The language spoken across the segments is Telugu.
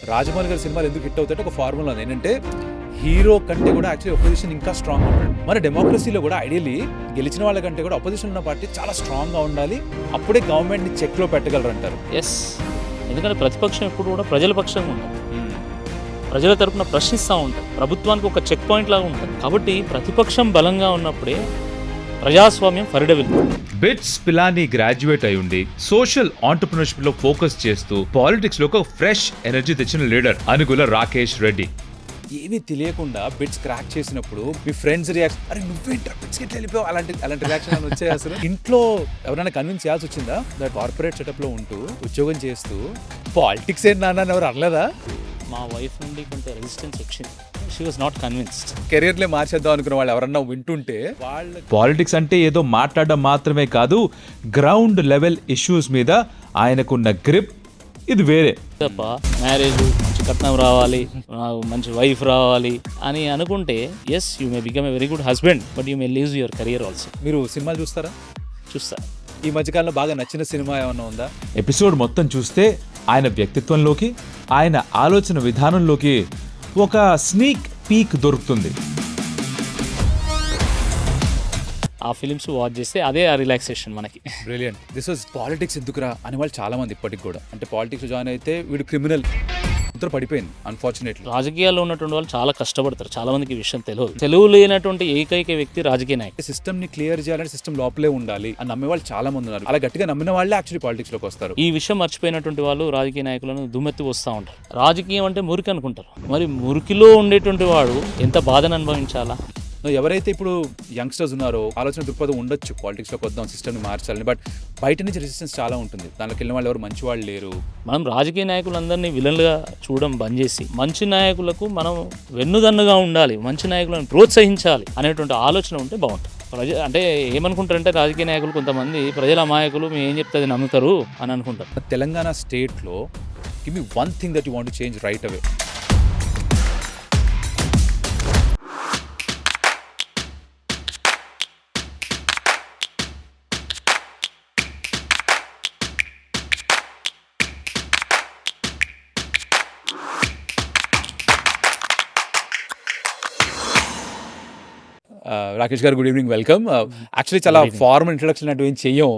రాజమౌళి గారి సినిమాలు ఎందుకు హిట్ అవుతాయంటే ఒక ఫార్ములా ఉంది. ఏంటంటే హీరో కంటే కూడా యాక్చువల్లీ అపోజిషన్ ఇంకా స్ట్రాంగ్ ఉంటాడు. మన డెమోక్రసీలో కూడా ఐడియల్లీ గెలిచిన వాళ్ళ కంటే కూడా అపోజిషన్ ఉన్న పార్టీ చాలా స్ట్రాంగ్గా ఉండాలి. అప్పుడే గవర్నమెంట్ని చెక్లో పెట్టగలరు అంటారు. ఎస్, ఎందుకంటే ప్రతిపక్షం ఎప్పుడు కూడా ప్రజల పక్షంగా ఉంటుంది, ప్రజల తరపున ప్రశ్నిస్తూ ఉంటుంది, ప్రభుత్వానికి ఒక చెక్ పాయింట్ లాగా ఉంటుంది. కాబట్టి ప్రతిపక్షం బలంగా ఉన్నప్పుడే ప్రజాస్వామ్యం ఫరిడవిల్. బిట్స్ పిలానీ గ్రాడ్యుయేట్ అయి ఉండి సోషల్ ఆంటర్ప్రినర్షిప్ లో ఫోకస్ చేస్తూ పాలిటిక్స్ లో ఒక ఫ్రెష్ ఎనర్జీ తెచ్చిన లీడర్ అనుగుల రాకేష్ రెడ్డి. ఏమీ తెలియకుండా బిట్స్ క్రాక్ చేసినప్పుడు మీ ఫ్రెండ్స్ రియాక్షన్, అరే నువ్వేంట్రా బిట్స్కి ఎట్లా వెళ్ళిపోయావు, అలాంటి రియాక్షన్ వచ్చాయి. అసలు ఇంట్లో ఎవరైనా కన్విన్స్ చేయాల్సి వచ్చిందా? దట్ కార్పొరేట్ సెటప్ లో ఉంటూ ఉద్యోగం చేస్తూ పాలిటిక్స్ ఏంటి నాన్న ఎవరు అనలేదా? మా వైఫ్ నుండి కొంత రెసిస్టెన్స్ వచ్చింది. She was not convinced. కెరియర్లే మార్చేద్దాం అనుకున్న వాళ్ళు ఎవరన్నా వింటుంటే వాళ్ళ పాలిటిక్స్ అంటే ఏదో మాట్లాడడం మాత్రమే కాదు, గ్రౌండ్ లెవెల్ ఇష్యూస్ మీద ఆయనకున్న గ్రిప్ ఇది వేరే. తప్ప మ్యారేజ్ మంచి కట్నం రావాలి, నాకు మంచి వైఫ్ రావాలి అని అనుకుంటే yes you may become a very good husband, but you may leave your career also. మీరు సినిమాలు చూస్తారా? చూస్తా. ఈ మధ్యకాలంలో బాగా నచ్చిన సినిమా ఏమన్నా ఉందా? ఎపిసోడ్ మొత్తం చూస్తే ఆయన వ్యక్తిత్వంలోకి, ఆయన ఆలోచన విధానంలోకి ఒక స్నీక్ పీక్ దొరుకుతుంది. ఆ ఫిలిమ్స్ వాచ్ చేస్తే అదే ఆ రిలాక్సేషన్ మనకి. బ్రిలియంట్. దిస్ వాజ్ పాలిటిక్స్ ఎందుకురా అని వాళ్ళు చాలా మంది ఇప్పటికి కూడా, అంటే పాలిటిక్స్ జాయిన్ అయితే వీడు క్రిమినల్ ఉత్తర పడిపోయింది అన్ఫార్చునేట్లీ. రాజకీయాల్లో ఉన్నటువంటి వాళ్ళు చాలా కష్టపడతారు, చాలా మందికి ఈ విషయం తెలియదు. తెలుగు లేనటువంటి ఏకైక వ్యక్తి రాజకీయ నాయకుడు. సిస్టమ్ ని క్లియర్ చేయాలంటే సిస్టమ్ లోపలే ఉండాలి అని నమ్మే వాళ్ళు చాలా మంది ఉన్నారు. అలా గట్టిగా నమ్మిన వాళ్ళే యాక్చువల్లీ పాలిటిక్స్ లోకి వస్తారు. ఈ విషయం మర్చిపోయినటువంటి వాళ్ళు రాజకీయ నాయకులను దుమ్మెత్తి వస్తూ ఉంటారు. రాజకీయం అంటే మురికి అనుకుంటారు. మరి మురికిలో ఉండేటువంటి వాడు ఎంత బాధను అనుభవించాలా? ఎవరైతే ఇప్పుడు యంగ్స్టర్స్ ఉన్నారో ఆలోచన దృక్పథం ఉండొచ్చు పాలిటిక్స్ లోకి వద్దాం, సిస్టమ్ని మార్చాలని, బట్ బయట నుంచి రెసిస్టెన్స్ చాలా ఉంటుంది. దాంట్లోకి వెళ్ళిన వాళ్ళు ఎవరు మంచి వాళ్ళు లేరు. మనం రాజకీయ నాయకులందరినీ విలన్లుగా చూడడం బంద్ చేసి మంచి నాయకులకు మనం వెన్నుదన్నుగా ఉండాలి, మంచి నాయకులను ప్రోత్సహించాలి అనేటువంటి ఆలోచన ఉంటే బాగుంటుంది. అంటే ఏమనుకుంటారంటే రాజకీయ నాయకులు కొంతమంది ప్రజల అమాయకులు, మేము ఏం చెప్తే అది నమ్ముతారు అని అనుకుంటారు. తెలంగాణ స్టేట్లో give me one thing that you want to change right away. Rakesh garu, good evening, welcome. Actually చాలా ఫార్మల్ ఇంట్రడక్షన్ అటు ఏం చెయ్యం,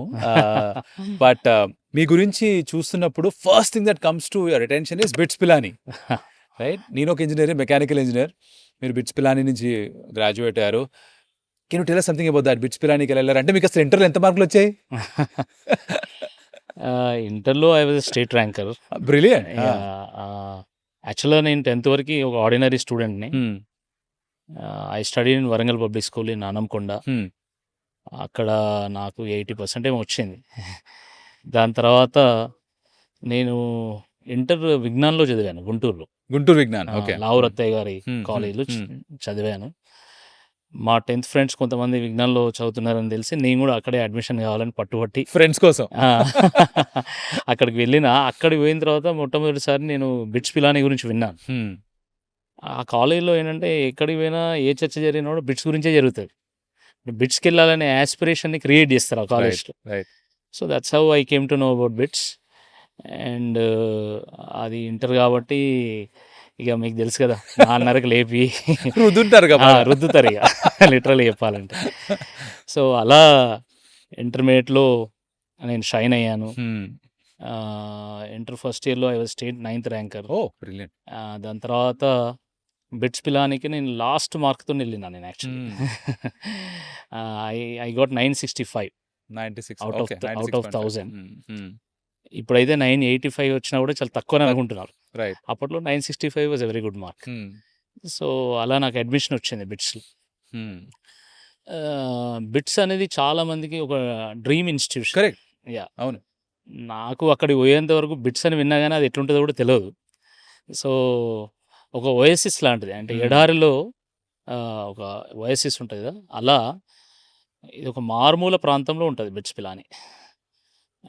బట్ మీ గురించి చూస్తున్నప్పుడు first thing that comes to your attention is BITS Pilani, right? నేను ఒక ఇంజనీర్, మెకానికల్ ఇంజనీర్, మీరు బిట్స్ పిలానీ నుంచి గ్రాడ్యుయేట్ అయ్యారు. Can you tell us something about that? BITS పిలానీకి వెళ్ళారు అంటే మీకు అసలు ఇంటర్లో ఎంత మార్కులు వచ్చాయి? ఇంటర్లో I was state ranker. Brilliant. యాక్చువల్గా నేను 10th వరకు ఒక ఆర్డినరీ స్టూడెంట్ని. I study in Warangal public school in Anankonda. అక్కడ నాకు 80% ఏమో వచ్చింది. దాని తర్వాత నేను ఇంటర్ విజ్ఞాన్లో చదివాను, గుంటూరు విజ్ఞాన్, లావురత్తయ్య గారి కాలేజ్లో చదివాను. మా 10th ఫ్రెండ్స్ కొంతమంది విజ్ఞాన్లో చదువుతున్నారని తెలిసి నేను కూడా అక్కడే అడ్మిషన్ కావాలని పట్టుబట్టి ఫ్రెండ్స్ కోసం అక్కడికి వెళ్ళిన. అక్కడికి పోయిన తర్వాత మొట్టమొదటిసారి నేను బిట్స్ పిలానీ గురించి విన్నాను. ఆ కాలేజీలో ఏంటంటే ఎక్కడికి పోయినా ఏ చర్చ జరిగినా కూడా బిట్స్ గురించే జరుగుతుంది. బిట్స్కి వెళ్ళాలనే యాస్పిరేషన్ని క్రియేట్ చేస్తారు ఆ కాలేజ్లో. So that's how I came to know about bits. And అది ఇంటర్ కాబట్టి ఇక మీకు తెలుసు కదా, 4:30కి లేపి రుద్దుతారు ఇక లిటరల్లీ చెప్పాలంటే. సో అలా ఇంటర్మీడియట్లో నేను షైన్ అయ్యాను. ఇంటర్ ఫస్ట్ ఇయర్లో I was state 9th ranker. దాని తర్వాత బిట్స్ పిలానీకి నేను లాస్ట్ మార్క్తో వెళ్ళినా నేను actually. I got 965 out of 1000. ఇప్పుడైతే 985 వచ్చినా కూడా చాలా తక్కువనే అనుకుంటున్నారు. అప్పట్లో 965 was a very good mark. So అలా నాకు అడ్మిషన్ వచ్చింది బిట్స్లో. బిట్స్ అనేది చాలా మందికి ఒక డ్రీమ్ ఇన్స్టిట్యూషన్. కరెక్ట్. అవును. నాకు అక్కడికి పోయేంత వరకు బిట్స్ అని విన్నా కానీ అది ఎట్లుంటుందో కూడా తెలియదు. సో ఒక ఓఎస్ఎస్ లాంటిది, అంటే ఎడారిలో ఒక ఓఎస్ఎస్ ఉంటుంది కదా, అలా ఇది ఒక మారుమూల ప్రాంతంలో ఉంటుంది బిట్స్ పిలానీ.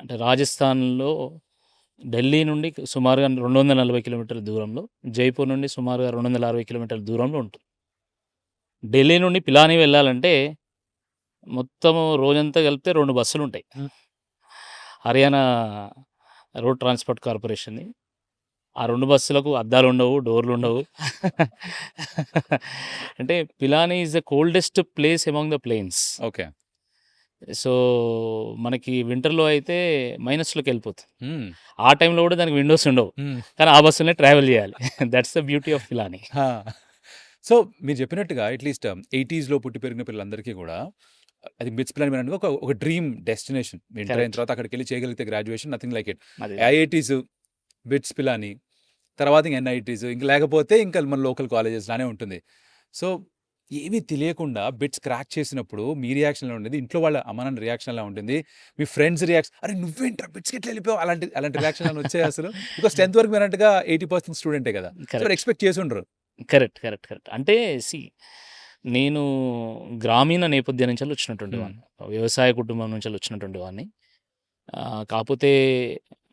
అంటే రాజస్థాన్లో ఢిల్లీ నుండి సుమారుగా 240 కిలోమీటర్ల దూరంలో, జైపూర్ నుండి సుమారుగా 260 కిలోమీటర్ల దూరంలో ఉంటుంది. ఢిల్లీ నుండి పిలానీ వెళ్ళాలంటే మొత్తం రోజంతా కలిపితే 2 బస్సులు ఉంటాయి. హర్యానా రోడ్ ట్రాన్స్పోర్ట్ కార్పొరేషన్ని ఆ 2 బస్సులకు అద్దాలుండవు, డోర్లుండవు. అంటే Pilani is the coldest place among the plains. Okay. So, మనకి వింటర్‌లో అయితే మైనస్‌లోకెళ్ళిపోతుంది. హ్మ్. ఆ టైంలో కూడా దానికి విండోస్ ఉండవు. హ్మ్. కానీ ఆ బస్సులోనే ట్రావెల్ చేయాలి. That's the beauty of Pilani. ఆ! సో, మీరు చెప్పినట్టుగా అట్‌లీస్ట్ 80స్‌లో పుట్టి పెరిగిన పిల్లలందరికీ గూడా అది బిట్స్ పిలాని మీరన్నట్టుగా ఒక డ్రీమ్ డెస్టినేషన్. ఇంటర్ అయిన కరెక్ట్. తర్వాత అక్కడికెళ్ళి చేయగలిగితే గ్రాడ్యుయేషన్ నథింగ్ లైక్ ఇట్. అది. ఐఐటీస్, బిట్స్ పిలాని, తర్వాత ఇంక ఎన్ఐటీస్ ఇంక లేకపోతే ఇంకా మన లోకల్ కాలేజెస్ లానే ఉంటుంది. సో, ఏమీ తెలియకుండా బిట్స్ క్రాక్ చేసినప్పుడు మీ రియాక్షన్ ఎలా ఉండేది? ఇంట్లో వాళ్ళ అమ్మ, నాన్న రియాక్షన్ ఎలా ఉంటుంది? మీ ఫ్రెండ్స్ రియాక్షన్ "అరే! నువ్వేంట్రా బిట్స్‌కి ఎట్లా ఎళ్ళిపోయావు?" అలాంటి రియాక్షన్ ఏమైనా వచ్చాయా అసలు? బికాస్ 10థ్ వరకు మీరన్నట్టుగా 80% స్టూడెంటే కదా! సో, మీరు కరెక్ట్. ఎక్స్‌పెక్ట్ చేసుండరు. కరెక్ట్. అంటే నేను గ్రామీణ నేపథ్యం నుంచెల్లి వచ్చినటువంటి హ్మ్. వాడిని. వ్యవసాయ కుటుంబం నుంచెల్లి వచ్చినటువంటి వాడిని. కాపోతే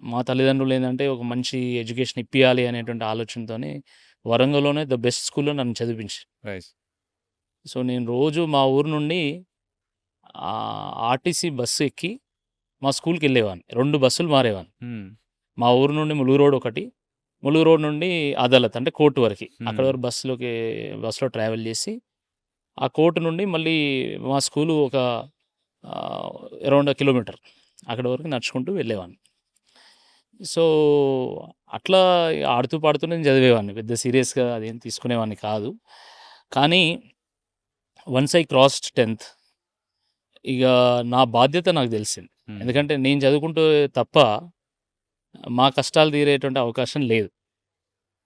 మా తల్లిదండ్రులు ఏందంటే ఒక మంచి ఎడ్యుకేషన్ ఇప్పియాలి అనేటువంటి ఆలోచనతోని వరంగల్‌లోనే ద బెస్ట్ స్కూల్‌లో నన్ను చదివించారు. రైట్. సో, నేను రోజు మా ఊరు నుండి ఆర్టీసీ బస్సు ఎక్కి మా స్కూల్‌కెళ్ళేవాడిని. 2 బస్సులు మారేవాడిని. హ్మ్. మా ఊరు నుండి ములుగు రోడ్ ఒకటి, ములుగు రోడ్ నుండి అదాలత్ అంటే కోర్టు వరకి. అక్కడి హ్మ్. వరకు బస్సులో ట్రావెల్ చేసి, ఆ కోర్టు నుండి మళ్ళీ మా స్కూలు ఒక అరౌండ్ కిలోమీటర్. అక్కడి వరకు నడుచుకుంటూ వెళ్ళేవాడిని. సో, అట్లా ఆడుతూ పాడుతూ నేను చదివేవాడిని. పెద్ద సీరియస్‌గా అదేం తీసుకునేవాడిని కాదు. కానీ వన్స్ ఐ క్రాస్డ్ 10థ్ ఇక నా బాధ్యత నాకు తెలిసింది. హ్మ్. ఎందుకంటే నేను చదువుకుంటూ తప్ప మా కష్టాలు తీరేటువంటి అవకాశం లేదు.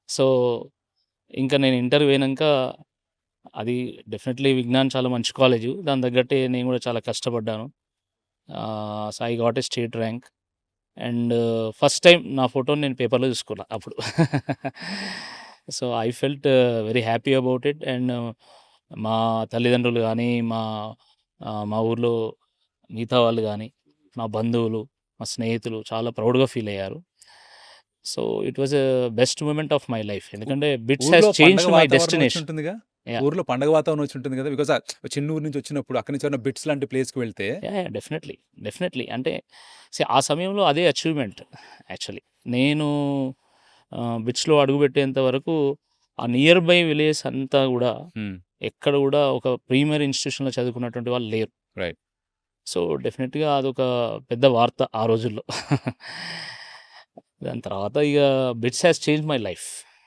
సో, ఇంకా నేను ఇంటర్ పోయినంక అది డెఫినెట్‌లీ విజ్ఞాన్ చాలా మంచి కాలేజు. దాని తగ్గట్టే నేను కూడా చాలా కష్టపడ్డాను. So, I got a state rank. And first time నా ఫోటోని నేను పేపర్‌లో చూసుకున్నా అప్పుడు. So, I felt very happy about it. And మా తల్లిదండ్రులు గానీ, మా ఊర్లో మిగతా వాళ్ళు గానీ, మా బంధువులు, మా స్నేహితులు చాలా ప్రౌడ్‌గా ఫీల్ అయ్యారు. So, it was a best moment of my life. ఎందుకంటే బిట్స్ ఊర్లో హాస్ పండగ చేంజ్డ్ మై వాతావరణం డెస్టినేషన్. వచ్చుంటుందిగా? యాహ్! ఊర్లో పండగ వాతావరణం వచ్చుంటుంది కదా! బికాస్ చిన్న ఊరు నుంచి వచ్చినప్పుడు అక్కడి నుంచి ఏమన్నా బిట్స్ లాంటి ప్లేస్‌కి వెళ్తే యాహ్! డెఫినెట్‌లీ. అంటే ఆ సమయంలో అదే అచీవ్‌మెంట్ యాక్చువల్లీ. నేను బిట్స్‌లో అడుగుపెట్టేంత వరకు ఆ నియర్ బై విలేజెస్ అంతా గూడా హ్మ్. ఎక్కడ గూడా ఒక ప్రీమియర్ ఇన్‌స్టిట్యూషన్‌లో చదువుకున్నటువంటి వాళ్ళు లేరు. రైట్. సో, డెఫినెట్‌గా అదొక పెద్ద వార్త ఆ రోజుల్లో. దాని తర్వాత ఇగ bits has changed my life.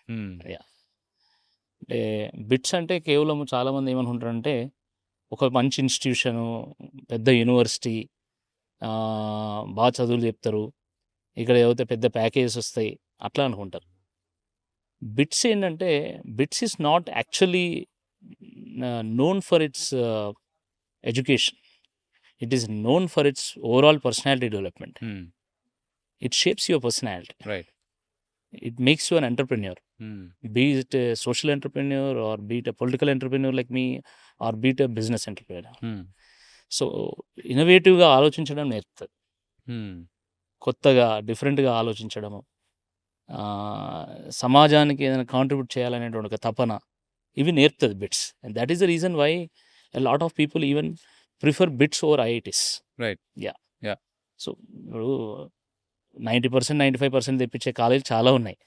హ్మ్. యాహ్! అంటే బిట్స్ అంటే కేవలం చాలామంది ఏమనుకుంటారంటే ఒక మంచి ఇన్‌స్టిట్యూషను, పెద్ద యూనివర్సిటీ, బా చదువులు చెప్తారు. ఇక్కడ చదివితే పెద్ద ప్యాకేజెస్ వస్తాయి. అట్లా అనుకుంటారు. బిట్స్ ఏంటంటే BITS is not actually known for its education. It is known for its overall personality development. Hmm. It shapes your personality. Right. It makes you an entrepreneur. Hmm. Be it a social entrepreneur or be it a political entrepreneur like me or be it a business entrepreneur. హ్మ్. సో, ఇన్నోవేటివ్‌గా ఆలోచించడం నేర్పుతది. హ్మ్. కొత్తగా, డిఫరెంట్‌గా ఆలోచించడము. ఆహ్, సమాజానికి ఏదైనా కాంట్రిబ్యూట్ చేయాలనేటువంటి ఒక తపన ఇవి నేర్పుతది BITS. And that is the reason why a lot of people even prefer BITS over IITs. Right. Yeah! Yeah! So, ఇప్పుడు 90%, 95% తెప్పించే కాలేజీలు చాలా ఉన్నాయి.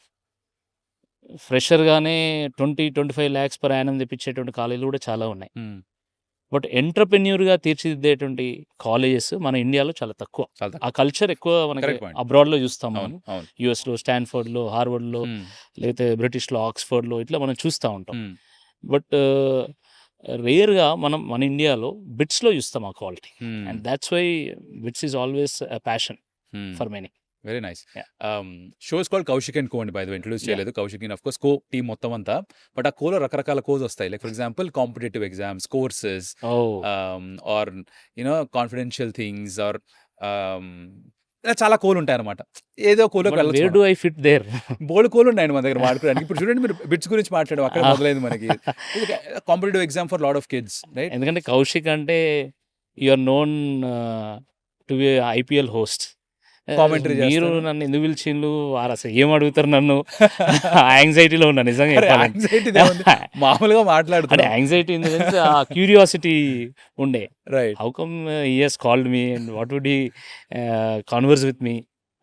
ఫ్రెషర్‌గానే 25 లాక్స్ పర్ యానమ్ తెప్పించేటువంటి కాలేజీలు కూడా చాలా ఉన్నాయి. హ్మ్. బట్ ఎంటర్‌ప్రెన్యూర్‌గా తీర్చిదిద్దేటువంటి కాలేజెస్ మన ఇండియాలో చాలా తక్కువ. చాలా ఆ తక్కువ. కల్చర్ ఎక్కువ మనకి కరెక్ట్ పాయింట్. అబ్రాడ్‌లో చూస్తాం మనం. అవును. అవును. యూఎస్‌లో, స్టాన్‌ఫోర్డ్‌లో, హార్వర్డ్‌లో హ్మ్. లేకపోతే బ్రిటిష్‌లో, ఆక్స్‌ఫర్డ్‌లో ఇట్లా మనం చూస్తా ఉంటాం. హ్మ్. బట్ రేర్‌గా మన ఇండియాలో బిట్స్‌లో చూస్తాం ఆ quality. Hmm. And thoughts why BITS is always a passion hmm. For many. Very nice. Yeah! Show is called Kaushik and co అండి. By the way introduce yeah! చేయలేదు. Kaushik in of course co team మొత్తం అంతా. బట్ ఆ కోలో రకరకాల కోస్ వస్తాయి. Like for example competitive exams, courses oh! Or confidential things or ఇలా చాలా కోలు ఉంటాయన్నమాట. ఏదో కోలోకి బట్ వెళ్ళొచ్చు వేర్ మనం. Do I fit there? బోలెడు కోలు ఉన్నాయండి మన దగ్గర వాడుకోవడానికి. ఇప్పుడు చూడండి మీరు బిట్స్ గురించి మాట్లాడాం. అక్కడే ఆ! మొదలైంది మనకి. Competitive exam for lot of kids right? ఎందుకంటే కౌశిక్ అంటే you are known to be IPL host. Commentary మీరు చేస్తారు. నన్ను ఎందుకు పిలిచిండ్రు? వారసలు ఏం అడుగుతారు నన్ను? ఆ యాంగ్జైటీలో ఉన్నా నిజంగా అరే చెప్పాలంటే. యాంగ్జైటీదేముంది? మామూలుగా అంటే మాట్లాడుతున్నాం. యాంగ్జైటీ ఇన్ ద సెన్స్ ఆ క్యూరియాసిటీ ఉండే. Right. How come he has called me and what would he converse with me?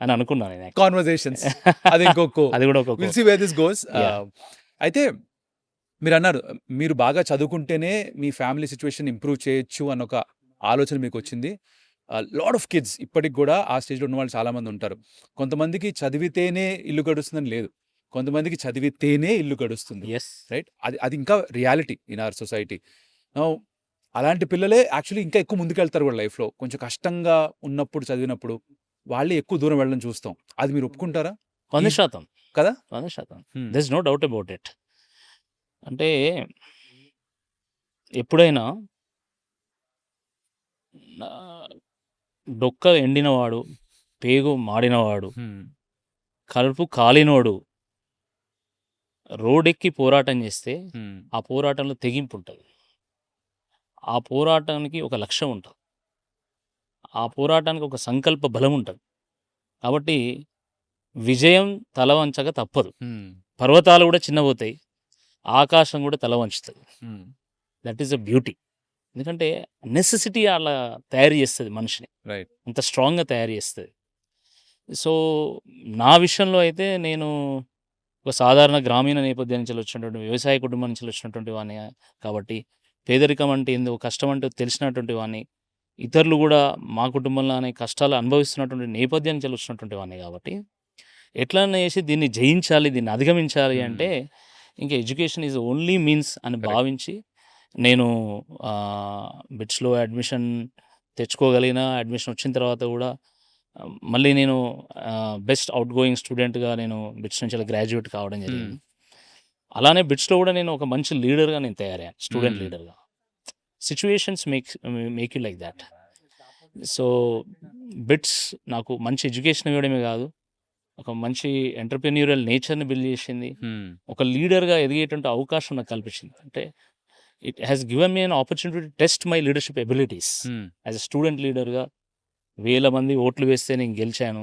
అని అనుకున్నాను నేను actually. కాన్వర్జేషన్స్ అది ఇంకొక అది కూడా ఒక will see where this goes. Yeah. అయితే మీరు అన్నారు మీరు బాగా చదువుకుంటేనే మీ ఫ్యామిలీ సిచ్యువేషన్ ఇంప్రూవ్ చేయొచ్చు అన్న ఒక ఆలోచన మీకు వచ్చింది. లాట్ ఆఫ్ కిడ్స్ ఇప్పటికి కూడా ఆ స్టేజ్లో ఉన్న వాళ్ళు చాలా మంది ఉంటారు. కొంతమందికి చదివితేనే ఇల్లు గడుస్తుందని లేదు, కొంతమందికి చదివితేనే ఇల్లు గడుస్తుంది, yes రైట్? అది అది ఇంకా రియాలిటీ ఇన్ అవర్ సొసైటీ. అలాంటి పిల్లలే యాక్చువల్లీ ఇంకా ఎక్కువ ముందుకెళ్తారు కూడా లైఫ్లో. కొంచెం కష్టంగా ఉన్నప్పుడు చదివినప్పుడు వాళ్ళే ఎక్కువ దూరం వెళ్ళడం చూస్తాం. అది మీరు ఒప్పుకుంటారా 100% కదా? 100% Hmm. there's no doubt about it. అంటే ఎప్పుడైనా డొక్క ఎండినవాడు, పేగు మాడినవాడు, Hmm. కడుపు కాలినోడు రోడెక్కి పోరాటం చేస్తే Hmm. ఆ పోరాటంలో తెగింపు ఉంటుంది. ఆ పోరాటానికి ఒక లక్ష్యం ఉంటుంది. ఆ పోరాటానికి ఒక సంకల్ప బలం ఉంటుంది. కాబట్టి విజయం తల వంచక తప్పదు. Hmm. పర్వతాలు కూడా చిన్నబోతాయి, ఆకాశం కూడా తల వంచుతుంది. Hmm. That is the beauty. ఎందుకంటే నెసెసిటీ అలా తయారు చేస్తుంది మనిషిని, రైట్. అంత స్ట్రాంగ్గా తయారు చేస్తుంది. సో నా విషయంలో అయితే నేను ఒక సాధారణ గ్రామీణ నేపథ్యం నుంచి వచ్చినటువంటి వ్యవసాయ కుటుంబం నుంచి వచ్చినటువంటి వాడిని కాబట్టి పేదరికం అంటే ఏందో, కష్టం అంటే తెలిసినటువంటి వాడిని, ఇతరులు కూడా మా కుటుంబంలోనే కష్టాలు అనుభవిస్తున్నటువంటి నేపథ్యం నుంచి వచ్చినటువంటి వాడిని కాబట్టి ఎట్లన్నా చేసి దీన్ని జయించాలి, దీన్ని అధిగమించాలి Hmm. అంటే ఇంకా ఎడ్యుకేషన్ ఈజ్ ఓన్లీ మీన్స్ అని Correct. భావించి నేను బిట్స్లో అడ్మిషన్ తెచ్చుకోగలిగిన, అడ్మిషన్ వచ్చిన తర్వాత కూడా మళ్ళీ నేను బెస్ట్ అవుట్ గోయింగ్ స్టూడెంట్గా నేను బిట్స్ నుంచి గ్రాడ్యుయేట్ కావడం జరిగింది. అలానే బిట్స్లో కూడా నేను ఒక మంచి లీడర్గా నేను తయారయ్యాను, స్టూడెంట్ Hmm. లీడర్గా. Situations make you like that. So bits నాకు మంచి ఎడ్యుకేషన్ ఇవ్వడమే కాదు, ఒక మంచి ఎంటర్ప్రెన్యూరియల్ నేచర్ని బిల్డ్ చేసింది, Hmm. ఒక లీడర్గా ఎదిగేటువంటి అవకాశం నాకు కల్పించింది. అంటే it has given me an opportunity to test my leadership abilities. Hmm. As a student లీడర్గా 1000 మంది ఓట్లు వేస్తే నేను గెలిచాను,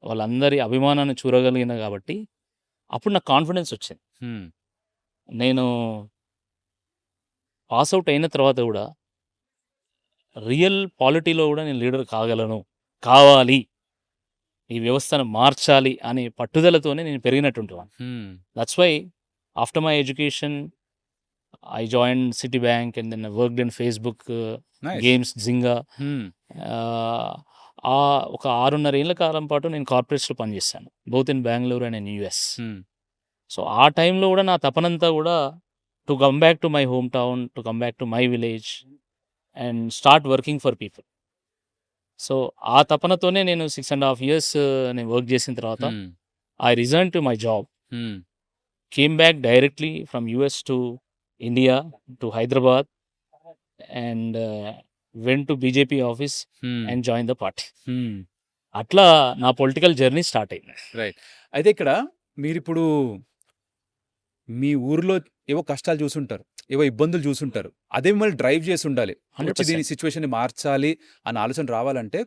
వాళ్ళందరి అభిమానాన్ని చూరగలిగిన కాబట్టి అప్పుడు నాకు కాన్ఫిడెన్స్ వచ్చింది. Hmm. నేను పాస్అవుట్ అయిన తర్వాత కూడా రియల్ పాలిటీలో కూడా నేను లీడర్ కాగలను, కావాలి, ఈ వ్యవస్థను మార్చాలి అనే పట్టుదలతోనే నేను పెరిగినటువంటి వాడిని. Hmm. That's why after my education I join Citibank and then worked in Facebook, Nice. Games, Zynga. Hmm. ఆ ఒక 6.5 ఏళ్ల కాలం పాటు నేను కార్పొరేట్స్లో పనిచేశాను, both in Bengaluru and in US. Hmm. So ఆ టైంలో కూడా నా తపనంతా కూడా to come back to my home town, to come back to my village and start working for people. So ఆ తపనతోనే నేను 6.5 years నేను వర్క్ చేసిన తర్వాత Hmm. I resign to my job, Hmm. came back directly from US to India to Hyderabad and went to BJP office Hmm. and joined the party. Hmm. అట్లా నా పొలిటికల్ జర్నీ స్టార్ట్ అయింది. అయితే ఇక్కడ మీరిప్పుడు మీ ఊర్లో ఏవో కష్టాలు చూసుంటారు, ఏవో ఇబ్బందులు చూసుంటారు, అదే మిమ్మల్ని డ్రైవ్ చేసి ఉండాలి. వచ్చి 100%. దీని సిచ్యువేషన్ని మార్చాలి అన్న ఆలోచన రావాలంటే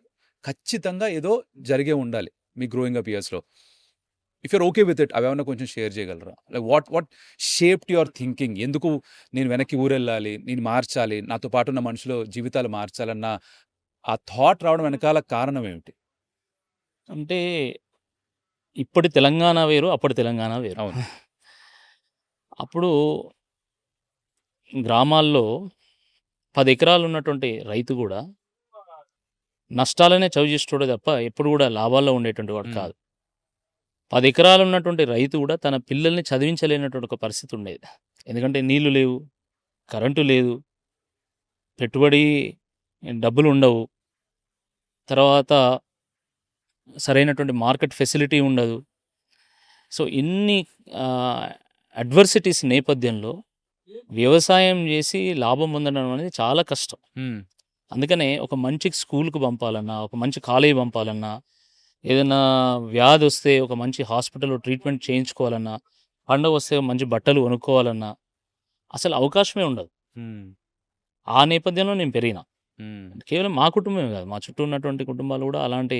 ఖచ్చితంగా ఏదో జరిగే ఉండాలి మీ గ్రోయింగ్ అప్ ఇయర్స్లో. If you're okay with it, అవేమన్నా కొంచెం షేర్ చేయగలరా? Like what shaped your thinking? ఎందుకు నేను వెనక్కి ఊరెళ్ళాలి, నేను మార్చాలి, నాతో పాటు ఉన్న మనుషుల జీవితాలు మార్చాలన్న ఆ థాట్ రావడం వెనకాల కారణం ఏమిటి? అంటే ఇప్పటి తెలంగాణ వేరు, అప్పటి తెలంగాణ వేరు. అవును. అప్పుడు గ్రామాల్లో 10 ఎకరాలు ఉన్నటువంటి రైతు కూడా నష్టాలనే చవి చేసేటోడే తప్ప ఎప్పుడు కూడా లాభాల్లో ఉండేటువంటి వాడు Hmm. కాదు. 10 ఎకరాలు ఉన్నటువంటి రైతు కూడా తన పిల్లల్ని చదివించలేనటువంటి ఒక పరిస్థితి ఉండేది. ఎందుకంటే నీళ్లు లేవు, కరెంటు లేదు, పెట్టుబడి డబ్బులు ఉండవు, తర్వాత సరైనటువంటి మార్కెట్ ఫెసిలిటీ ఉండదు. సో ఇన్ని అడ్వర్సిటీస్ నేపథ్యంలో వ్యవసాయం చేసి లాభం పొందడం అనేది చాలా కష్టం. Hmm. అందుకనే ఒక మంచి స్కూల్కి పంపాలన్నా, ఒక మంచి కాలేజీ పంపాలన్నా, ఏదైనా వ్యాధి వస్తే ఒక మంచి హాస్పిటల్లో ట్రీట్మెంట్ చేయించుకోవాలన్నా, పండగ వస్తే మంచి బట్టలు కొనుక్కోవాలన్నా అసలు అవకాశమే ఉండదు. Hmm. ఆ నేపథ్యంలో నేను పెరిగిన. Hmm. కేవలం మా కుటుంబమే కాదు, మా చుట్టూ ఉన్నటువంటి కుటుంబాలు కూడా అలాంటి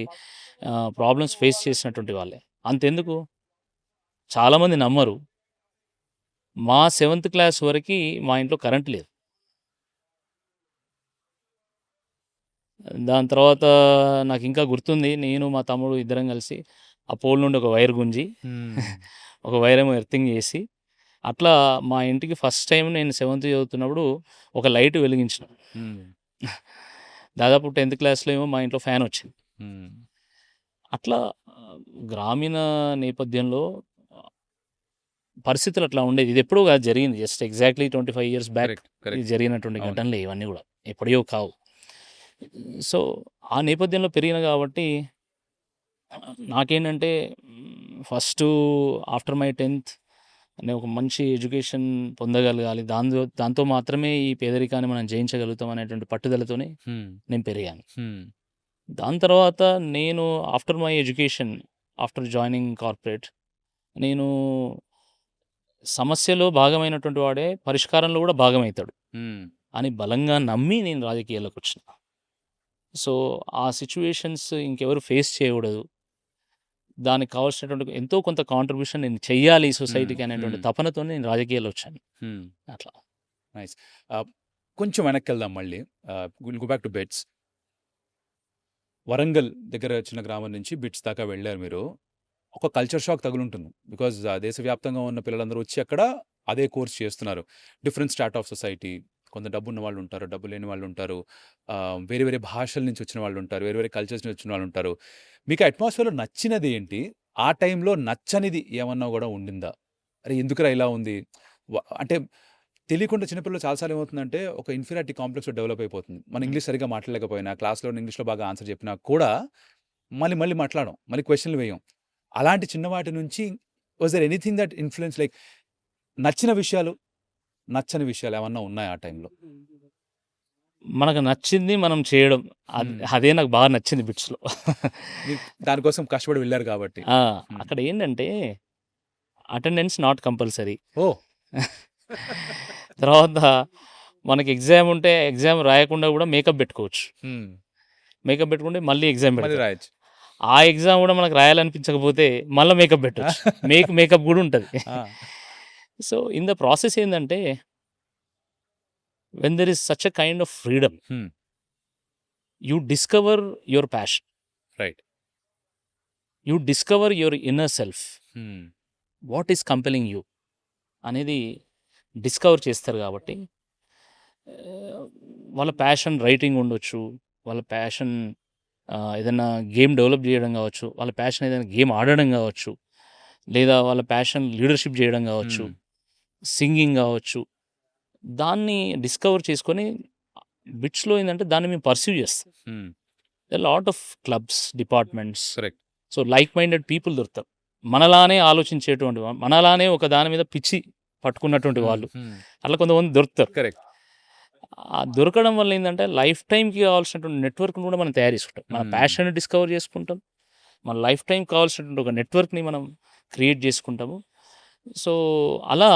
ప్రాబ్లమ్స్ ఫేస్ చేసినటువంటి వాళ్ళే. అంతెందుకు, చాలామంది నమ్మరు, మా 7th క్లాస్ వరకు మా ఇంట్లో కరెంట్ లేదు. దాని తర్వాత నాకు ఇంకా గుర్తుంది, నేను మా తమ్ముడు ఇద్దరం కలిసి ఆ పోల్ నుండి ఒక వైర్ గుంజి ఒక వైర్ ఏమో ఎర్తింగ్ చేసి అట్లా మా ఇంటికి ఫస్ట్ టైం నేను 7th చదువుతున్నప్పుడు ఒక లైట్ వెలిగించిన. దాదాపు 10th క్లాస్లో ఏమో మా ఇంట్లో ఫ్యాన్ వచ్చింది. అట్లా గ్రామీణ నేపథ్యంలో పరిస్థితులు అట్లా ఉండేది. ఇది ఎప్పుడూ కాదు జరిగింది, జస్ట్ ఎగ్జాక్ట్లీ 25 years బ్యాక్ ఇది జరిగినటువంటి అవును. ఘటనలు ఇవన్నీ కూడా ఎప్పుడో కావు. సో ఆ నేపథ్యంలో పెరిగిన కాబట్టి నాకేంటంటే ఫస్ట్ ఆఫ్టర్ మై 10th నేను ఒక మంచి ఎడ్యుకేషన్ పొందగలగాలి, దాంతో మాత్రమే ఈ పేదరికాన్ని మనం జయించగలుగుతాం అనేటువంటి పట్టుదలతోనే నేను పెరిగాను. దాని తర్వాత నేను after my education, after joining corporate, నేను సమస్యలో భాగమైనటువంటి వాడే పరిష్కారంలో కూడా భాగమవుతాడు అని బలంగా నమ్మి నేను రాజకీయాల్లోకి వచ్చిన. సో ఆ సిచ్యువేషన్స్ ఇంకెవరు ఫేస్ చేయకూడదు, దానికి కావాల్సినటువంటి ఎంతో కొంత కాంట్రిబ్యూషన్ నేను చెయ్యాలి ఈ సొసైటీకి అనేటువంటి తపనతో నేను రాజకీయాల్లో వచ్చాను. అట్లా నైస్. కొంచెం వెనక్కి వెళ్దాం మళ్ళీ. Go back to bits. Warangal దగ్గర చిన్న గ్రామం నుంచి బిట్స్ దాకా వెళ్ళారు మీరు. ఒక కల్చర్ షాక్ తగులుంటుంది. బికాజ్ దేశవ్యాప్తంగా ఉన్న పిల్లలందరూ వచ్చి అక్కడ అదే కోర్స్ చేస్తున్నారు. డిఫరెంట్ స్టార్ట్ ఆఫ్ సొసైటీ, కొంత డబ్బు ఉన్న వాళ్ళు ఉంటారు, డబ్బు లేని వాళ్ళు ఉంటారు, వేరే వేరే భాషల నుంచి వచ్చిన వాళ్ళు ఉంటారు, వేరే వేరే కల్చర్స్ నుంచి వచ్చిన వాళ్ళు ఉంటారు. మీకు అట్మాస్ఫియర్లో నచ్చినది ఏంటి? ఆ టైంలో నచ్చనిది ఏమన్నా కూడా ఉండిందా? అరే ఎందుకురా ఇలా ఉంది? అంటే తెలియకుండా చిన్నపిల్లలు చాలాసార్లు ఏమవుతుందంటే ఒక ఇన్ఫీరియారిటీ కాంప్లెక్స్ డెవలప్ అయిపోతుంది. మనం ఇంగ్లీష్ సరిగ్గా మాట్లాడలేకపోయినా, క్లాస్లో ఇంగ్లీష్లో బాగా ఆన్సర్ చెప్పినా కూడా మళ్ళీ మళ్ళీ మాట్లాడడం, మళ్ళీ క్వశ్చన్లు వేయం. అలాంటి చిన్నవాటి నుంచి was there anything that influence, like నచ్చిన విషయాలు, నచ్చని విషయాలు ఏమన్నా ఉన్నాయి ఆ టైంలో? మనకు నచ్చింది మనం చేయడం, అదే నాకు బాగా నచ్చింది బిట్స్లో. దానికోసం కష్టపడి వెళ్ళారు కాబట్టి. అక్కడ ఏంటంటే అటెండెన్స్ నాట్ కంపల్సరీ. ఓ తర్వాత మనకి ఎగ్జామ్ ఉంటే ఎగ్జామ్ రాయకుండా కూడా మేకప్ పెట్టుకోవచ్చు. మేకప్ పెట్టుకుంటే మళ్ళీ ఎగ్జామ్ మళ్ళీ పెడతారు. రాయొచ్చు. ఆ ఎగ్జామ్ కూడా మనకు రాయాలనిపించకపోతే మళ్ళీ మేకప్ పెట్టచ్చు. మేకప్ కూడా ఉంటుంది. సో ఇన్ ద ప్రాసెస్ ఏంటంటే when there is such a kind of freedom, you discover your passion, Right. you discover your inner self, what is compelling you అనేది డిస్కవర్ చేస్తారు. కాబట్టి వాళ్ళ ప్యాషన్ రైటింగ్ ఉండొచ్చు, వాళ్ళ ప్యాషన్ ఏదైనా గేమ్ డెవలప్ చేయడం కావచ్చు, వాళ్ళ ప్యాషన్ ఏదైనా గేమ్ ఆడడం కావచ్చు, లేదా వాళ్ళ ప్యాషన్ లీడర్షిప్ చేయడం కావచ్చు, సింగింగ్ కావచ్చు. దాన్ని డిస్కవర్ చేసుకొని బిట్స్లో ఏంటంటే దాన్ని మేము పర్సీవ్ చేస్తాం. Lot of clubs, departments, so like minded people దొరుకుతారు, మనలానే ఆలోచించేటువంటి వాళ్ళు, మనలానే ఒక దాని మీద పిచ్చి పట్టుకున్నటువంటి వాళ్ళు, అట్లా కొంతమంది దొరుకుతారు. కరెక్ట్. దొరకడం వల్ల ఏంటంటే లైఫ్ టైంకి కావాల్సినటువంటి నెట్వర్క్ని కూడా మనం తయారు చేసుకుంటాం. మన ప్యాషన్ని డిస్కవర్ చేసుకుంటాం, మన లైఫ్ టైం కావాల్సినటువంటి ఒక నెట్వర్క్ని మనం క్రియేట్ చేసుకుంటాము. సో అలా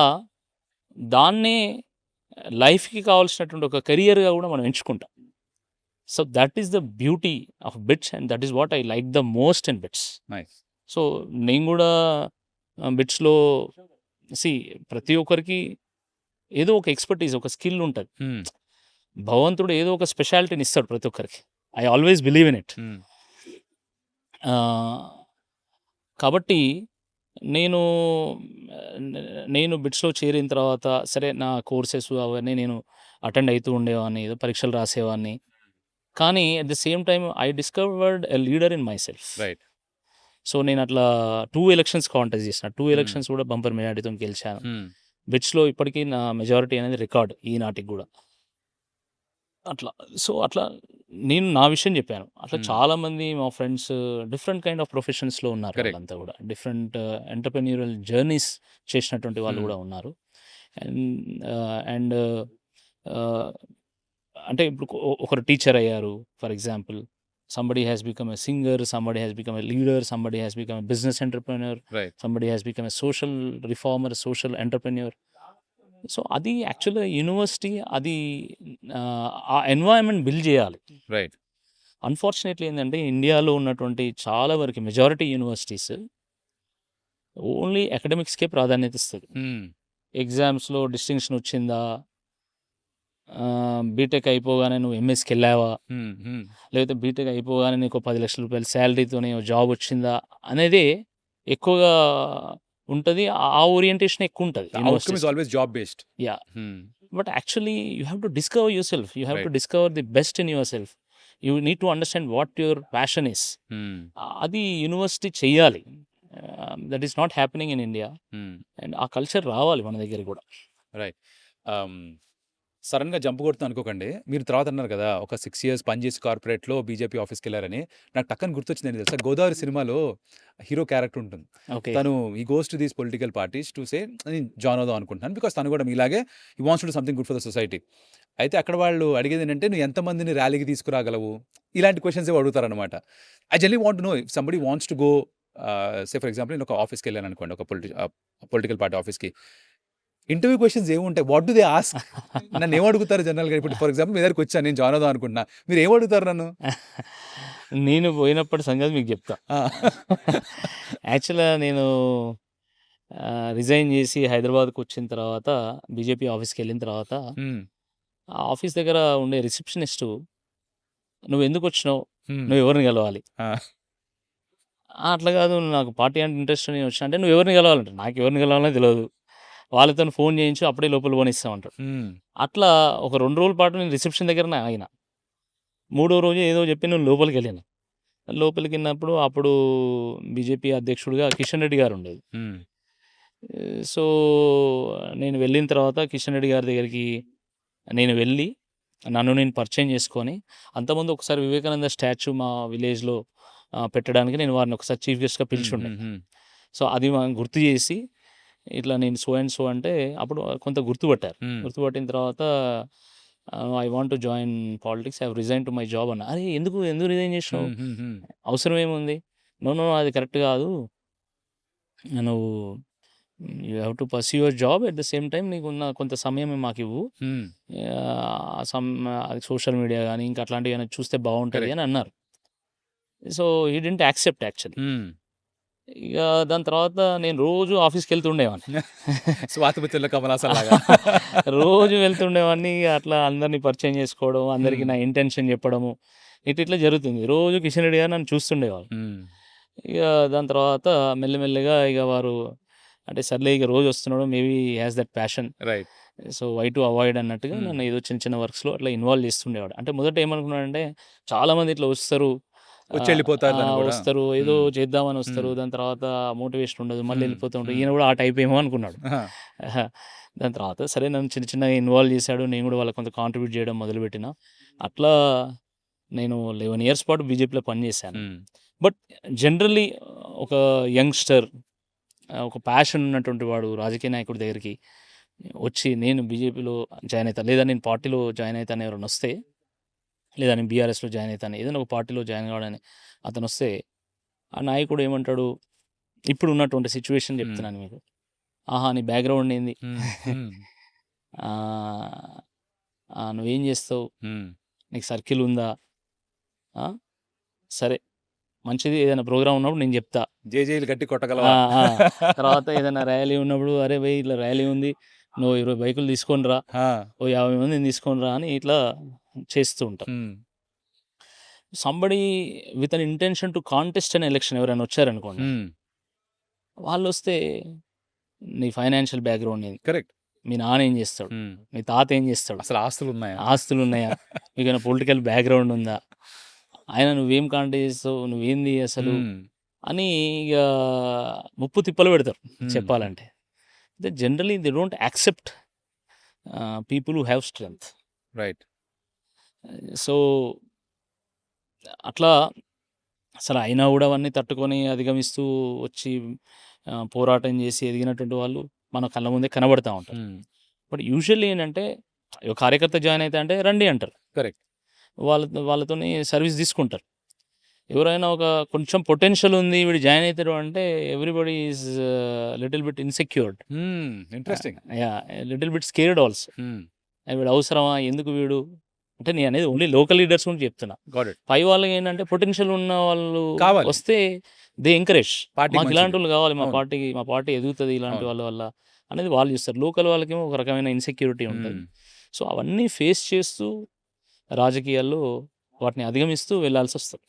దాన్నే లైఫ్కి కావాల్సినటువంటి ఒక కెరియర్గా కూడా మనం ఎంచుకుంటాం. So that is the beauty of BITS and that is what I like the most in BITS. సో నేను కూడా బిట్స్లో ప్రతి ఒక్కరికి ఏదో ఒక ఎక్స్పర్టీస్, ఒక స్కిల్ ఉంటుంది. భగవంతుడు ఏదో ఒక స్పెషాలిటీని ఇస్తాడు ప్రతి ఒక్కరికి. I always believe in it. కాబట్టి నేను బిట్స్లో చేరిన తర్వాత సరే నా కోర్సెస్ అవన్నీ నేను అటెండ్ అవుతూ ఉండేవాడిని, ఏదో పరీక్షలు రాసేవాడిని. కానీ at the same time I discovered a leader in my self. Right. So నేను అట్లా 2 elections కాంటెస్ట్ చేసిన, 2 elections కూడా బంపర్ మెజారిటీతో గెలిచాను. బిట్స్లో ఇప్పటికీ నా మెజారిటీ అనేది రికార్డ్ ఈనాటికి కూడా. అట్లా సో అట్లా నేను నా విషయం చెప్పాను. అట్లా చాలామంది మా ఫ్రెండ్స్ డిఫరెంట్ కైండ్ ఆఫ్ ప్రొఫెషన్స్లో ఉన్నారు. వాళ్ళంతా కూడా డిఫరెంట్ ఎంటర్ప్రెన్యూరల్ జర్నీస్ చేసినటువంటి వాళ్ళు కూడా ఉన్నారు. అండ్ అంటే ఇప్పుడు ఒకరు టీచర్ అయ్యారు, for example somebody has become a singer, somebody has become a leader, somebody has become a business entrepreneur, Right. somebody has become a social reformer, a social entrepreneur. So అది యాక్చువల్గా యూనివర్సిటీ అది ఆ ఎన్వైరన్మెంట్ బిల్డ్ చేయాలి. రైట్. అన్ఫార్చునేట్లీ ఏంటంటే ఇండియాలో ఉన్నటువంటి చాలా వరకు మెజారిటీ యూనివర్సిటీస్ ఓన్లీ అకాడమిక్స్కే ప్రాధాన్యత ఇస్తుంది. ఎగ్జామ్స్లో డిస్టింక్షన్ వచ్చిందా, బీటెక్ అయిపోగానే నువ్వు ఎంఎస్కి వెళ్ళావా, లేకపోతే బీటెక్ అయిపోగానే నీకు 10 లక్షల రూపాయల శాలరీతోనే జాబ్ వచ్చిందా అనేది ఎక్కువగా ఉంటుంది. ఆ ఓరియంటేషన్ ఎక్కువ ఉంటుంది outcome is always job based. Yeah. But actually you have to discover your self, you have to discover the best in your self, you need to understand what your passion is. అది యూనివర్సిటీ చెయ్యాలి. That is not happening in India. And ఆ కల్చర్ రావాలి మన దగ్గర కూడా. రైట్. సడన్గా జంప్ కొడుతుంది అనుకోకండి. మీరు తర్వాత అన్నారు కదా ఒక 6 years పనిచేసి కార్పొరేట్లో బీజేపీ ఆఫీస్కి వెళ్ళారని. నాకు టక్కని గుర్తొచ్చింది తెలుసా, గోదావరి సినిమాలో హీరో క్యారెక్టర్ ఉంటుంది. ఓకే. తను ఈ goes to these political parties to say నేను జాయిన్ అవుదాం అనుకుంటున్నాను, బికాస్ తను కూడా మీలాగే ఈ wants to do something good for the society. అయితే అక్కడ వాళ్ళు అడిగేది ఏంటంటే నువ్వు ఎంతమందిని ర్యాలీకి తీసుకురాగలవు, ఇలాంటి క్వశ్చన్స్ ఏవో అడుగుతారనమాట. I generally want to know if somebody wants to go say for example నేను ఒక ఆఫీస్కి వెళ్ళాను అనుకోండి, ఒక పొలిటికల్ పార్టీ ఆఫీస్కి. ఇంటర్వ్యూ క్వశ్చన్స్ ఏముంటాయి, వాట్ డు దే ఆస్క్, నన్ను ఏం అడుగుతారు జనరల్గా? ఇప్పుడు ఫర్ ఎగ్జాంపుల్ మీ దగ్గరికి వచ్చాను, నేను జాయిన్ అవుదాం అనుకుంటున్నా, మీరు ఏం అడుగుతారు నన్ను? నేను పోయినప్పటి సంగతి మీకు చెప్తా. యాక్చువల్గా నేను రిజైన్ చేసి హైదరాబాద్కి వచ్చిన తర్వాత, బీజేపీ ఆఫీస్కి వెళ్ళిన తర్వాత, ఆ ఆఫీస్ దగ్గర ఉండే రిసెప్షనిస్ట్ నువ్వు ఎందుకు వచ్చినావు, నువ్వు ఎవరిని కలవాలి, అట్లా కాదు నాకు పార్టీ అంటే ఇంట్రెస్ట్ నేను వచ్చిన అంటే నువ్వు ఎవరిని కలవాలంటే నాకు ఎవరిని కలవాలని తెలియదు, వాళ్ళతో ఫోన్ చేయించి అప్పుడే లోపల పోనిస్తామంటారు. అట్లా ఒక 2 రోజుల పాటు నేను రిసెప్షన్ దగ్గరనే ఆగిన. 3వ రోజు ఏదో చెప్పి నేను లోపలికి వెళ్ళాను. లోపలికి వెళ్ళినప్పుడు అప్పుడు బీజేపీ అధ్యక్షుడిగా కిషన్ రెడ్డి గారు ఉండేది. సో నేను వెళ్ళిన తర్వాత కిషన్ రెడ్డి గారి దగ్గరికి నేను వెళ్ళి నన్ను నేను పరిచయం చేసుకొని, అంతకుముందు ఒకసారి వివేకానంద స్టాచ్యూ మా విలేజ్లో పెట్టడానికి నేను వారిని ఒకసారి చీఫ్ గెస్ట్గా పిలిచుండే. సో అది గుర్తు చేసి ఇట్లా నేను సో అండ్ సో అంటే అప్పుడు కొంత గుర్తుపట్టారు. గుర్తుపట్టిన తర్వాత I want to join politics, I resign to my job అన్న. అరే ఎందుకు రిజైన్ చేసినావు, అవసరం ఏముంది, నో అది కరెక్ట్ కాదు, నువ్వు you have to pursue your job, at the same time నీకున్న కొంత సమయం మాకు ఇవ్వు, సోషల్ మీడియా కానీ ఇంకా అట్లాంటివి ఏమైనా చూస్తే బాగుంటుంది అని అన్నారు. So he didn't accept actually. ఇక దాని తర్వాత నేను రోజు ఆఫీస్కి వెళ్తుండేవాడిని, స్వాతిపుత్రుల కమలాసన్ లాగా రోజు వెళ్తుండేవాడిని. అట్లా అందరినీ పరిచయం చేసుకోవడం, అందరికీ నా ఇంటెన్షన్ చెప్పడము, ఇట్లా జరుగుతుంది. రోజు కిషన్ రెడ్డి గారు నన్ను చూస్తుండేవాళ్ళు. ఇక దాని తర్వాత మెల్లమెల్లగా ఇక వారు అంటే సర్లే ఇక రోజు వస్తున్నాడు, maybe has that passion, right, so why to avoid అన్నట్టుగా నన్ను ఏదో చిన్న చిన్న వర్క్స్లో అట్లా ఇన్వాల్వ్ చేస్తుండేవాడు. అంటే మొదట ఏమనుకున్నాడంటే చాలామంది ఇట్లా వస్తారు, వస్తారు ఏదో చేద్దామని వస్తారు, దాని తర్వాత మోటివేషన్ ఉండదు, మళ్ళీ వెళ్ళిపోతూ ఉంటారు. ఈయన కూడా ఆ టైప్ ఏమో అనుకున్నాడు. దాని తర్వాత సరే నన్ను చిన్న చిన్నగా ఇన్వాల్వ్ చేశాడు, నేను కూడా వాళ్ళకి కొంత కాంట్రిబ్యూట్ చేయడం మొదలుపెట్టిన. అట్లా నేను 11 years పాటు బీజేపీలో పనిచేశాను. బట్ జనరల్లీ ఒక యంగ్స్టర్, ఒక ప్యాషన్ ఉన్నటువంటి వాడు రాజకీయ నాయకుడి దగ్గరికి వచ్చి నేను బీజేపీలో జాయిన్ అవుతాను, లేదా నేను పార్టీలో జాయిన్ అవుతాను ఎవరైనా వస్తే, లేదా నేను బీఆర్ఎస్లో జాయిన్ అవుతాను, ఏదైనా ఒక పార్టీలో జాయిన్ కావడానికి అతను వస్తే, ఆ నాయకుడు ఏమంటాడు, ఇప్పుడు ఉన్నటువంటి సిచ్యువేషన్ చెప్తున్నాను మీకు, ఆహా నీ బ్యాక్గ్రౌండ్ ఏంది, నువ్వేం చేస్తావు, నీకు సర్కిల్ ఉందా, సరే మంచిది, ఏదైనా ప్రోగ్రామ్ ఉన్నప్పుడు నేను చెప్తా, జేజేలు గట్టి కొట్టగలవా, తర్వాత ఏదైనా ర్యాలీ ఉన్నప్పుడు అరే భయ్ ఇట్లా ర్యాలీ ఉంది, నువ్వు 20 బైకులు తీసుకొని రా, ఓ 50 మందిని తీసుకొని రా అని ఇట్లా చేస్తూ ఉంటాం. Somebody with an intention to contest అనే ఎలక్షన్ ఎవరైనా వచ్చారనుకోండి, వాళ్ళు వస్తే నీ ఫైనాన్షియల్ బ్యాక్గ్రౌండ్ ఏంది, కరెక్ట్, మీ నాన్న ఏం చేస్తాడు, మీ తాత ఏం చేస్తాడు, అసలు ఆస్తులు ఉన్నాయా, మీకు పొలిటికల్ బ్యాక్గ్రౌండ్ ఉందా, ఆయన నువ్వేం కాంటెస్ట్ చేస్తావు, నువ్వేంది అసలు అని ఇక ముప్పు తిప్పలు పెడతారు చెప్పాలంటే. Generally they don't accept people who have strength, right. So అట్లా అసలు అయినా కూడా అవన్నీ తట్టుకొని అధిగమిస్తూ వచ్చి పోరాటం చేసి ఎదిగినటువంటి వాళ్ళు మన కళ్ళ ముందే కనబడతా ఉంటారు. బట్ యూజువల్లీ ఏంటంటే కార్యకర్త జాయిన్ అయితే అంటే రండి అంటారు, కరెక్ట్, వాళ్ళతోని సర్వీస్ తీసుకుంటారు. ఎవరైనా ఒక కొంచెం పొటెన్షియల్ ఉంది వీడు జాయిన్ అవుతాడు అంటే everybody is little bit insecured, interesting, little bit scared also. వీడు అవసరమా, ఎందుకు వీడు అంటే నేను అనేది ఓన్లీ లోకల్ లీడర్స్ గురించి చెప్తున్నా. పై వాళ్ళకి ఏంటంటే పొటెన్షియల్ ఉన్న వాళ్ళు వస్తే దే ఎంకరేజ్, మాకు ఇలాంటి వాళ్ళు కావాలి, మా పార్టీ ఎదుగుతుంది ఇలాంటి వాళ్ళ వల్ల అనేది వాళ్ళు చూస్తారు. లోకల్ వాళ్ళకేమో ఒక రకమైన ఇన్సెక్యూరిటీ ఉంటుంది. సో అవన్నీ ఫేస్ చేస్తూ రాజకీయాల్లో వాటిని అధిగమిస్తూ వెళ్ళాల్సి వస్తుంది.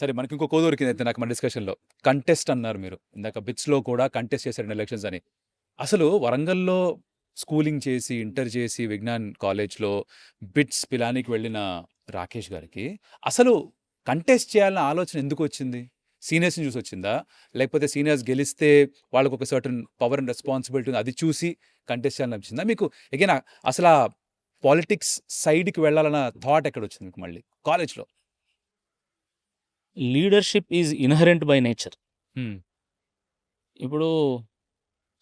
సరే, మనకి ఇంకో కోడ్ దొరికింది అయితే నాకు మన డిస్కషన్లో. కంటెస్ట్ అన్నారు మీరు ఇందాక, బిట్స్లో కూడా కంటెస్ట్ చేశారు ఎలక్షన్స్ అని. అసలు వరంగల్లో స్కూలింగ్ చేసి ఇంటర్ చేసి విజ్ఞాన్ కాలేజ్లో బిట్స్ పిలానికి వెళ్ళిన రాకేష్ గారికి అసలు కంటెస్ట్ చేయాలన్న ఆలోచన ఎందుకు వచ్చింది? సీనియర్స్ని చూసి వచ్చిందా, లేకపోతే సీనియర్స్ గెలిస్తే వాళ్ళకు ఒక సర్టన్ పవర్ అండ్ రెస్పాన్సిబిలిటీ ఉంది అది చూసి కంటెస్ట్ చేయాలని అనిపించిందా మీకు? అగైన్ అసలు ఆ పాలిటిక్స్ సైడ్కి వెళ్ళాలన్న థాట్ ఎక్కడ వచ్చింది మీకు మళ్ళీ కాలేజ్లో? Leadership is inherent by nature. ఇప్పుడు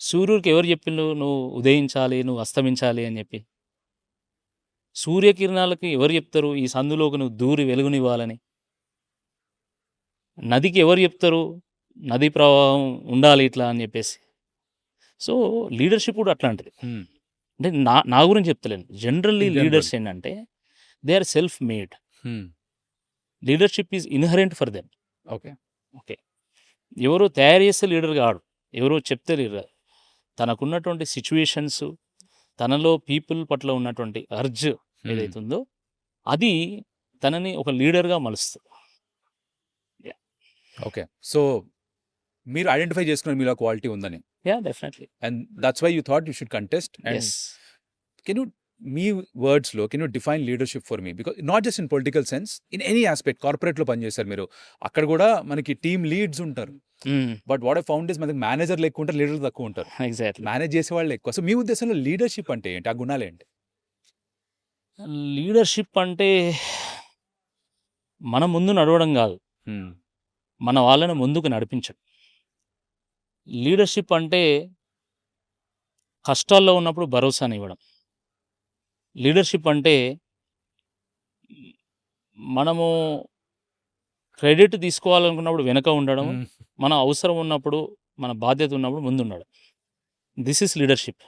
సూర్యుడికి ఎవరు చెప్పిండు నువ్వు ఉదయించాలి, నువ్వు అస్తమించాలి అని చెప్పి? సూర్యకిరణాలకి ఎవరు చెప్తారు ఈ సందులోకి నువ్వు దూరి వెలుగునివ్వాలని? నదికి ఎవరు చెప్తారు నదీ ప్రవాహం ఉండాలి ఇట్లా అని చెప్పేసి? సో లీడర్షిప్ కూడా అట్లాంటిది. అంటే నా గురించి చెప్తలేను, జనరల్లీ లీడర్స్ ఏంటంటే they are self made. Leadership is inherent for them. Okay. Okay, ఎవరో తయారు చేస్తే లీడర్ కాడు, ఎవరో చెప్తే లీడర్. తనకున్నటువంటి సిచ్యువేషన్స్, తనలో పీపుల్ పట్ల ఉన్నటువంటి అర్జ్ ఏదైతుందో అది తనని ఒక లీడర్గా మలుస్తుంది. ఓకే, సో మీరు ఐడెంటిఫై చేసుకున్నారు మీలో క్వాలిటీ ఉందని, yeah definitely. And that's why you thought you should contest. And yes, can you, మీ వర్డ్స్లో can you define leadership for me? Because not just in political sense, in any aspect. కార్పొరేట్లో పనిచేశారు మీరు, అక్కడ కూడా మనకి టీమ్ లీడ్స్ ఉంటారు. But what I found is మనకి మేనేజర్లు ఎక్కువ ఉంటారు, లీడర్లు తక్కువ ఉంటారు. ఎగ్జాక్ట్లీ. మేనేజ్ చేసే వాళ్ళు ఎక్కువ. సో మీ ఉద్దేశంలో లీడర్షిప్ అంటే ఏంటి, ఆ గుణాలు ఏంటి? లీడర్షిప్ అంటే మన ముందు నడవడం కాదు, మన వాళ్ళని ముందుకు నడిపించడం. లీడర్షిప్ అంటే కష్టాల్లో ఉన్నప్పుడు భరోసానివ్వడం. లీడర్షిప్ అంటే మనము క్రెడిట్ తీసుకోవాలనుకున్నప్పుడు వెనక ఉండడం, మన అవసరం ఉన్నప్పుడు, మన బాధ్యత ఉన్నప్పుడు ముందు ఉండడం. This is leadership.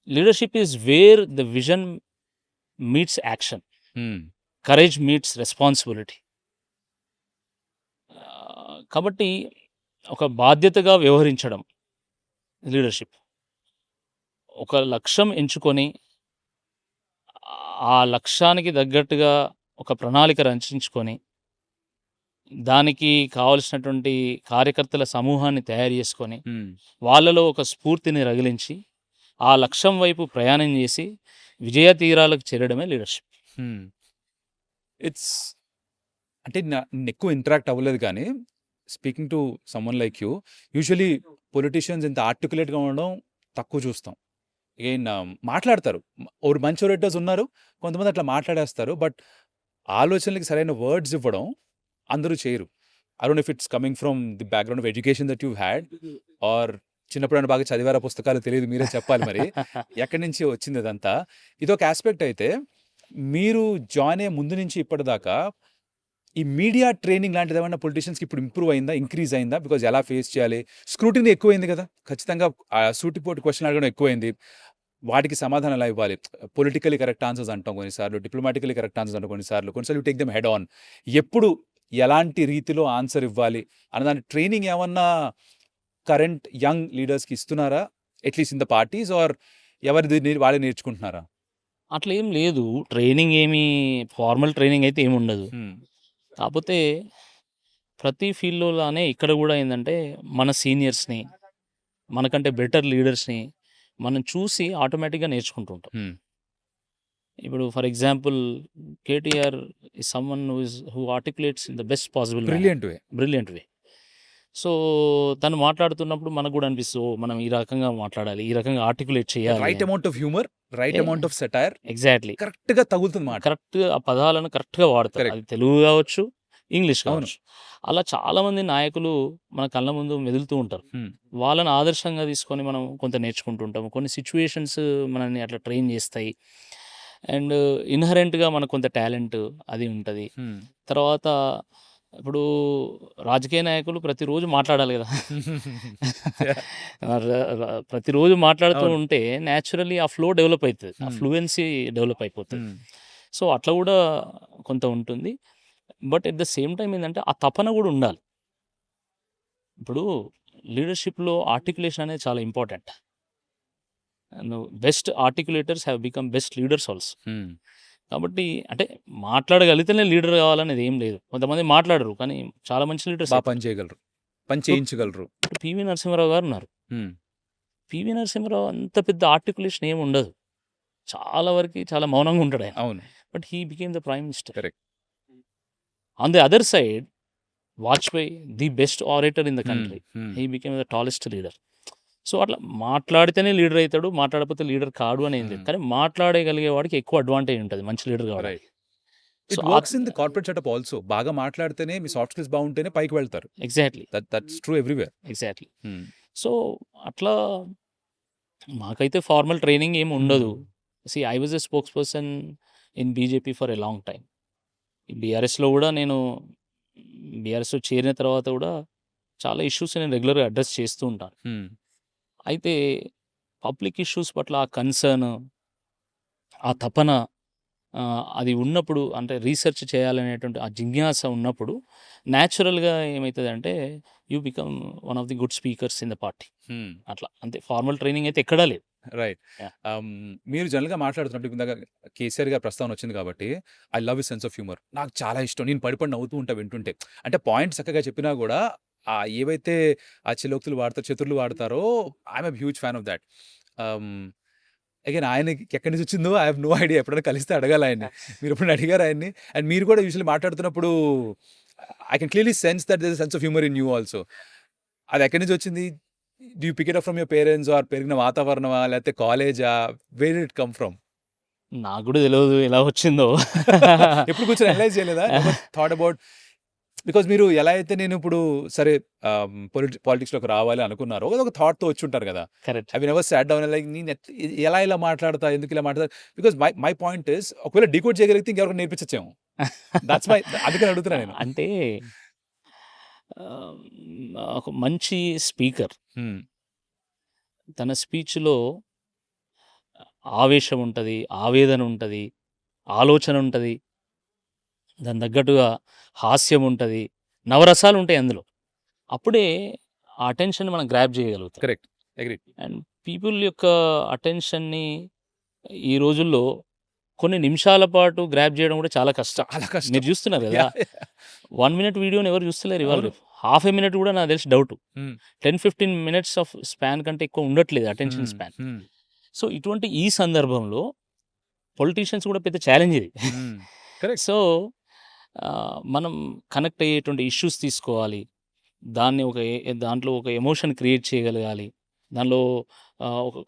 Leadership is where the vision meets action, courage meets responsibility. కాబట్టి ఒక బాధ్యతగా వ్యవహరించడం లీడర్షిప్. ఒక లక్ష్యం ఎంచుకొని ఆ లక్ష్యానికి తగ్గట్టుగా ఒక ప్రణాళిక రచించుకొని దానికి కావలసినటువంటి కార్యకర్తల సమూహాన్ని తయారు చేసుకొని వాళ్ళలో ఒక స్ఫూర్తిని రగిలించి ఆ లక్ష్యం వైపు ప్రయాణం చేసి విజయ తీరాలకు చేరడమే లీడర్షిప్. ఇట్స్ అంటే నేను ఎక్కువ ఇంటరాక్ట్ అవ్వలేదు, కానీ speaking to someone like you, usually politicians ఇంత ఆర్టికులేట్గా ఉండడం తక్కువ చూస్తాం. ఏం మాట్లాడతారు, ఒక మంచి ఒరేటర్స్ ఉన్నారు, కొంతమంది అట్లా మాట్లాడేస్తారు, బట్ ఆలోచనలకి సరైన వర్డ్స్ ఇవ్వడం అందరూ చేయరు. I don't know if it's coming from the background of education that you had, or చిన్నప్పుడు బాగా చదివారా పుస్తకాలు తెలియదు, మీరే చెప్పాలి మరి ఎక్కడి నుంచి వచ్చింది అదంతా. ఇదొక ఆస్పెక్ట్ అయితే, మీరు జాయిన్ అయ్యే ముందు నుంచి ఇప్పటిదాకా ఈ మీడియా ట్రైనింగ్ లాంటిది ఏమన్నా పొలిటీషియన్స్కి ఇప్పుడు ఇంప్రూవ్ అయిందా, ఇంక్రీజ్ అయిందా? బికాజ్ ఎలా ఫేస్ చేయాలి, స్క్రూటినీ ఎక్కువైంది కదా, ఖచ్చితంగా సూటిపోటు క్వశ్చన్ అడగడం ఎక్కువైంది, వాటికి సమాధానం ఎలా ఇవ్వాలి, పొలిటికలీ కరెక్ట్ ఆన్సర్స్ అంటాం కొన్నిసార్లు, డిప్లొమాటికలీ కరెక్ట్ ఆన్సర్స్ అంటాం కొన్నిసార్లు you take them head on. ఎప్పుడు ఎలాంటి రీతిలో ఆన్సర్ ఇవ్వాలి అన్నదాని ట్రైనింగ్ ఏమన్నా కరెంట్ యంగ్ లీడర్స్కి ఇస్తున్నారా, at least in the parties, or ఎవరిది వాళ్ళే నేర్చుకుంటున్నారా? అట్లా ఏం లేదు, ట్రైనింగ్ ఏమి ఫార్మల్ ట్రైనింగ్ అయితే ఏమి ఉండదు. కాకపోతే ప్రతి ఫీల్డ్లోనే ఇక్కడ కూడా ఏంటంటే మన సీనియర్స్ని, మనకంటే బెటర్ లీడర్స్ని మనం చూసి ఆటోమేటిక్గా నేర్చుకుంటూ ఉంటాం. ఇప్పుడు for example KTR is someone who articulates in the best possible brilliant way. So తను మాట్లాడుతున్నప్పుడు మనకు కూడా అనిపిస్తుంది, మనం ఈ రకంగా మాట్లాడాలి, ఈ రకంగా ఆర్టికులేట్ చేయాలి. Right amount of humour, right amount of satire, exactly కరెక్ట్గా తగులుతుంది మాట, కరెక్ట్గా ఆ పదాలను కరెక్ట్గా వాడతారు. అది తెలుగు కావచ్చు, ఇంగ్లీష్ కావచ్చు. అలా చాలామంది నాయకులు మన కళ్ళ ముందు మెదులుతూ ఉంటారు. వాళ్ళని ఆదర్శంగా తీసుకొని మనం కొంత నేర్చుకుంటూ ఉంటాము. కొన్ని సిచ్యువేషన్స్ మనల్ని అట్లా ట్రైన్ చేస్తాయి. అండ్ ఇన్హరెంట్గా మనకు కొంత టాలెంట్ అది ఉంటుంది. తర్వాత ఇప్పుడు రాజకీయ నాయకులు ప్రతిరోజు మాట్లాడాలి కదా, ప్రతిరోజు మాట్లాడుతూ ఉంటే న్యాచురల్లీ ఆ ఫ్లో డెవలప్ అవుతుంది, ఆ ఫ్లూయెన్సీ డెవలప్ అయిపోతుంది. సో అట్లా కూడా కొంత ఉంటుంది. But at the same time ఏంటంటే ఆ తపన కూడా ఉండాలి. ఇప్పుడు లీడర్షిప్లో ఆర్టికులేషన్ అనేది చాలా important. Best articulators have become best leaders also. కాబట్టి అంటే మాట్లాడగలిగితేనే లీడర్ కావాలనేది ఏం లేదు. కొంతమంది మాట్లాడరు కానీ చాలా మంచి లీడర్స్. బాగా పని చేయగలరు, పని చేయించగలరు. పివి నరసింహారావు గారు ఉన్నారు. పివి నరసింహారావు అంత పెద్ద ఆర్టికులేషన్ ఏమి ఉండదు, చాలా వరకు చాలా మౌనంగా ఉంటాడు ఆయన. అవును, but he became the prime minister. Correct. On the other side Vajpayee, the best orator in the country, he became the tallest leader. So అట్లా మాట్లాడితేనే లీడర్ అవుతాడు, మాట్లాడకపోతే లీడర్ కాడు అని ఏం లేదు. కానీ మాట్లాడగలిగే వాడికి ఎక్కువ అడ్వాంటేజ్ ఉంటుంది మంచి లీడర్ కావాలి. It works in the corporate setup also. బాగా మాట్లాడితేనే, మీ సాఫ్ట్ స్కిల్స్ బాగుంటేనే పైకి వెళ్తారు. Exactly, that's true everywhere. Exactly. So అట్లా మాకైతే ఫార్మల్ ట్రైనింగ్ ఏమి ఉండదు. I was a spokes person in BJP for a long time. బీఆర్ఎస్లో కూడా నేను బీఆర్ఎస్లో చేరిన తర్వాత కూడా చాలా ఇష్యూస్ నేను రెగ్యులర్గా అడ్రస్ చేస్తూ ఉంటాను. అయితే పబ్లిక్ ఇష్యూస్ పట్ల ఆ కన్సర్న్, ఆ తపన అది ఉన్నప్పుడు, అంటే రీసెర్చ్ చేయాలనేటువంటి ఆ జిజ్ఞాస ఉన్నప్పుడు న్యాచురల్గా ఏమవుతుందంటే you become one of the good speakers in the party. అట్లా అంతే, ఫార్మల్ ట్రైనింగ్ అయితే ఎక్కడా లేదు. రైట్. మీరు జనరల్గా మాట్లాడుతున్నప్పుడు ఇందాక కేసీఆర్ గారి ప్రస్తావన వచ్చింది కాబట్టి, I love his sense of humour. నాకు చాలా ఇష్టం, నేను పడి నవ్వుతూ ఉంటా వింటుంటే. అంటే పాయింట్స్ చక్కగా చెప్పినా కూడా ఏవైతే ఆ చిలోక్తులు వాడతారో, చతుర్లు వాడతారో, I'm a huge fan of that. Again ఆయనకి ఎక్కడి నుంచి వచ్చిందో ఐ హ్యావ్ నో ఐడియా. ఎప్పుడైనా కలిస్తే అడగాలి ఆయన్ని. మీరు ఎప్పుడైనా అడిగారు ఆయన్ని? అండ్ మీరు కూడా యూజువల్లీ మాట్లాడుతున్నప్పుడు I can clearly sense that there is sense of humour in you also. అది ఎక్కడి నుంచి వచ్చింది? Do you pick it up from your parents, or పెరిగిన వాతావరణమా, లేకపోతే కాలేజా? Where did it come from? నాకు కూడా తెలియదు ఎలా వచ్చిందో. ఎప్పుడు కూర్చొని అనలైజ్ చేయలేదా? థాట్ అబౌట్, బికాజ్ మీరు ఎలా అయితే నేను ఇప్పుడు సరే పాలిటిక్స్లోకి రావాలి అనుకున్నారో, ఒక థాట్తో వచ్చి ఉంటారు కదా. కరెక్ట్. అవి నెవర్ సాట్ డౌన్ లైక్ నేను ఎలా ఇలా మాట్లాడతా, ఎందుకు ఇలా మాట్లాడతా? బికాజ్ మై పాయింట్ ఇస్, ఒకవేళ డీకోడ్ చేయగలిగితే ఇంకెవరికి నేర్పించచ్చేమో. దట్స్ మై, అందుకని అడుగుతున్నా నేను. అంటే ఒక మంచి స్పీకర్ తన స్పీచ్లో ఆవేశం ఉంటుంది, ఆవేదన ఉంటుంది, ఆలోచన ఉంటుంది, దాని తగ్గట్టుగా హాస్యం ఉంటుంది, నవరసాలు ఉంటాయి అందులో. అప్పుడే ఆ అటెన్షన్ మనం గ్రాప్ చేయగలుగుతాం. Correct, agree. అండ్ పీపుల్ యొక్క అటెన్షన్ని ఈ రోజుల్లో కొన్ని నిమిషాల పాటు గ్రాప్ చేయడం కూడా చాలా కష్టం. చాలా కష్టం. మీరు చూస్తున్నారు కదా, 1 minute వీడియోని ఎవరు చూస్తలేరు ఇవాళ. హాఫ్ ఏ మినిట్ కూడా నాకు తెలిసి డౌట్. 10-15 minutes ఆఫ్ స్పాన్ కంటే ఎక్కువ ఉండట్లేదు అటెన్షన్ స్పాన్. సో ఇటువంటి ఈ సందర్భంలో పొలిటీషియన్స్ కూడా పెద్ద ఛాలెంజ్ ఇది. సో మనం కనెక్ట్ అయ్యేటువంటి ఇష్యూస్ తీసుకోవాలి, దాన్ని దాంట్లో ఒక ఎమోషన్ క్రియేట్ చేయగలగాలి, దానిలో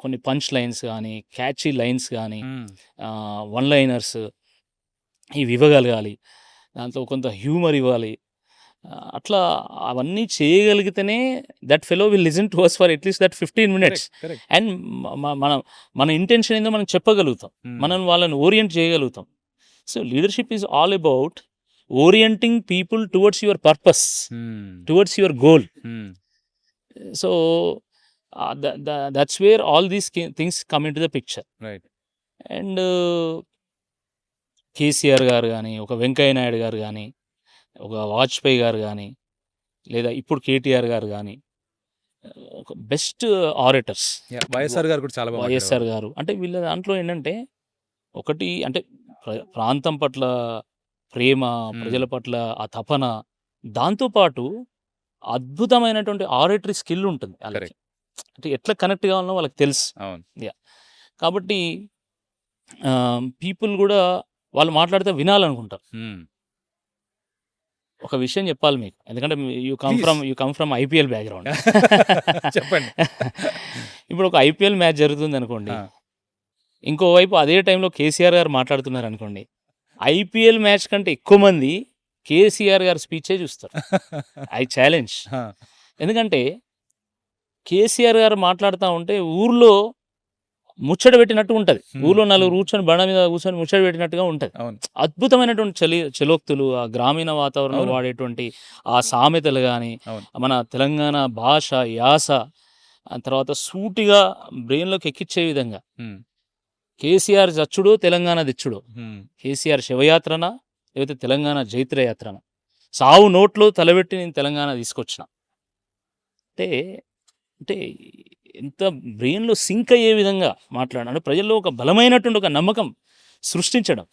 కొన్ని పంచ్ లైన్స్ కానీ, క్యాచీ లైన్స్ కానీ, వన్ లైనర్స్ ఇవి ఇవ్వగలగాలి, దాంట్లో కొంత హ్యూమర్ ఇవ్వాలి. అట్లా అవన్నీ చేయగలిగితేనే that fellow will listen to us for at least that 15 minutes. And మన ఇంటెన్షన్ ఏందో మనం చెప్పగలుగుతాం, మనం వాళ్ళని ఓరియంట్ చేయగలుగుతాం. So leadership is all about orienting people towards your purpose, towards your goal. So that's where all these things come into the picture. Right. And KCR గారు కానీ, ఒక వెంకయ్య నాయుడు గారు కానీ, ఒక వాజ్పేయి గారు కానీ, లేదా ఇప్పుడు కేటీఆర్ గారు కానీ, ఒక బెస్ట్ ఆరేటర్స్. వైఎస్ఆర్ గారు కూడా చాలా బాగా వైఎస్ఆర్ గారు అంటే వీళ్ళ దాంట్లో ఏంటంటే, ఒకటి అంటే ప్రాంతం పట్ల ప్రేమ, ప్రజల పట్ల ఆ తపన, దాంతోపాటు అద్భుతమైనటువంటి ఆరేటరీ స్కిల్ ఉంటుంది వాళ్ళకి. అంటే ఎట్లా కనెక్ట్ కావాలనో వాళ్ళకి తెలుసు. కాబట్టి పీపుల్ కూడా వాళ్ళు మాట్లాడితే వినాలనుకుంటారు. ఒక విషయం చెప్పాలి మీకు, ఎందుకంటే you come from IPL background. చెప్పండి. ఇప్పుడు ఒక ఐపీఎల్ మ్యాచ్ జరుగుతుంది అనుకోండి, ఇంకోవైపు అదే టైంలో కేసీఆర్ గారు మాట్లాడుతున్నారు అనుకోండి, ఐపీఎల్ మ్యాచ్ కంటే ఎక్కువ మంది కేసీఆర్ గారి స్పీచే చూస్తారు. I challenge. ఎందుకంటే కేసీఆర్ గారు మాట్లాడుతూ ఉంటే ఊర్లో ముచ్చట పెట్టినట్టు ఉంటుంది, ఊర్లో 4 కూర్చొని బండ మీద కూర్చొని ముచ్చట పెట్టినట్టుగా ఉంటుంది. అద్భుతమైనటువంటి చలోక్తులు, ఆ గ్రామీణ వాతావరణంలో వాడేటువంటి ఆ సామెతలు కానీ, మన తెలంగాణ భాష, యాస, తర్వాత సూటిగా బ్రెయిన్లోకి ఎక్కించే విధంగా కేసీఆర్ చచ్చుడో తెలంగాణ తెచ్చుడో, కేసీఆర్ శివయాత్రన లేకపోతే తెలంగాణ జైత్రయాత్రన, సావు నోట్లో తలబెట్టి నేను తెలంగాణ తీసుకొచ్చిన అంటే ఎంత బ్రెయిన్లో సింక్ అయ్యే విధంగా మాట్లాడడం, అంటే ప్రజల్లో ఒక బలమైనటువంటి ఒక నమ్మకం సృష్టించడం,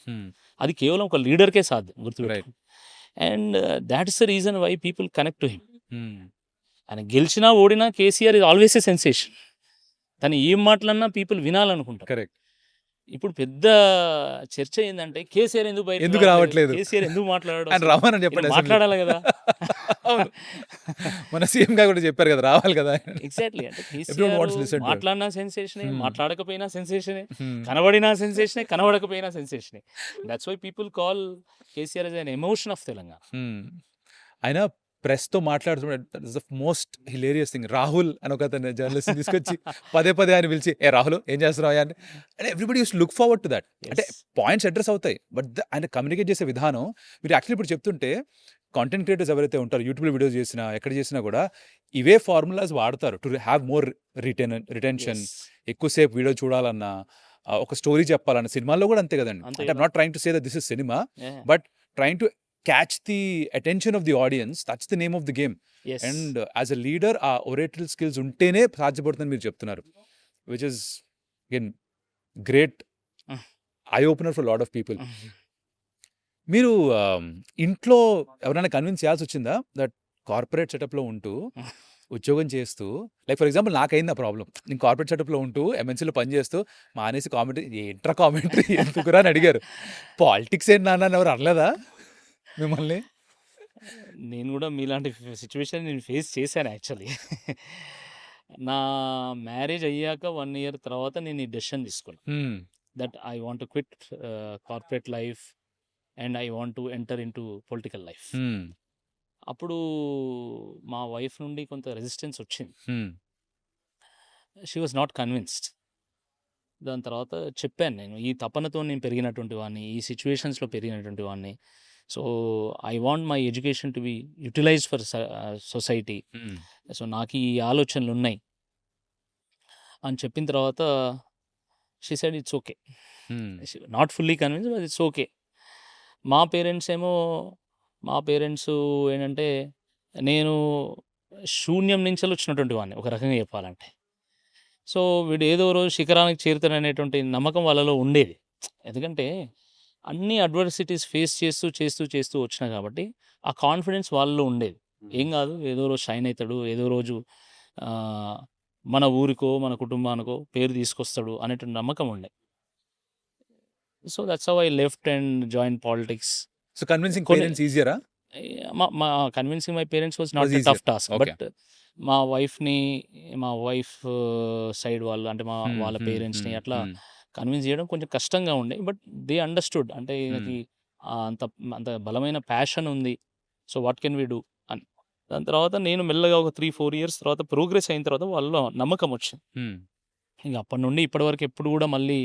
అది కేవలం ఒక లీడర్కే సాధ్యం, గుర్తుపెట్టుకోండి. And that is the reason why people connect to him. ఆయన గెలిచినా ఓడినా KCR is always a sensation. తను ఏం మాట్లాడినా పీపుల్ వినాలనుకుంటారు. కరెక్ట్. ఇప్పుడు పెద్ద చర్చ ఏంటంటే కేసీఆర్ ఎందుకు ఎందుకు రావట్లేదు? కేసీఆర్ ఎందుకు మాట్లాడాడు? ఆయన రమ్మని చెప్పండి, మాట్లాడాలి కదా. అవును, మన సీఎం గారు కూడా చెప్పారు కదా, రావాలి కదా. ఎగ్జాక్ట్లీ. అంటే Everyone wants to listen KCR to it. మాట్లాడినా సెన్సేషనే, మాట్లాడకపోయినా సెన్సేషనే, కనబడినా సెన్సేషనే, కనబడకపోయినా సెన్సేషనే. That's why people call KCR as an emotion of Telangana. ఆయన ప్రెస్ తో మాట్లాడుతున్నాడు, the most hilarious thing. Rahul అని ఒక అతను జర్నలిస్ట్ తీసుకొచ్చి పదే ఆయన పిలిచి, ఏ రాహుల్ ఏం చేస్తున్నావు అని, అంటే everybody use look forward to that. అంటే పాయింట్స్ అడ్రస్ అవుతాయి, బట్ ఆయన కమ్యూనికేట్ చేసే విధానం మీరు యాక్చువల్లీ ఇప్పుడు చెప్తుంటే కాంటెంట్ క్రియేటర్స్ ఎవరైతే ఉంటారో, యూట్యూబ్ వీడియోస్ చేసినా ఎక్కడ చేసినా కూడా ఇవే ఫార్ములాస్ వాడతారు టు హ్యావ్ మోర్ రిటెన్షన్. ఎక్కువసేపు వీడియో చూడాలన్నా, ఒక స్టోరీ చెప్పాలన్న, సినిమాల్లో కూడా అంతే కదండి. అంటే I'm not trying to say that this is cinema, but trying to catch the attention of the audience. That's the name of the game. And as a leader, ఆ oratorial skills ఉంటేనే సాధ్యపడుతుందని మీరు చెప్తున్నారు, which is again great eye opener for a lot of people. మీరు ఇంట్లో ఎవరైనా కన్విన్స్ చేయాల్సి వచ్చిందా దట్ కార్పొరేట్ సెటప్లో ఉంటూ ఉద్యోగం చేస్తూ, లైక్ ఫర్ ఎగ్జాంపుల్ నాకైంది ఆ ప్రాబ్లం. నేను కార్పొరేట్ సెటప్లో ఉంటూ ఎంఎన్సీలో పనిచేస్తూ మానేసి కామెంటరీ, ఏంట్రా కామెంటరీ ఎందుకురా అని అడిగారు. పాలిటిక్స్ ఏంటి నాన్న ఎవరు అనలేదా మిమ్మల్ని? నేను కూడా మీలాంటి సిచ్యువేషన్ నేను ఫేస్ చేశాను యాక్చువల్లీ. నా మ్యారేజ్ అయ్యాక 1 year తర్వాత నేను ఈ డెసిషన్ తీసుకున్నాను that I want to quit corporate life and I want to enter in to political life. అప్పుడు మా వైఫ్ నుండి కొంత రెసిస్టెన్స్ వచ్చింది. She was not convinced. దాని తర్వాత చెప్పాను, నేను ఈ తపనతో నేను పెరిగినటువంటి వాడిని, ఈ సిచ్యువేషన్స్లో పెరిగినటువంటి వాడిని. So I want my education to be utilized for society. So నాకు ఈ ఆలోచనలు ఉన్నాయి అని చెప్పిన తర్వాత she said it's okay. Not fully convince, but it's okay. మా పేరెంట్స్ ఏంటంటే, నేను శూన్యం నుంచి వచ్చినటువంటి వాడిని ఒక రకంగా చెప్పాలంటే. సో వీడు ఏదో రోజు శిఖరానికి చేరుతాడనేటువంటి నమ్మకం వాళ్ళలో ఉండేది. ఎందుకంటే అన్ని అడ్వర్సిటీస్ ఫేస్ చేస్తూ వచ్చినా కాబట్టి ఆ కాన్ఫిడెన్స్ వాళ్ళలో ఉండేది. ఏం కాదు, ఏదో రోజు షైన్ అవుతాడు, ఏదో రోజు మన ఊరికో మన కుటుంబానికో పేరు తీసుకొస్తాడు అనేటువంటి నమ్మకం ఉండే. So that's how I left and join politics. So convincing parents ఈజియరా? మా convincing my parents was not a tough task, but మా వైఫ్ సైడ్ వాళ్ళు, అంటే వాళ్ళ పేరెంట్స్ని అట్లా కన్విన్స్ చేయడం కొంచెం కష్టంగా ఉండే. బట్ దే అండర్స్టూడ్, అంటే ఈయనకి అంత బలమైన ప్యాషన్ ఉంది, so what can we do అని. దాని తర్వాత నేను మెల్లగా ఒక 3-4 years తర్వాత ప్రోగ్రెస్ అయిన తర్వాత వాళ్ళలో నమ్మకం వచ్చింది. ఇంకా అప్పటి నుండి ఇప్పటి వరకు ఎప్పుడు కూడా మళ్ళీ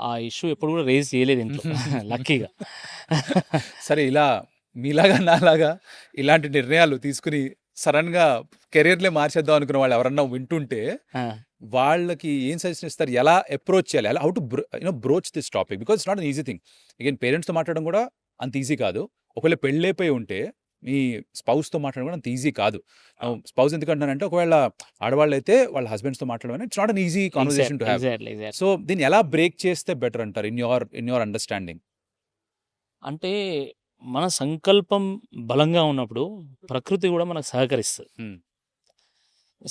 ఆ ఇష్యూ ఎప్పుడు కూడా రేజ్ చేయలేదు ఇంట్లో, లక్కీగా. సరే, ఇలా మీలాగా నాలాగా ఇలాంటి నిర్ణయాలు తీసుకుని సడన్గా కెరీర్లే మార్చేద్దాం అనుకున్న వాళ్ళు ఎవరన్నా వింటుంటే వాళ్ళకి ఏం సజెషన్ ఇస్తారు? ఎలా అప్రోచ్ చేయాలి? ఎలా how to brooch this topic? Because it's not an easy thing. Again పేరెంట్స్తో మాట్లాడడం కూడా అంత ఈజీ కాదు. ఒకవేళ పెళ్ళైపోయి ఉంటే మీ స్పౌస్తో మాట్లాడడం కూడా అంత ఈజీ కాదు. స్పౌస్ ఎందుకంటానంటే, ఒకవేళ ఆడవాళ్ళు అయితే వాళ్ళ హస్బెండ్స్తో మాట్లాడడం it's not an easy conversation to have. So దీన్ని ఎలా బ్రేక్ చేస్తే బెటర్ అంటారు ఇన్ యువర్ అండర్స్టాండింగ్? అంటే మన సంకల్పం బలంగా ఉన్నప్పుడు ప్రకృతి కూడా మనకు సహకరిస్తుంది.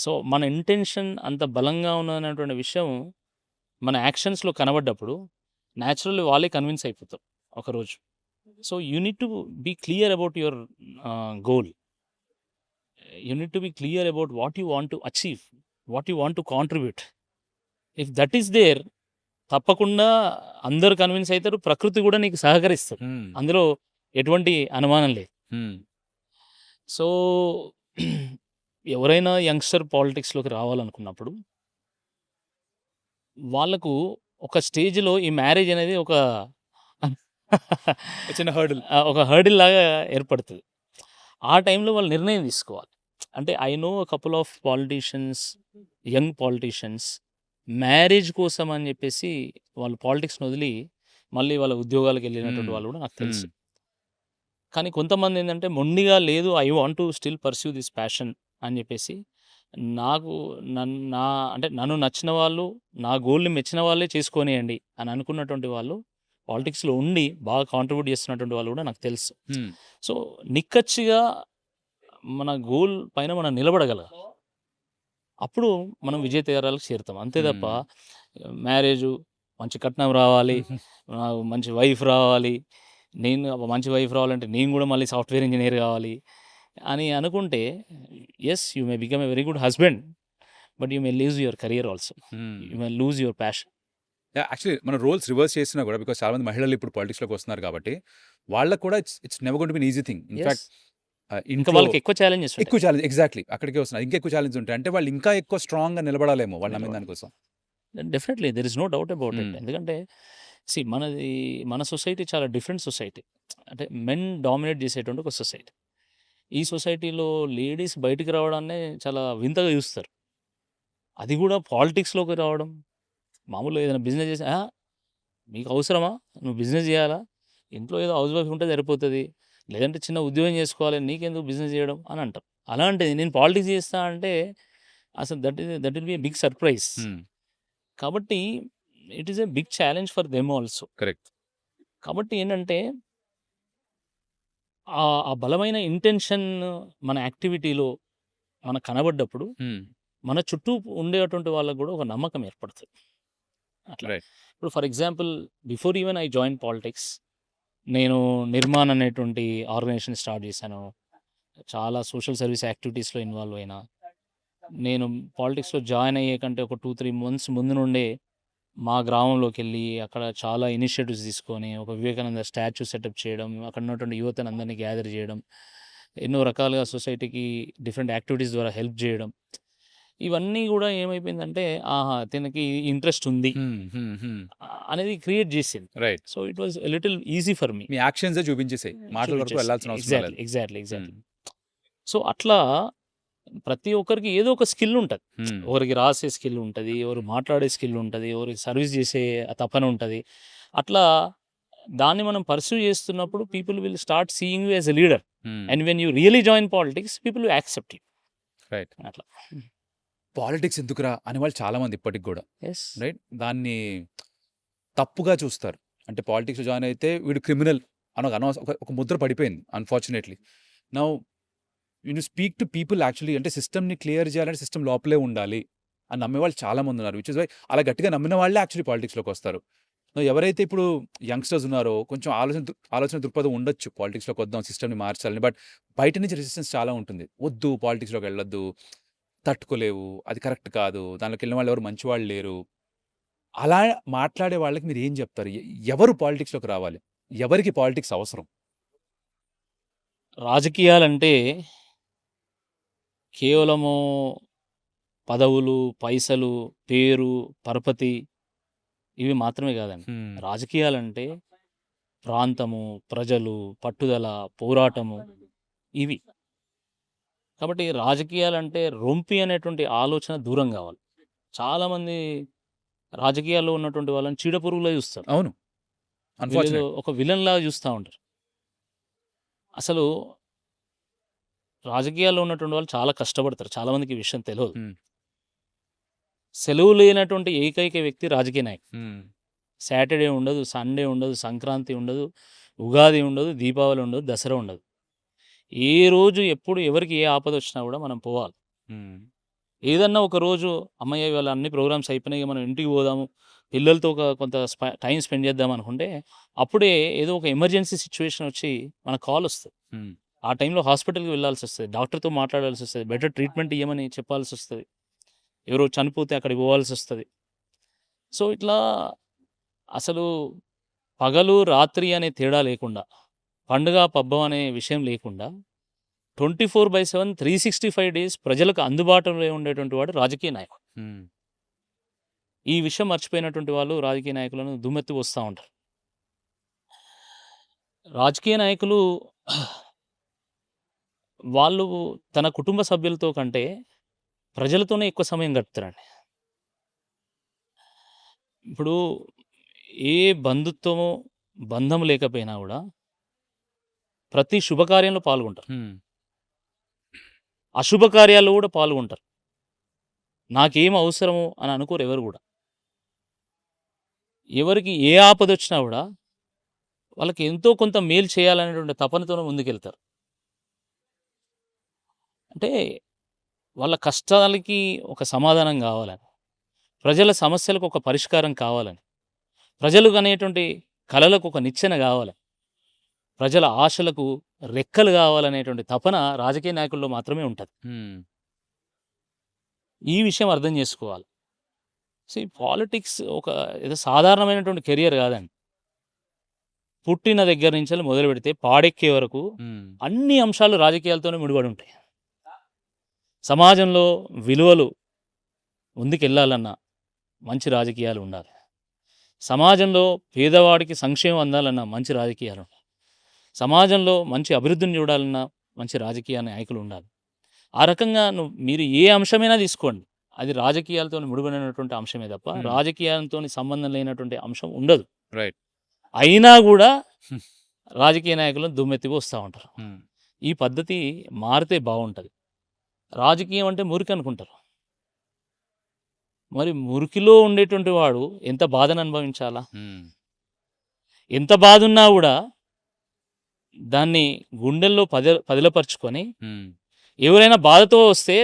సో మన ఇంటెన్షన్ అంత బలంగా ఉన్నటువంటి విషయం మన యాక్షన్స్లో కనబడ్డప్పుడు న్యాచురల్లీ వాళ్ళే కన్విన్స్ అయిపోతారు ఒకరోజు. So you need to be clear about your goal. You need to be clear about what you want to achieve, what you want to contribute. If that is there, తప్పకుండా అందరు కన్విన్స్ అవుతారు, ప్రకృతి కూడా నీకు సహకరిస్తారు, అందులో ఎటువంటి అనుమానం లేదు. సో ఎవరైనా యంగ్స్టర్ పాలిటిక్స్లోకి రావాలనుకున్నప్పుడు వాళ్ళకు ఒక స్టేజ్లో ఈ మ్యారేజ్ అనేది ఒక చిన్న హర్డిల్ లాగా ఏర్పడుతుంది. ఆ టైంలో వాళ్ళు నిర్ణయం తీసుకోవాలి. అంటే I know couple of politicians, young politicians marriage కోసం అని చెప్పేసి వాళ్ళు పాలిటిక్స్ని వదిలి మళ్ళీ వాళ్ళ ఉద్యోగాలకు వెళ్ళినటువంటి వాళ్ళు కూడా నాకు తెలుసు. కానీ కొంతమంది ఏంటంటే మొండిగా లేదు, I want to still pursue this passion అని చెప్పేసి నాకు నా అంటే నన్ను నచ్చిన వాళ్ళు, నా గోల్‌ని మెచ్చిన వాళ్ళే చేసుకోనియండి అని అనుకున్నటువంటి వాళ్ళు పాలిటిక్స్‌లో ఉండి బాగా కాంట్రిబ్యూట్ చేస్తున్నటువంటి వాళ్ళు కూడా నాకు తెలుసు. హ్మ్. సో, నిక్కచ్చిగా మన గోల్ పైన మనం నిలబడగలగాలి. అప్పుడు మనం విజయతీరాలకు చేరుతాం. అంతే తప్ప మ్యారేజు, మంచి కట్నం రావాలి, మంచి వైఫ్ రావాలి, మంచి వైఫ్ రావాలంటే నేను కూడా మళ్ళీ సాఫ్ట్‌వేర్ ఇంజినీర్ కావాలి అని అనుకుంటే yes, you may become a very good husband. But you may lose your career also. You may lose your passion. Actually మన రోల్స్ రివర్స్ చేసినా కూడా బికాస్ చాలా మంది మహిళలు ఇప్పుడు పాలిటిక్స్‌లోకి వస్తున్నారు కాబట్టి వాళ్ళకి కూడా it's never going to be easy thing. In fact ఇంకా ఇంట్లో వాళ్ళకి ఎక్కువ ఛాలెంజెస్ ఉంటాయి. ఎక్కువ ఛాలెంజ్ ఎగ్జాక్ట్‌లీ అక్కడికే వస్తున్నారు. ఇంకా ఎక్కువ ఛాలెంజ్ ఉంటాయి. అంటే వాళ్ళు ఇంకా ఎక్కువ స్ట్రాంగ్‌గా నిలబడాలేమో వాళ్ళు నమ్మిన దానికోసం. Definitely there is no doubt about it. Hmm. ఎందుకంటే మన సొసైటీ చాలా డిఫరెంట్ సొసైటీ. అంటే మెన్ డామినేట్ చేసేటువంటి ఒక సొసైటీ. ఈ సొసైటీలో లేడీస్ బయటికి రావడాన్నే చాలా వింతగా చూస్తారు. అది కూడా పాలిటిక్స్‌లోకి రావడం, మామూలుగా ఏదైనా బిజినెస్ చేసి మీకు అవసరమా? నువ్వు బిజినెస్ చేయాలా? ఇంట్లో ఏదో హౌస్ వైఫ్ ఉంటే సరిపోతది. లేదంటే చిన్న ఉద్యోగం చేసుకోవాలి. నీకెందుకు బిజినెస్ చేయడం అని అంటారు. అలాంటిది నేను పాలిటిక్స్ చేస్తా అంటే అసలు that will be a big surprise. Hmm. కాబట్టి it is a big challenge for them also. Correct. కాబట్టి ఏంటంటే ఆ బలమైన ఇంటెన్షన్ మన యాక్టివిటీలో మనకు కనబడ్డప్పుడు హ్మ్. మన చుట్టూ ఉండేటువంటి వాళ్ళకి కూడా ఒక నమ్మకం ఏర్పడుతుంది. అట్లా. రైట్. ఇప్పుడు for example before even I join politics నేను నిర్మాణ్ అనేటువంటి ఆర్గనైజేషన్ స్టార్ట్ చేశాను. చాలా సోషల్ సర్వీస్ యాక్టివిటీస్‌లో ఇన్వాల్వ్ అయినా. నేను పాలిటిక్స్‌లో జాయిన్ అయ్యే కంటే ఒక 2, 3 మంత్స్ ముందు నుండే మా గ్రామంలోకెళ్ళి అక్కడ చాలా ఇనిషియేటివ్స్ తీసుకొని ఒక వివేకానంద స్టాచ్యూ సెటప్ చేయడం, అక్కడ ఉన్నటువంటి యువతని అందరినీ గ్యాదర్ చేయడం, ఎన్నో రకాలుగా సొసైటీకి డిఫరెంట్ యాక్టివిటీస్ ద్వారా హెల్ప్ చేయడం. ఇవన్నీ కూడా ఏమైపోయిందంటే ఆహా! తినకి ఇంట్రెస్ట్ ఉంది హ్మ్. హ్మ్. హ్మ్. అనేది క్రియేట్ చేసింది. Right. So, it was a little easy for me. మీ యాక్షన్సే చూపించేసాయి. మాటల వరకు వెళ్ళాల్సిన అవసరం లేదు. ఎగ్జాక్ట్‌లీ. సో, అట్లా ప్రతి ఒక్కరికి ఏదో ఒక స్కిల్ ఉంటది. హ్మ్. ఒకరికి రాసే స్కిల్ ఉంటది, ఒకరు మాట్లాడే స్కిల్ ఉంటది, ఒకరికి సర్వీస్ చేసే తపన ఉంటది. అట్లా దాన్ని మనం పర్స్యూ చేస్తున్నప్పుడు people will start seeing you as a leader. Hmm. And when you really join politics people will accept you. Right. అట్లా. పాలిటిక్స్ ఎందుకురా అనేవాళ్ళు చాలా మంది ఇప్పటికి గూడా. యెస్. రైట్. దాన్ని తప్పుగా చూస్తారు. అంటే పాలిటిక్స్‌లో జాయిన్ అయితే వీడు క్రిమినల్ అని ఒక ముద్ర పడిపోయింది unfortunately. Now when you speak to people actually అంటే సిస్టమ్‌ని క్లియర్ చేయాలంటే సిస్టమ్ లోపలే ఉండాలి అని నమ్మేవాళ్ళు చాలా మంది ఉన్నారు. విచ్ ఇస్ వై అలా గట్టిగా నమ్మిన వాళ్ళే యాక్చువల్లీ పాలిటిక్స్‌లోకి వస్తారు. ఎవరైతే ఇప్పుడు యంగ్‌స్టర్స్ ఉన్నారో కొంచెం ఆలోచన దృక్పథం ఉండొచ్చు పాలిటిక్స్‌లోకి వద్దాం సిస్టమ్‌ని మార్చాలని. బట్ బయట నుంచి రెసిస్టెన్స్ చాలా ఉంటుంది. వద్దు పాలిటిక్స్‌లోకి వెళ్ళొద్దు. తట్టుకోలేవు. అది కరెక్ట్ కాదు. దాంట్లోకెళ్ళిన వాళ్ళు ఎవరు మంచివాళ్ళు లేరు. అలా మాట్లాడే వాళ్ళకి మీరేం జెప్తారు? ఎవరు పాలిటిక్స్‌లోకి రావాలి? ఎవరికి పాలిటిక్స్ అవసరం? రాజకీయాలంటే కేవలము పదవులు, పైసలు, పేరు, పరపతి ఇవి మాత్రమే కాదండి. హ్మ్. రాజకీయాలంటే ప్రాంతము, ప్రజలు, పట్టుదల, పోరాటము ఇవి. కాబట్టి రాజకీయాలంటే రొంపి అనేటువంటి ఆలోచన దూరం కావాలి. చాలామంది రాజకీయాల్లో ఉన్నటువంటి వాళ్ళని చీడపురుగులా చూస్తారు. అవును. వీళ్ళేదో అన్‌ఫార్చునేట్. ఒక విలన్‌లాగా చూస్తా ఉంటారు. అసలు రాజకీయాల్లో ఉన్నటువంటి వాళ్ళు చాలా కష్టపడతారు. చాలామందికి ఈ విషయం తెలవదు. హ్మ్. సెలవు లేనటువంటి ఏకైక వ్యక్తి రాజకీయ నాయకుడు. హ్మ్. సాటర్‌డే ఉండదు, సండే ఉండదు, సంక్రాంతి ఉండదు, ఉగాది ఉండదు, దీపావళి ఉండదు, దసరా ఉండదు. ఏ రోజు ఎప్పుడు ఎవరికి ఏ ఆపదొచ్చినా కూడా మనం పోవాలి. హ్మ్. ఏదన్నా ఒక రోజు హమ్మయ్య! ఇవాళ అన్ని ప్రోగ్రామ్స్ అయిపోయినాయి. మనం ఇంటికి పోదాము. పిల్లలతో కొంత టైమ్ స్పెండ్ చేద్దాం అనుకుంటే, అప్పుడే ఏదో ఒక ఎమర్జెన్సీ సిట్యుయేషన్ వచ్చి మనకు కాలొస్తది. హ్మ్. ఆ టైంలో హాస్పిటల్‌కి వెళ్ళాల్సొస్తది. డాక్టర్‌తో మాట్లాడాల్సొస్తది. Better treatment ఇయ్యమని చెప్పాల్సొస్తది. ఎవరో చనిపోతే అక్కడికి పోవాల్సొస్తది. సో, ఇట్లా అసలు పగలు, రాత్రి అనే తేడా లేకుండా, పండుగ, పబ్బం అనే విషయం లేకుండా 24/7 365 డేస్ ప్రజలకు అందుబాటులో ఉండేటువంటి వాడు రాజకీయ నాయకుడు. హ్మ్. ఈ విషయం మర్చిపోయినటువంటి వాళ్ళు రాజకీయ నాయకులను దుమ్మెత్తి పోస్తా ఉంటారు. రాజకీయ నాయకులు వాళ్ళు తన కుటుంబ సభ్యులతో కంటే ప్రజలతోనే ఎక్కువ సమయం గడుపుతారండి. ఇప్పుడు ఏ బంధుత్వమో, బంధం లేకపోయినా గూడా ప్రతి శుభకార్యంలో పాల్గొంటారు. హ్మ్. అశుభ కార్యాల్లో గూడా పాల్గొంటారు. నాకేం అవసరము అని అనుకోరు ఎవరు కూడా. ఎవరికి ఏ ఆపదొచ్చినా కూడా వాళ్ళకి ఎంతో కొంత మేలు చేయాలనేటువంటి తపనతోనే ముందుకెళ్తారు. అంటే వాళ్ళ కష్టాలకి ఒక సమాధానం కావాలని, ప్రజల సమస్యలకు ఒక పరిష్కారం కావాలని, ప్రజలు అనేటువంటి కలలకు ఒక నిచ్చెన కావాలని, ప్రజల ఆశలకు రెక్కలు కావాలనేటువంటి తపన రాజకీయ నాయకుల్లో మాత్రమే ఉంటుంది. ఈ విషయం అర్థం చేసుకోవాలి. సో ఈ పాలిటిక్స్ ఒక ఏదో సాధారణమైనటువంటి కెరియర్ కాదండి. పుట్టిన దగ్గర నుంచి మొదలు పెడితే పాడెక్కే వరకు అన్ని అంశాలు రాజకీయాలతోనే ముడిపడి ఉంటాయి. సమాజంలో విలువలు ముందుకెళ్ళాలన్నా మంచి రాజకీయాలు ఉండాలి. సమాజంలో పేదవాడికి సంక్షేమం అందాలన్నా మంచి రాజకీయాలు ఉండాలి. సమాజంలో మంచి అభివృద్ధిని చూడాలన్నా మంచి రాజకీయ నాయకులు ఉండాలి. ఆ రకంగా మీరు ఏ అంశమైనా తీసుకోండి, అది రాజకీయాలతో ముడిపడినటువంటి అంశమే తప్ప రాజకీయాలతో సంబంధం లేనటువంటి అంశం ఉండదు. రైట్. అయినా కూడా రాజకీయ నాయకులను దుమ్మెత్తికి వస్తూ ఉంటారు. ఈ పద్ధతి మారితే బాగుంటుంది. రాజకీయం అంటే మురికి అనుకుంటారు. మరి మురికిలో ఉండేటువంటి వాడు ఎంత బాధను అనుభవించాలా? ఎంత బాధ ఉన్నా కూడా దాన్ని గుండెల్లో పదిలపరుచుకొని ఎవరైనా బాధతో వస్తే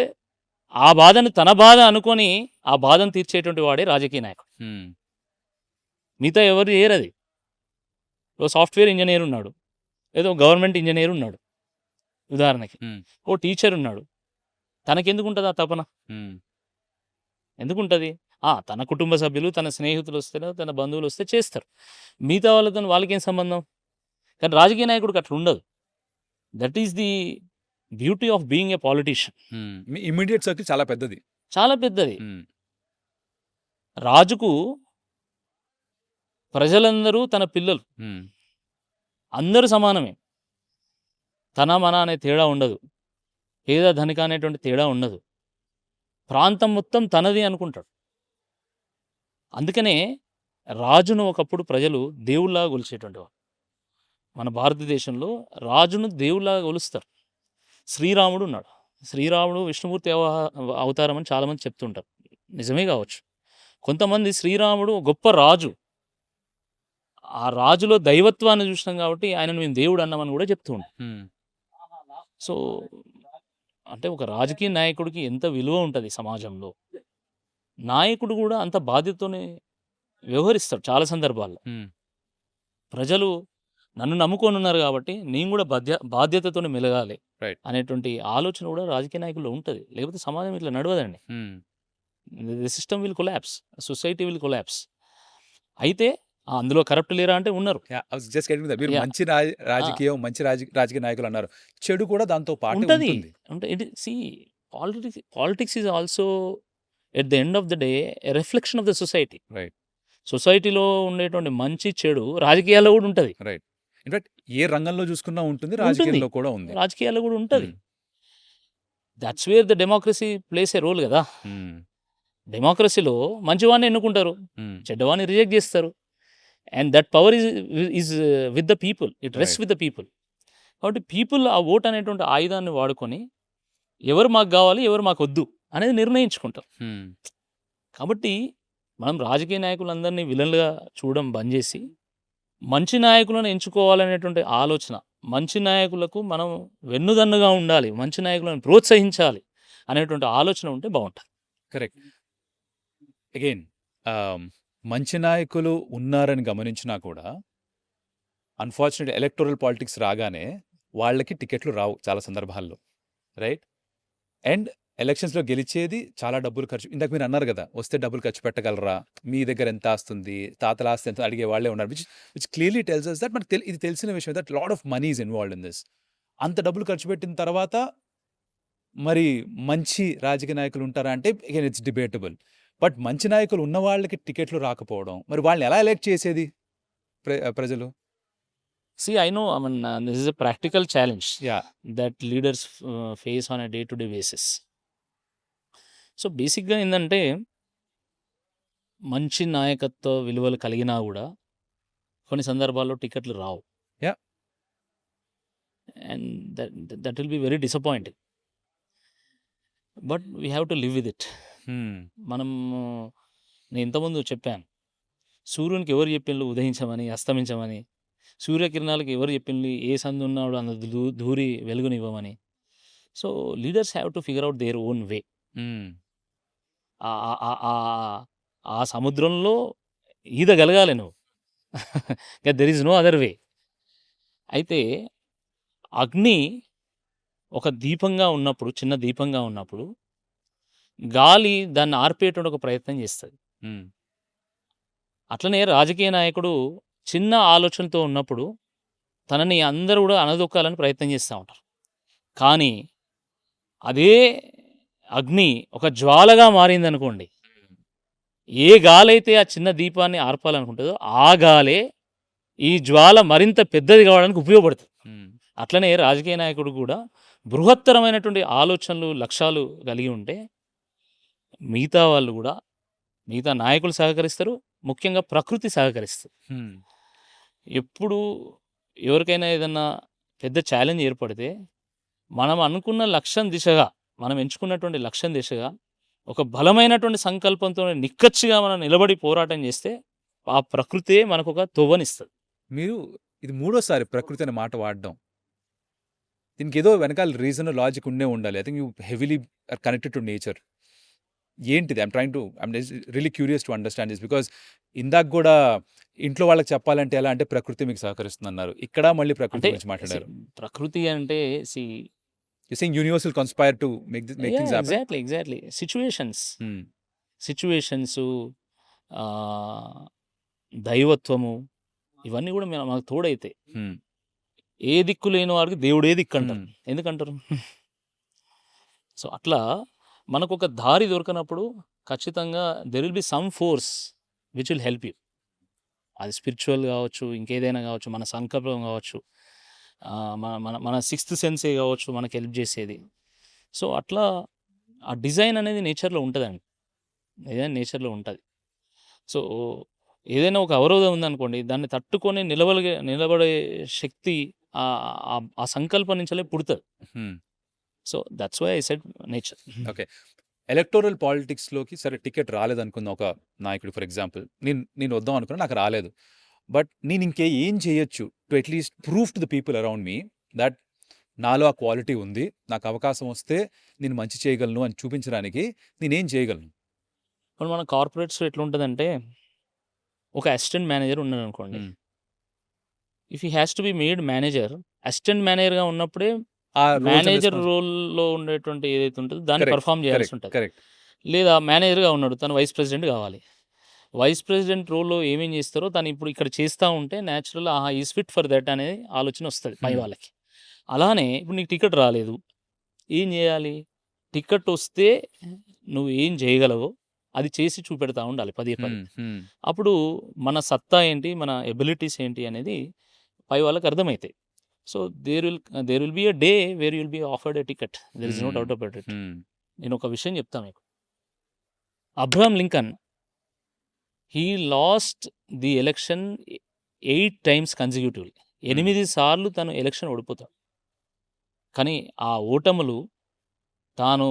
ఆ బాధను తన బాధ అనుకొని ఆ బాధను తీర్చేటువంటి వాడే రాజకీయ నాయకుడు. మిగతా ఎవరు చేయరది. ఓ సాఫ్ట్వేర్ ఇంజనీర్ ఉన్నాడు, ఏదో గవర్నమెంట్ ఇంజనీర్ ఉన్నాడు, ఉదాహరణకి ఓ టీచర్ ఉన్నాడు, తనకెందుకు ఉంటుంది ఆ తపన? ఎందుకుంటుంది? తన కుటుంబ సభ్యులు, తన స్నేహితులు వస్తేనో తన బంధువులు వస్తే చేస్తారు. మిగతా వాళ్ళతో వాళ్ళకేం సంబంధం? కానీ రాజకీయ నాయకుడికి అట్లా ఉండదు. That is the beauty of being a politician. Me immediate circle చాలా పెద్దది. చాలా పెద్దది. రాజుకు ప్రజలందరూ తన పిల్లలు, అందరూ సమానమే. తన మన అనే తేడా ఉండదు, పేద ధనిక అనేటువంటి తేడా ఉండదు. ప్రాంతం మొత్తం తనది అనుకుంటాడు. అందుకనే రాజును ఒకప్పుడు ప్రజలు దేవుళ్ళగా కొలిచేటువంటి వారు. మన భారతదేశంలో రాజును దేవుళ్ళగా కొలుస్తారు. శ్రీరాముడు ఉన్నాడు. శ్రీరాముడు విష్ణుమూర్తి అవతారం అని చాలామంది చెప్తుంటారు. నిజమే కావచ్చు. కొంతమంది శ్రీరాముడు గొప్ప రాజు, ఆ రాజులో దైవత్వాన్ని చూసినాం కాబట్టి ఆయనను మేము దేవుడు అన్నామని కూడా చెప్తూ ఉంటాం. సో అంటే ఒక రాజకీయ నాయకుడికి ఎంత విలువ ఉంటుంది సమాజంలో, నాయకుడు కూడా అంత బాధ్యతతోనే వ్యవహరిస్తాడు. చాలా సందర్భాల్లో ప్రజలు నన్ను నమ్ముకొని ఉన్నారు కాబట్టి నేను కూడా బాధ్యతతో మెలగాలి అనేటువంటి ఆలోచన కూడా రాజకీయ నాయకుల్లో ఉంటుంది. లేకపోతే సమాజం ఇట్లా నడవదండి. The system will collapse, society will collapse. అయితే అందులో కరప్ట్ లేరా అంటే ఉన్నారు. మీరు మంచి రాజకీయం, మంచి రాజకీయ నాయకులు అన్నారు, చెడు కూడా దాంతో పాటు ఉంటుంది. Politics is also at the end of the day a reflection of the society. Right. సొసైటీలో ఉండేటువంటి మంచి చెడు రాజకీయాల్లో కూడా ఉంటుంది. రైట్. ఇన్ఫాక్ట్ ఏ రంగంలో చూసుకున్నా ఉంటుంది, రాజకీయాల్లో కూడా ఉంది. రాజకీయాల్లో కూడా ఉంటుంది. That's where the democracy plays a role కదా. డెమోక్రసీలో మంచివాడిని ఎన్నుకుంటారు, చెడ్డవాడిని రిజెక్ట్ చేస్తారు. And that power is with the people, it rest with the people. కాబట్టి పీపుల్ ఆ ఓట్ అనేటువంటి ఆయుధాన్ని వాడుకొని ఎవరు మాకు కావాలి, ఎవరు మాకు వద్దు అనేది నిర్ణయించుకుంటారు. కాబట్టి మనం రాజకీయ నాయకులందరినీ విలన్లుగా చూడడం బంద్ చేసి మంచి నాయకులను ఎంచుకోవాలనేటువంటి ఆలోచన, మంచి నాయకులకు మనం వెన్నుదన్నుగా ఉండాలి, మంచి నాయకులను ప్రోత్సహించాలి అనేటువంటి ఆలోచన ఉంటే బాగుంటుంది. కరెక్ట్. అగైన్ మంచి నాయకులు ఉన్నారని గమనించినా కూడా అన్ఫార్చునేట్ ఎలక్టోరల్ పాలిటిక్స్ రాగానే వాళ్ళకి టికెట్లు రావు చాలా సందర్భాల్లో. రైట్. అండ్ ఎలక్షన్స్లో గెలిచేది చాలా డబ్బులు ఖర్చు. ఇందాక మీరు అన్నారు కదా, వస్తే డబ్బులు ఖర్చు పెట్టగలరా, మీ దగ్గర ఎంత ఆస్తుంది, తాతల ఆస్తి ఎంత అడిగే వాళ్ళే ఉన్నారు. Which clearly tells us that మనకు ఇది తెలిసిన విషయం, that lot of money is involved in this. అంత డబ్బులు ఖర్చు పెట్టిన తర్వాత మరి మంచి రాజకీయ నాయకులు ఉంటారా అంటే అగైన్ ఇట్స్ డిబేటబుల్. బట్ మంచి నాయకులు ఉన్న వాళ్ళకి టికెట్లు రాకపోవడం, మరి వాళ్ళని ఎలా ఎలెక్ట్ చేసేది ప్రజలు? See, I know, this is a practical challenge Yeah. that leaders face on a day-to-day basis. So బేసిక్గా ఏంటంటే మంచి నాయకత్వ విలువలు కలిగినా కూడా కొన్ని సందర్భాల్లో టికెట్లు రావు. Yeah. And that will be very disappointing. But we have to live with it. మనం నేను ఇంతకుముందు చెప్పాను. సూర్యునికి ఎవరు చెప్పిండ్లు ఉదయించమని, అస్తమించమని. సూర్యకిరణాలకు ఎవరు చెప్పిండ్లు ఏ సందున్నాడు అంత దూరి వెలుగునివ్వమని. So, leaders have to figure out their own way. Ah, ah, ah, ah, ఆ సముద్రంలో ఈదగలగాలి నువ్వు. There is no other way. అయితే అగ్ని ఒక దీపంగా ఉన్నప్పుడు, చిన్న దీపంగా ఉన్నప్పుడు, గాలి దాన్ని ఆర్పేయడానికి ఒక ప్రయత్నం చేస్తది. అట్లనే రాజకీయ నాయకుడు చిన్న ఆలోచనతో ఉన్నప్పుడు, తనని అందరూ కూడా అణదొక్కాలని ప్రయత్నం చేస్తా ఉంటారు. కానీ అదే అగ్ని ఒక జ్వాలగా మారిందనుకోండి, ఏ గాలైతే ఆ చిన్న దీపాన్ని ఆర్పాలనుకుంటుందో, ఆ గాలే ఈ జ్వాల మరింత పెద్దది కావడానికి ఉపయోగపడుతుంది. అట్లనే రాజకీయ నాయకుడు కూడా బృహత్తరమైనటువంటి ఆలోచనలు, లక్ష్యాలు కలిగి ఉంటే, మిగతా వాళ్ళు కూడా, మిగతా నాయకులు సహకరిస్తారు, ముఖ్యంగా ప్రకృతి సహకరిస్తుంది. ఎప్పుడు ఎవరికైనా ఏదన్నా పెద్ద ఛాలెంజ్ ఏర్పడితే, మనం అనుకున్న లక్ష్యం దిశగా, మనం ఎంచుకున్నటువంటి లక్ష్యం దిశగా ఒక బలమైనటువంటి సంకల్పంతో నిక్కచ్చిగా మనం నిలబడి పోరాటం చేస్తే, ఆ ప్రకృతే మనకు ఒక తొవ్వనిస్తుంది. మీరు ఇది మూడోసారి ప్రకృతి అనే మాట వాడడం. దీనికి ఏదో వెనకాల రీజన్, లాజిక్ ఉండే ఉండాలి. I think you heavily are connected to nature. ఏంటిది? I'm really curious to understand this. Because ఇందాక గూడా ఇంట్లో వాళ్ళకి చెప్పాలంటే ఎలా అంటే ప్రకృతి మీకు సహకరిస్తుందన్నారు. ఇక్కడ మళ్ళీ ప్రకృతి అంటే గురించి మాట్లాడారు. ప్రకృతి అంటే you saying universal conspire to make things happen. Exactly situations, హ్మ్. సిచ్యువేషన్సు, దైవత్వము, ఇవన్నీ కూడా మనకు తోడైతాయి. హ్మ్. ఏ దిక్కు లేని వారికి దేవుడే దిక్కు అంటారు. హ్మ్. ఎందుకంటారు? సో, అట్లా మనకొక దారి దొరకనప్పుడు ఖచ్చితంగా there will be some force which will help you. అది స్పిరిచువల్ కావచ్చు, ఇంకేదైనా కావచ్చు, మన సంకల్పం కావచ్చు, మన మన మన సిక్స్త్ సెన్సే కావచ్చు మనకు హెల్ప్ చేసేది. సో, అట్లా ఆ డిజైన్ అనేది నేచర్‌లో ఉంటదండి. ఏదైనా నేచర్‌లో ఉంటది. సో, ఏదైనా ఒక అవరోధం ఉందనుకోండి, దాన్ని తట్టుకొని నిలబడే శక్తి ఆ సంకల్పం నుంచెల్లే పుడతది. Hmm. So, that's why I said nature. Okay. Electoral పాలిటిక్స్‌లోకి సరే టికెట్ రాలేదనుకుందాం ఒక నాయకుడు ఫర్ ఎగ్జాంపుల్. నేను వద్దాం అనుకున్నా, నాకు రాలేదు. బట్ నేను ఏం చేయొచ్చు to at least prove to the people around me that నాలో ఆ క్వాలిటీ ఉంది. నాకు అవకాశం వస్తే నేను మంచి చేయగలను అని చూపించడానికి నేనేం చేయగలను? ఇప్పుడు మన కార్పొరేట్స్‌లో ఎట్లుంటదంటే, ఒక అసిస్టెంట్ మేనేజర్ ఉన్నాడనుకోండి. Hmm. If he has to be made manager, assistant మేనేజర్‌గా ఉన్నప్పుడే ఆ రోల్స్ అండ్ మేనేజర్ రెస్పాన్స్ రోల్‌లో ఉండేటువంటి ఏదైతే ఉంటదో దాన్ని కరెక్ట్. పెర్ఫార్మ్ చేయాల్సి కరెక్ట్. ఉంటది. కరెక్ట్. లేదా మేనేజర్‌గా ఉన్నాడు, తను వైస్ ప్రెసిడెంట్ కావాలి. వైస్ ప్రెసిడెంట్ రోల్‌లో ఏమేం చేస్తారో తను ఇప్పుడు ఇక్కడ చేస్తా ఉంటే నేచురల్‌గా ఆహా! ఈస్ ఫిట్ ఫర్ దట్ అనే ఆలోచన వస్తది పై హ్మ్. వాళ్ళకి. అలానే ఇప్పుడు నీకు టికెట్ రాలేదు. ఏం చేయాలి? టికెట్ వస్తే నువ్వు ఏం చేయగలవో అది చేసి చూపెడతా ఉండాలి పదే పదే. హ్మ్. హ్మ్. అప్పుడు మన సత్తా ఏంటి, మన ఎబిలిటీస్ ఏంటి అనేది పై వాళ్ళకి అర్థమైతాయి. So, there will be a day where you will be afforded a ticket. There is no hmm. Doubt about it. Hmm. నేను ఒక విషయం చెప్తా మీకు. Abraham Lincoln he lost the election 8 times consecutively. Hmm. 8 సార్లు తను ఎలక్షన్ ఓడిపోతాడు. కానీ ఆ ఓటములు తాను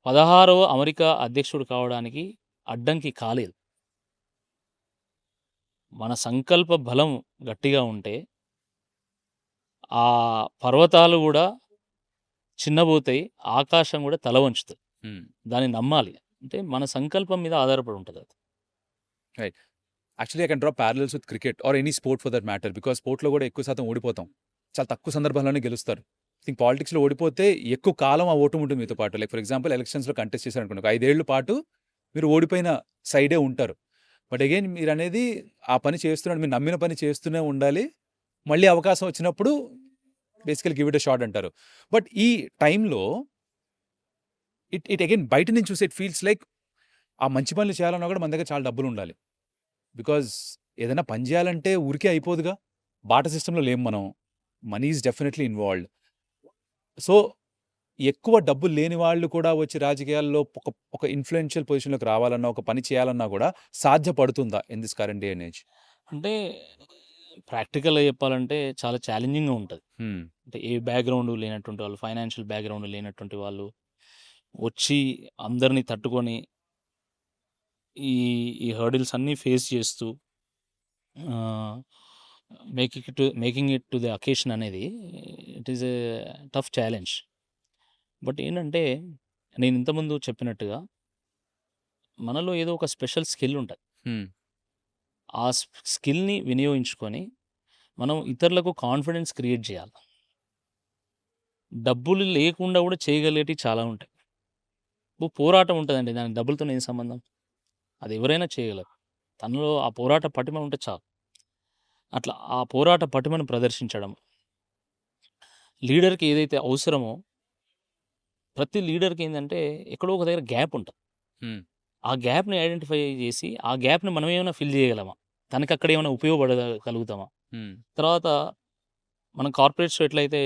16వ అమెరికా అధ్యక్షుడు కావడానికి అడ్డంకి కాలేదు. మన సంకల్ప బలం గట్టిగా ఉంటే, ఆ పర్వతాలు గూడా చిన్నబోతాయి, ఆకాశం గూడా తల వంచుతది. హ్మ్. దాన్ని నమ్మాలి. అంటే మన సంకల్పం మీద ఆధారపడి ఉంటదది. Right. Actually I can draw parallels with cricket or any sport for that matter. Because స్పోర్ట్‌లో కూడా ఎక్కువ శాతం ఓడిపోతాం. చాలా తక్కువ సందర్భాల్లోనే గెలుస్తారు. ఐ థింక్ పాలిటిక్స్‌లో ఓడిపోతే ఎక్కువ కాలం ఆ ఓటమి ఉంటుంది మీతో పాటు. లైక్ ఫర్ ఎగ్జాంపుల్ ఎలక్షన్స్‌లో కంటెస్ట్ చేశారనుకోండి. ఒక 5 ఏళ్ల పాటు మీరు ఓడిపోయిన సైడే ఉంటారు. బట్ అగైన్ మీరనేది ఆ పని చేస్తున్నాడు, మీరు నమ్మిన పని చేస్తూనే ఉండాలి. మళ్ళీ అవకాశం వచ్చినప్పుడు basically give it a shot అంటారు. బట్ ఈ టైంలో ఇట్ అగైన్ బయట నుంచి చూస్తే ఇట్ ఫీల్స్ లైక్ ఆ మంచి పనులు చేయాలన్నా కూడా మన దగ్గర చాలా డబ్బులుండాలి. బికాజ్ ఏదైనా పని చేయాలంటే ఊరికే అయిపోదుగా. బాటా సిస్టమ్‌లో లేము మనం. Money is definitely involved. So, ఎక్కువ డబ్బులు లేని వాళ్ళు కూడా వచ్చి రాజకీయాల్లో ఒక ఇన్‌ఫ్లూయెన్షియల్ పొజిషన్‌లోకి రావాలన్నా, ఒక పని చేయాలన్నా కూడా సాధ్యపడుతుందా in this current day and age? అంటే ప్రాక్టికల్‌గా చెప్పాలంటే చాలా ఛాలెంజింగ్‌గా ఉంటది. హ్మ్. అంటే ఏ బ్యాక్‌గ్రౌండ్ లేనటువంటి వాళ్ళు, ఫైనాన్షియల్ బ్యాక్‌గ్రౌండ్ లేనటువంటి వాళ్ళు వచ్చి అందరిని తట్టుకొని ఈ ఈ హర్డిల్స్ అన్నీ ఫేస్ చేస్తూ making it to the occasion అనేది it is a tough challenge. But ఏంటంటే నేను ఇంతకుముందు చెప్పినట్టుగా మనలో ఏదో ఒక స్పెషల్ స్కిల్ ఉంటుంది. హ్మ్. ఆ స్కిల్ని వినియోగించుకొని మనం ఇతరులకు కాన్ఫిడెన్స్ క్రియేట్ చేయాలి. డబ్బులు లేకుండా కూడా చేయగలిగేటివి చాలా ఉంటాయి. పోరాటం ఉంటుందండి, దానికి డబ్బులతో ఏం సంబంధం? అది ఎవరైనా చేయగలరు. తనలో ఆ పోరాట పటిమ ఉంటే చాలు. అట్లా ఆ పోరాట పటిమను ప్రదర్శించడం, లీడర్కి ఏదైతే అవసరమో, ప్రతి లీడర్కి ఏంటంటే ఎక్కడో ఒక దగ్గర గ్యాప్ ఉంటుంది. హ్మ్. ఆ గ్యాప్ని ఐడెంటిఫై చేసి ఆ గ్యాప్ని మనం ఏమైనా ఫిల్ చేయగలమా, తనకి అక్కడ ఏమైనా ఉపయోగపడగలుగుతామా. హ్మ్. తర్వాత మనం కార్పొరేట్స్లో ఎట్లయితే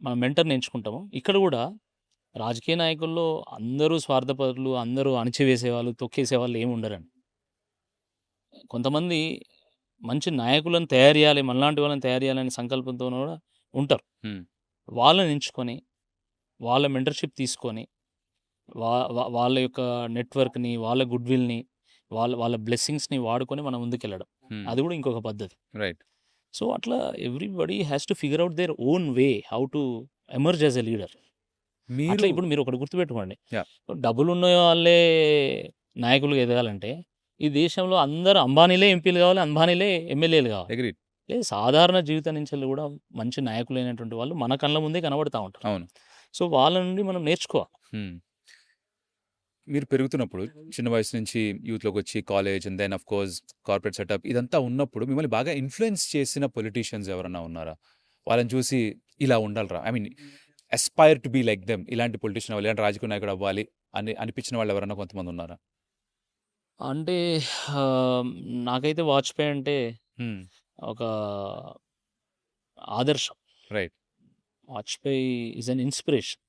మనం మెంటర్ని ఎంచుకుంటామో, ఇక్కడ కూడా రాజకీయ నాయకుల్లో అందరూ స్వార్థపరులు, అందరూ అణిచివేసేవాళ్ళు, తొక్కేసేవాళ్ళు ఏమి ఉండరండి. కొంతమంది మంచి నాయకులను తయారు చేయాలి, మనలాంటి వాళ్ళని తయారు చేయాలనే సంకల్పంతో కూడా ఉంటారు. హ్మ్. వాళ్ళని ఎంచుకొని, వాళ్ళ మెంటర్షిప్ తీసుకొని, వాళ్ళ యొక్క నెట్వర్క్ని, వాళ్ళ గుడ్ విల్ని, వాళ్ళ బ్లెస్సింగ్స్ని వాడుకొని మనం ముందుకెళ్ళడం, హ్మ్. అది కూడా ఇంకొక పద్ధతి. రైట్. సో అట్లా everybody has to figure out there own way how to emerge as a leader. అట్లా మీరు ఇప్పుడు మీరు ఒకటి గుర్తుపెట్టుకోండి, యాహ్! డబ్బులున్న వాళ్ళే నాయకులుగా ఎదగాలంటే ఈ దేశంలో అందరూ అంబానీలే ఎంపీలు కావాలి, అంబానీలే ఎమ్మెల్యేలు కావాలి. అగ్రీడ్. లేదు, సాధారణ జీవితం నుంచి కూడా మంచి నాయకులైనటువంటి వాళ్ళు మన కళ్ళ ముందే కనబడతా ఉంటారు. అవును. సో వాళ్ళ నుండి మనం నేర్చుకోవాలి. హ్మ్. మీరు పెరుగుతున్నప్పుడు చిన్న వయసు నుంచి యూత్‌లోకి వచ్చి college and then of course corporate setup ఇదంతా ఉన్నప్పుడు మిమ్మల్ని బాగా ఇన్‌ఫ్లూయెన్స్ చేసిన పొలిటీషియన్స్ ఎవరన్నా ఉన్నారా? వాళ్ళని చూసి ఇలా ఉండాలిరా, I mean aspire to be like them, ఇలాంటి పొలిటీషియన్ అవ్వాలి, ఇలాంటి రాజకీయ నాయకుడు అవ్వాలి అని అనిపించిన వాళ్ళు ఎవరైనా కొంతమంది ఉన్నారా? అంటే నాకైతే వాజ్పేయి అంటే హ్మ్. ఒక ఆదర్శం. Right. Vajpayee is an inspiration.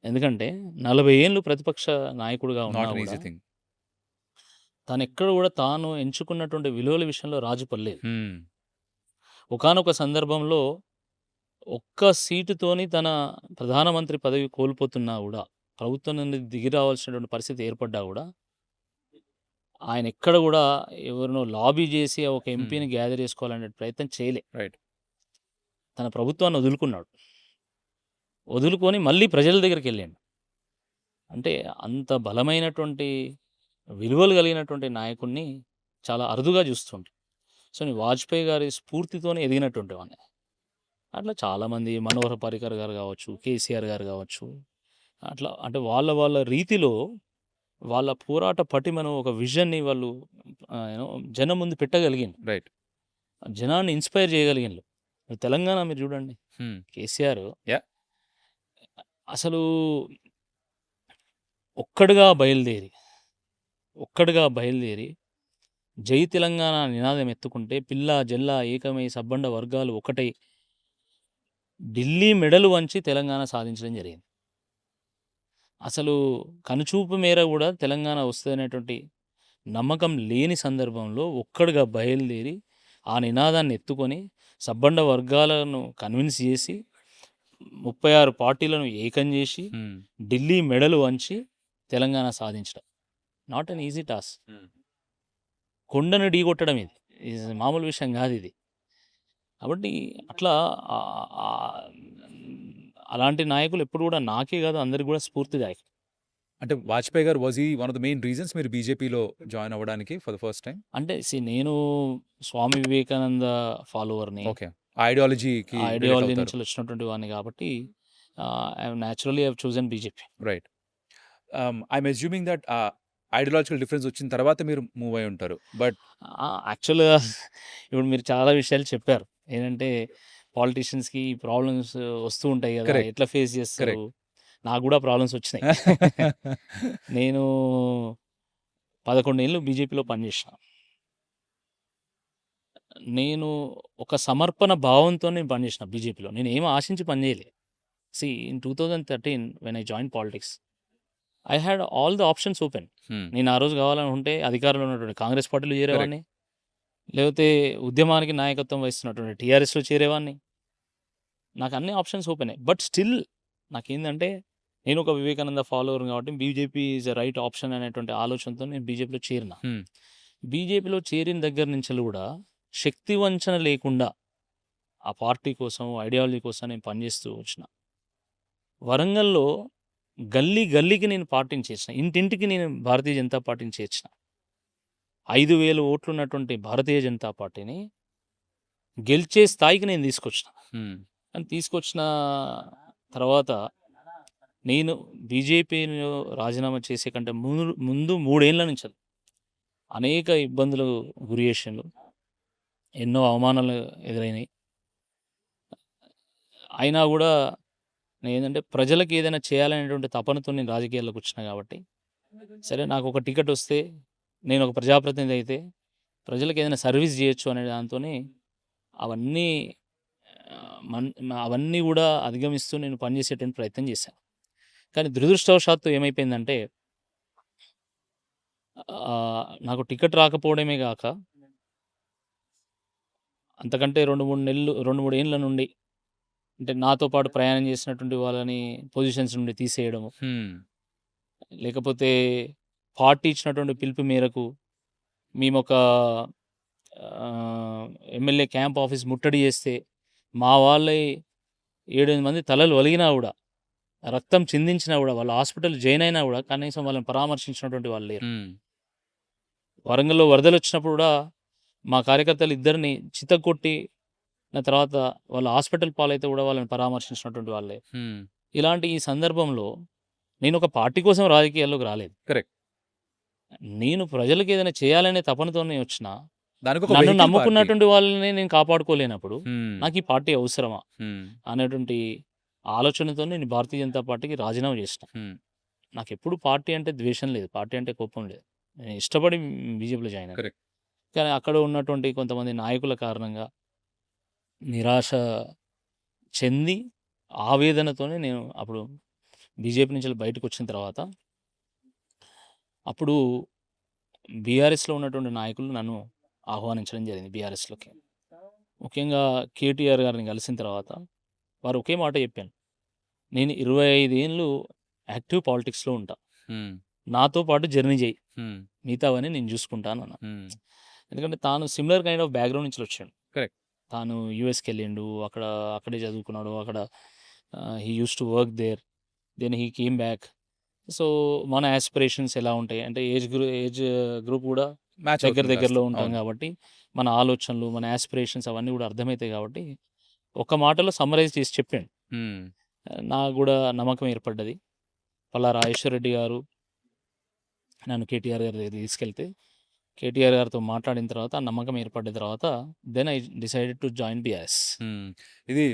ఎందుకంటే 40 ఏళ్ళు ప్రతిపక్ష నాయకుడిగా ఉన్నా నాట్ అన్ కూడా ఈజీ థింగ్. తను ఎక్కడ కూడా తాను ఎంచుకున్నటువంటి విలువల విషయంలో రాజీ పడలేదు. హ్మ్. ఒకానొక సందర్భంలో ఒక్క సీటుతోని తన ప్రధానమంత్రి పదవి కోల్పోతున్నా కూడా, ప్రభుత్వం నుండి దిగి రావాల్సినటువంటి పరిస్థితి ఏర్పడ్డా కూడా, ఆయన ఎక్కడ కూడా ఎవరినో లాబీ చేసి ఒక ఎంపీని గ్యాదర్ చేసుకోవాలనే ప్రయత్నం చేయలే. రైట్. తన ప్రభుత్వాన్ని వదులుకున్నాడు. వదులుకొని మళ్ళీ ప్రజల దగ్గరికి వెళ్ళాడు. అంటే అంత బలమైనటువంటి విలువలు కలిగినటువంటి నాయకుడిని చాలా అరుదుగా చూస్తుంటాం. సో నేను వాజ్పేయి గారి స్ఫూర్తితోనే ఎదిగినటువంటి వాడిని. అట్లా చాలామంది, మనోహర్ పారికర్ గారు కావచ్చు, కేసీఆర్ గారు కావచ్చు, అట్లా అంటే వాళ్ళ రీతిలో వాళ్ళ పోరాట పటిమను, ఒక విజన్ని వాళ్ళు జనం ముందు పెట్టగలిగింది. రైట్. జనాన్ని ఇన్స్పైర్ చేయగలిగిండ్రు. తెలంగాణ మీరు చూడండి, హ్మ్. కేసీఆర్ యాహ్! అసలు ఒక్కడిగా బయలుదేరి జై తెలంగాణ నినాదం ఎత్తుకుంటే, పిల్ల జల్ల ఏకమై సబ్బండ వర్గాలు ఒకటై ఢిల్లీ మెడలు వంచి తెలంగాణ సాధించడం జరిగింది. అసలు కనుచూపు మేర కూడా తెలంగాణ వస్తుందనేటువంటి నమ్మకం లేని సందర్భంలో ఒక్కడిగా బయలుదేరి ఆ నినాదాన్ని ఎత్తుకొని సబ్బండ వర్గాలను కన్విన్స్ చేసి 36 పార్టీలను ఏకం చేసి హ్మ్. ఢిల్లీ మెడలు వంచి తెలంగాణ సాధించడం నాట్ అన్ ఈజీ టాస్క్. హ్మ్. కొండను ఢీకొట్టడం ఇది మామూలు విషయం కాదు ఇది. కాబట్టి అట్లా అలాంటి నాయకులు ఎప్పుడు కూడా నాకే కాదు అందరికి కూడా స్ఫూర్తిదాయకం. అంటే వాజ్పేయి గారు was he one of the main reasons మీరు బీజేపీలో జాయిన్ అవ్వడానికి ఫర్ ద ఫస్ట్ టైమ్? అంటే నేను స్వామి వివేకానంద ఫాలోవర్ని, ఓకే. ఐడియాలజీకి ఐడియాలజీ నుంచి వచ్చినటువంటి వాడిని కాబట్టి naturally I have chosen BJP. Right. I'm assuming that ideological difference వచ్చిన తర్వాత మీరు మూవ్ అయి ఉంటారు. బట్ యాక్చువల్గా ఇప్పుడు మీరు చాలా విషయాలు చెప్పారు. ఏంటంటే పాలిటీషియన్స్కి ప్రాబ్లమ్స్ వస్తూ ఉంటాయి కదా, Correct. ఎట్లా ఫేస్ చేస్తారు. నాకు కూడా ప్రాబ్లమ్స్ వచ్చినాయి. నేను 11 ఏళ్ళు బీజేపీలో పనిచేసిన. నేను ఒక సమర్పణ భావంతో నేను పనిచేసిన బీజేపీలో. నేను ఏం ఆశించి పనిచేయలే. In 2013 when I join politics, I had all the options open. నేను ఆ రోజు కావాలనుకుంటే అధికారంలో ఉన్నటువంటి కాంగ్రెస్ పార్టీలో చేరేవాడిని, లేకపోతే ఉద్యమానికి నాయకత్వం వహిస్తున్నటువంటి టీఆర్ఎస్లో చేరేవాడిని. నాకు అన్ని ఆప్షన్స్ ఓపెనే. బట్ స్టిల్ నాకేందంటే నేను ఒక వివేకానంద ఫాలోవర్ కాబట్టి BJP is a right option అనేటువంటి ఆలోచనతో నేను బీజేపీలో చేరిన. హ్మ్. బీజేపీలో చేరిన దగ్గర నుంచి కూడా శక్తి వంచన లేకుండా ఆ పార్టీ కోసం, ఐడియాలజీ కోసం నేను పనిచేస్తూ వచ్చిన. వరంగల్‌లో గల్లీ గల్లీకి నేను పార్టీని చేర్చిన. ఇంటింటికి నేను భారతీయ జనతా పార్టీని చేర్చిన. 5,000 ఓట్లున్నటువంటి భారతీయ జనతా పార్టీని గెలిచే స్థాయికి నేను తీసుకొచ్చిన. హ్మ్. కానీ తీసుకొచ్చిన తర్వాత నేను బీజేపీలో రాజీనామా చేసే కంటే ముందు 3 ఏళ్ల నుంచి అనేక ఇబ్బందులు గురి చేసిండ్రు. ఎన్నో అవమానాలు ఎదురైనాయి. అయినా కూడా నేనేందంటే ప్రజలకు ఏదైనా చేయాలనేటువంటి తపనతో నేను రాజకీయాల్లోకి వచ్చిన కాబట్టి, సరే నాకు ఒక టికెట్ వస్తే, నేను ఒక ప్రజాప్రతినిధి అయితే ప్రజలకు ఏదైనా సర్వీస్ చేయొచ్చు అనే దాంతోని అవన్నీ అవన్నీ కూడా అధిగమిస్తూ నేను పనిచేసేటువంటి ప్రయత్నం చేశాను. కానీ దురదృష్టవశాత్తు ఏమైపోయిందంటే నాకు టికెట్ రాకపోవడమే గాక, అంతకంటే 2-3 ఏండ్ల నుండి అంటే నాతో పాటు ప్రయాణం చేసినటువంటి వాళ్ళని పొజిషన్స్ నుండి తీసేయడము, హ్మ్. లేకపోతే పార్టీ ఇచ్చినటువంటి పిలుపు మేరకు మేమొక ఎమ్మెల్యే క్యాంప్ ఆఫీస్ ముట్టడి చేస్తే మా వాళ్ళై 7-8 మంది తలలు ఒలిగినా కూడా, రక్తం చిందించినా కూడా, వాళ్ళ హాస్పిటల్ జాయిన్ అయినా కూడా కనీసం వాళ్ళని పరామర్శించినటువంటి వాళ్ళు లేరు. హ్మ్. వరంగల్‌లో వరదలు వచ్చినప్పుడు కూడా మా కార్యకర్తలు ఇద్దరిని చితక్కొట్టి తర్వాత వాళ్ళ హాస్పిటల్ పాలైతే కూడా వాళ్ళని పరామర్శించినటువంటి వాళ్ళే. హ్మ్. ఇలాంటి ఈ సందర్భంలో నేను ఒక పార్టీ కోసం రాజకీయాల్లోకి రాలేదు. కరెక్ట్. నేను ప్రజలకు ఏదైనా చేయాలనే తపనతోనే వచ్చిన. దానికొక నన్ను వెహికల్ పార్టీ. నమ్ముకున్నటువంటి వాళ్ళని నేను కాపాడుకోలేనప్పుడు హ్మ్. నాకు ఈ పార్టీ అవసరమా హ్మ్. అనేటువంటి ఆలోచనతో నేను భారతీయ జనతా పార్టీకి రాజీనామా చేసిన. హ్మ్. నాకెప్పుడు పార్టీ అంటే ద్వేషం లేదు, పార్టీ అంటే కోపం లేదు. నేను ఇష్టపడి బీజేపీలో జాయిన్ అయ్యాను. కరెక్ట్. కానీ అక్కడ ఉన్నటువంటి కొంతమంది నాయకుల కారణంగా నిరాశ చెంది, ఆవేదనతోనే నేను అప్పుడు బీజేపీ నుంచి బయటకు వచ్చిన తర్వాత, అప్పుడు బీఆర్ఎస్‌లో ఉన్నటువంటి నాయకులు నన్ను ఆహ్వానించడం జరిగింది బీఆర్ఎస్‌లోకి. ముఖ్యంగా కేటీఆర్ గారిని కలిసిన తర్వాత వారు ఒకే మాట చెప్పాను. నేను 25 ఏండ్లు యాక్టివ్ పాలిటిక్స్‌లో ఉంటా. హ్మ్. నాతో పాటు జర్నీ చేయి. హ్మ్. మిగతావన్నీ నేను చూసుకుంటానన్నా. హ్మ్. ఎందుకంటే తాను సిమిలర్ కైండ్ ఆఫ్ బ్యాక్‌గ్రౌండ్ నుంచి వచ్చాడు. కరెక్ట్. తాను యూఎస్‌కెళ్ళిండు. అక్కడే చదువుకున్నాడు. అక్కడ he used to work there. Then he came back. So, మన యాస్పిరేషన్స్ ఎలా ఉంటాయి అంటే ఏజ్ గ్రూప్ కూడా మ్యాచ్ దగ్గరలో అవుతుంది ఉంటాం అవును. కాబట్టి, మన ఆలోచనలు, మన యాస్పిరేషన్స్ అవన్నీ కూడా అర్థమవుతాయి కాబట్టి, ఒక్క మాటలో సమ్మరైజ్ చేసి చెప్పాడు. హ్మ్. నాకు కూడా నమ్మకం ఏర్పడ్డది. పల్లా రాజేశ్వరరెడ్డి గారు నన్ను కేటీఆర్ గారి దగ్గరికి తీసుకెళ్తే, కేటీఆర్ గారితో మాట్లాడిన తర్వాత, ఆ నమ్మకం ఏర్పడిన తర్వాత, then I decided to join BRS. Hmm. ఇది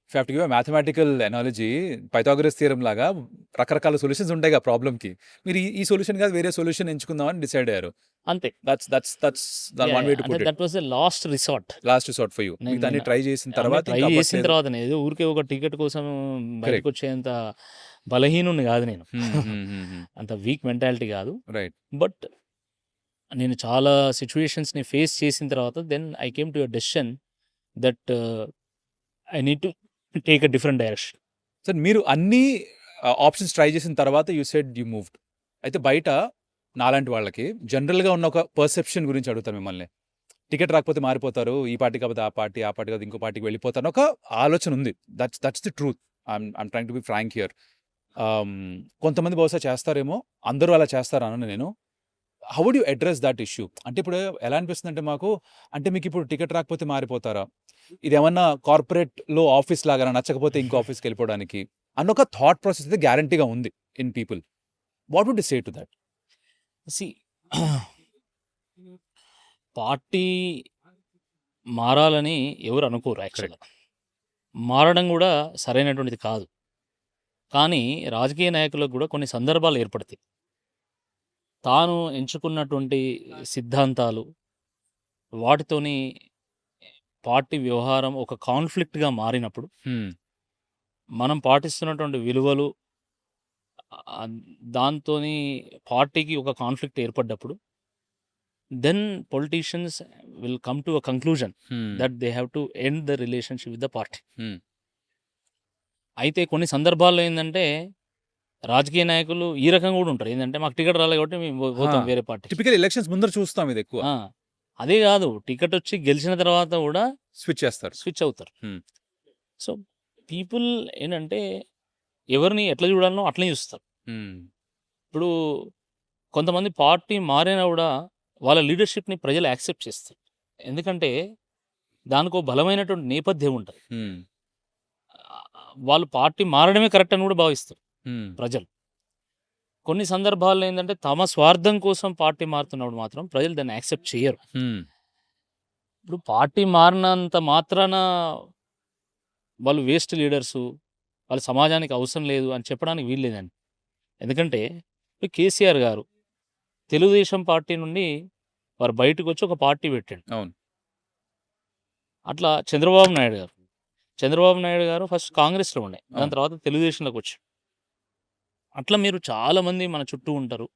if you have to give a mathematical analogy, Pythagoras theorem లాగా రకరకాల సొల్యూషన్స్ ఉంటాయిగా ప్రాబ్లమ్‌కి. మీరు ఈ సొల్యూషన్ కాదు వేరే సొల్యూషన్ ఎంచుకుందామని డిసైడ్ అయ్యారు. అంతే. దట్స్ వన్ వే టు అంటే put it. That was the last resort. Last resort for you. మిగతా అన్ని ట్రై చేసిన తర్వాత ట్రై ఇంకా చేసిన అవ్వట్లేదు. తర్వాతనే ఏదో ఊరికే ఒక టికెట్ కోసం బయటకొచ్చేంత బలహీనుడిని కాదు నేను. హ్మ్. హ్మ్. హ్మ్. హ్మ్. అంత వీక్ మెంటాలిటీ కాదు. రైట్. బట్ నేను చాలా సిట్యుయేషన్స్‌ని ఫేస్ చేసిన తర్వాత then I came to a decision that I need to take a different direction. Sir మీరు అన్ని ఆప్షన్స్ ట్రై చేసిన తర్వాత యూ సెడ్ యూ మూవ్డ్. అయితే బయట నాలాంటి వాళ్ళకి జనరల్‌గా ఉన్న ఒక పర్సెప్షన్ గురించి అడుగుతాను మిమ్మల్ని. టికెట్ రాకపోతే మారిపోతారు. ఈ పార్టీ కాకపోతే ఆ పార్టీ కాకపోతే ఇంకో పార్టీకి వెళ్ళిపోతారు. ఒక ఆలోచన ఉంది. That's the truth. I'm trying to be frank here. కొంతమంది బహుశా చేస్తారేమో, అందరూ అలా చేస్తారు అనను నేను. How would you address that issue? అంటే ఇప్పుడు ఎలా అనిపిస్తుందంటే మాకు, అంటే మీకు ఇప్పుడు టికెట్ రాకపోతే మారిపోతారా? ఇదేమన్నా కార్పొరేట్‌లో ఆఫీస్ లాగానా, నచ్చకపోతే ఇంకో ఆఫీస్‌కి వెళ్ళిపోవడానికి అన్న ఒక థాట్ ప్రాసెస్ అయితే గ్యారంటీగా ఉంది in people. What would you say to that? See party మారాలని ఎవరు అనుకోరు యాక్చువల్‌గా. మారడం కూడా సరైనటువంటిది కాదు. కానీ రాజకీయ నాయకులకు కూడా కొన్ని సందర్భాలు ఏర్పడతాయి. తాను ఎంచుకున్నటువంటి సిద్ధాంతాలు, వాటితోని పార్టీ వ్యవహారం ఒక కాన్‌ఫ్లిక్ట్‌గా మారినప్పుడు, హ్మ్. మనం పాటిస్తున్నటువంటి విలువలు దాంతోని పార్టీకి ఒక కాన్‌ఫ్లిక్ట్ ఏర్పడ్డప్పుడు, then politicians will come to a conclusion hmm. That they have to end the relationship with the party. Hmm. అయితే కొన్ని సందర్భాల్లో ఏందంటే, రాజకీయ నాయకులు ఈ రకంగా కూడా ఉంటారు. ఏంటంటే మాకు టికెట్ రాలేదు కాబట్టి మేము పోతాం వేరే పార్టీ. టిపికల్ ఎలక్షన్స్ ముందర చూస్తాం ఇది ఎక్కువ. అదే కాదు, టికెట్ వచ్చి గెలిచిన తర్వాత కూడా స్విచ్ చేస్తారు. స్విచ్ అవుతారు. సో పీపుల్ ఏంటంటే ఎవరిని ఎట్లా చూడాలనో అట్లనే చూస్తారు. ఇప్పుడు కొంతమంది పార్టీ మారినా కూడా వాళ్ళ లీడర్షిప్ని ప్రజలు యాక్సెప్ట్ చేస్తారు. ఎందుకంటే దానికో బలమైనటువంటి నేపథ్యం ఉంటుంది. వాళ్ళు పార్టీ మారడమే కరెక్ట్ అని కూడా భావిస్తారు ప్రజలు. కొన్ని సందర్భాల్లో ఏంటంటే తమ స్వార్థం కోసం పార్టీ మారుతున్నప్పుడు మాత్రం ప్రజలు దాన్ని యాక్సెప్ట్ చేయరు. ఇప్పుడు పార్టీ మారినంత మాత్రాన వాళ్ళు వేస్ట్ లీడర్సు, వాళ్ళ సమాజానికి అవసరం లేదు అని చెప్పడానికి వీల్లేదండి. ఎందుకంటే ఇప్పుడు కేసీఆర్ గారు తెలుగుదేశం పార్టీ నుండి వారు బయటకు వచ్చి ఒక పార్టీ పెట్టాడు. అవును. అట్లా చంద్రబాబు నాయుడు గారు ఫస్ట్ కాంగ్రెస్లో ఉండే, దాని తర్వాత తెలుగుదేశంలోకి వచ్చాడు. అట్లా మీరు చాలామంది మన చుట్టూ ఉంటారు.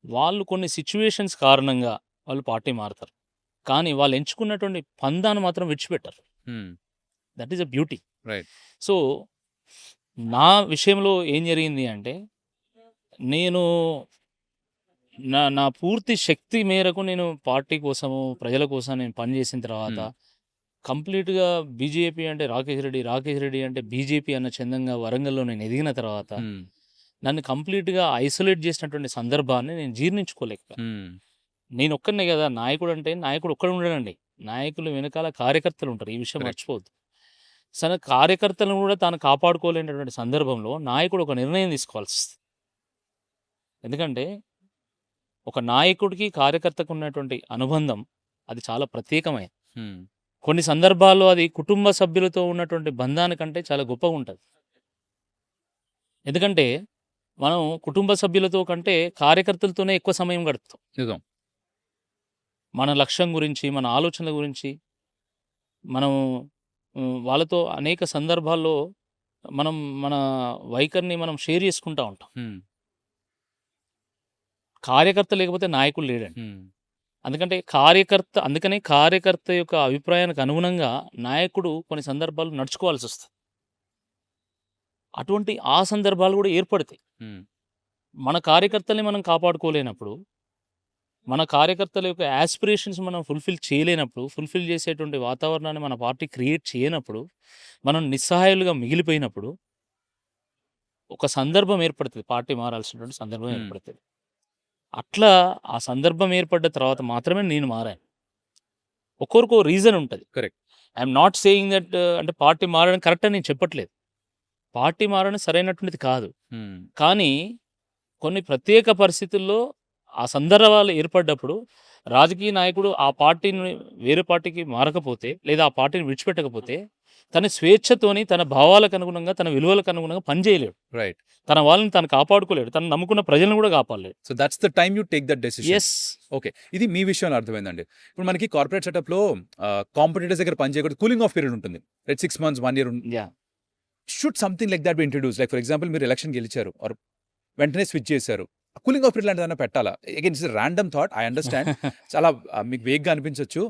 వాళ్ళు కొన్ని సిచ్యువేషన్స్ కారణంగా వాళ్ళు పార్టీ మారుతారు, కానీ వాళ్ళు ఎంచుకున్నటువంటి పందాన్ని మాత్రం విడిచిపెట్టారు. That is a beauty. Right. So నా విషయంలో ఏం జరిగింది అంటే నేను నా పూర్తి శక్తి మేరకు నేను పార్టీ కోసము ప్రజల కోసం నేను పనిచేసిన తర్వాత కంప్లీట్గా బీజేపీ అంటే రాకేష్ రెడ్డి అంటే బీజేపీ అన్న చందంగా వరంగల్లో నేను ఎదిగిన తర్వాత నన్ను కంప్లీట్గా ఐసోలేట్ చేసినటువంటి సందర్భాన్ని నేను జీర్ణించుకోలేకపోయాను. నేను ఒక్కనే కదా నాయకుడు అంటే, నాయకుడు ఒక్కడ ఉండడండి, నాయకులు వెనకాల కార్యకర్తలు ఉంటారు. ఈ విషయం మర్చిపోవద్దు. సరే, కార్యకర్తలను కూడా తాను కాపాడుకోలేనటువంటి సందర్భంలో నాయకుడు ఒక నిర్ణయం తీసుకోవాల్సి వస్తుంది. ఎందుకంటే ఒక నాయకుడికి కార్యకర్తకు ఉన్నటువంటి అనుబంధం అది చాలా ప్రత్యేకమైనది. కొన్ని సందర్భాల్లో అది కుటుంబ సభ్యులతో ఉన్నటువంటి బంధానికంటే చాలా గొప్పగా ఉంటుంది. ఎందుకంటే మనం కుటుంబ సభ్యులతో కంటే కార్యకర్తలతోనే ఎక్కువ సమయం గడుపుతాం. నిజం. మన లక్ష్యం గురించి, మన ఆలోచనల గురించి మనం వాళ్ళతో అనేక సందర్భాల్లో మనం మన వైఖరిని మనం షేర్ చేసుకుంటూ ఉంటాం. కార్యకర్త లేకపోతే నాయకుడు లేడండి. అందుకనే కార్యకర్త యొక్క అభిప్రాయానికి అనుగుణంగా నాయకుడు కొన్ని సందర్భాలు నడుచుకోవాల్సి వస్తుంది. అటువంటి ఆ సందర్భాలు కూడా ఏర్పడతాయి. మన కార్యకర్తల్ని మనం కాపాడుకోలేనప్పుడు, మన కార్యకర్తల యొక్క యాస్పిరేషన్స్ మనం ఫుల్ఫిల్ చేసేటువంటి వాతావరణాన్ని మన పార్టీ క్రియేట్ చేయనప్పుడు, మనం నిస్సహాయులుగా మిగిలిపోయినప్పుడు ఒక సందర్భం ఏర్పడుతుంది, పార్టీ మారాల్సినటువంటి సందర్భం ఏర్పడుతుంది. అట్లా ఆ సందర్భం ఏర్పడ్డ తర్వాత మాత్రమే నేను మారాను. ఒక్కొక్కరికి రీజన్ ఉంటుంది. Correct. I'm not saying that అంటే పార్టీ మారడం కరెక్ట్ అని నేను చెప్పట్లేదు. పార్టీ మారడం సరైనటువంటిది కాదు. కానీ కొన్ని ప్రత్యేక పరిస్థితుల్లో ఆ సందర్భాలు ఏర్పడ్డప్పుడు రాజకీయ నాయకుడు ఆ పార్టీని వేరే పార్టీకి మారకపోతే, లేదా ఆ పార్టీని విడిచిపెట్టకపోతే తన స్వేచ్ఛతోని తన భావాలకు అనుగుణంగా, తన విలువలకు అనుగుణంగా పనిచేయలేడు. రైట్. తన వాళ్ళని తను కాపాడుకోలేడు, తను నమ్ముకున్న ప్రజలను కూడా కాపాడలేడు. So that's the time you take that decision. Yes. Okay, ఇది మీ విషయంలో అర్థమైందండి. ఇప్పుడు మనకి కార్పొరేట్ సెటప్లో కాంపిటీటర్స్ దగ్గర పనిచేయకూడదు, కూలింగ్ ఆఫ్ పీరియడ్ ఉంటుంది. 6 months 1 year. Should something like that be introduce. Like for example మీరు ఎలక్షన్ గెలిచారు, ఆర్ వెంటనే స్విచ్ చేశారు, కూలింగ్ ఆఫ్ పీరియడ్ లాంటి ఏదైనా పెట్టాలా? Again it's random thought, I understand. చాలా మీకు వేగ్గా అనిపించవచ్చు.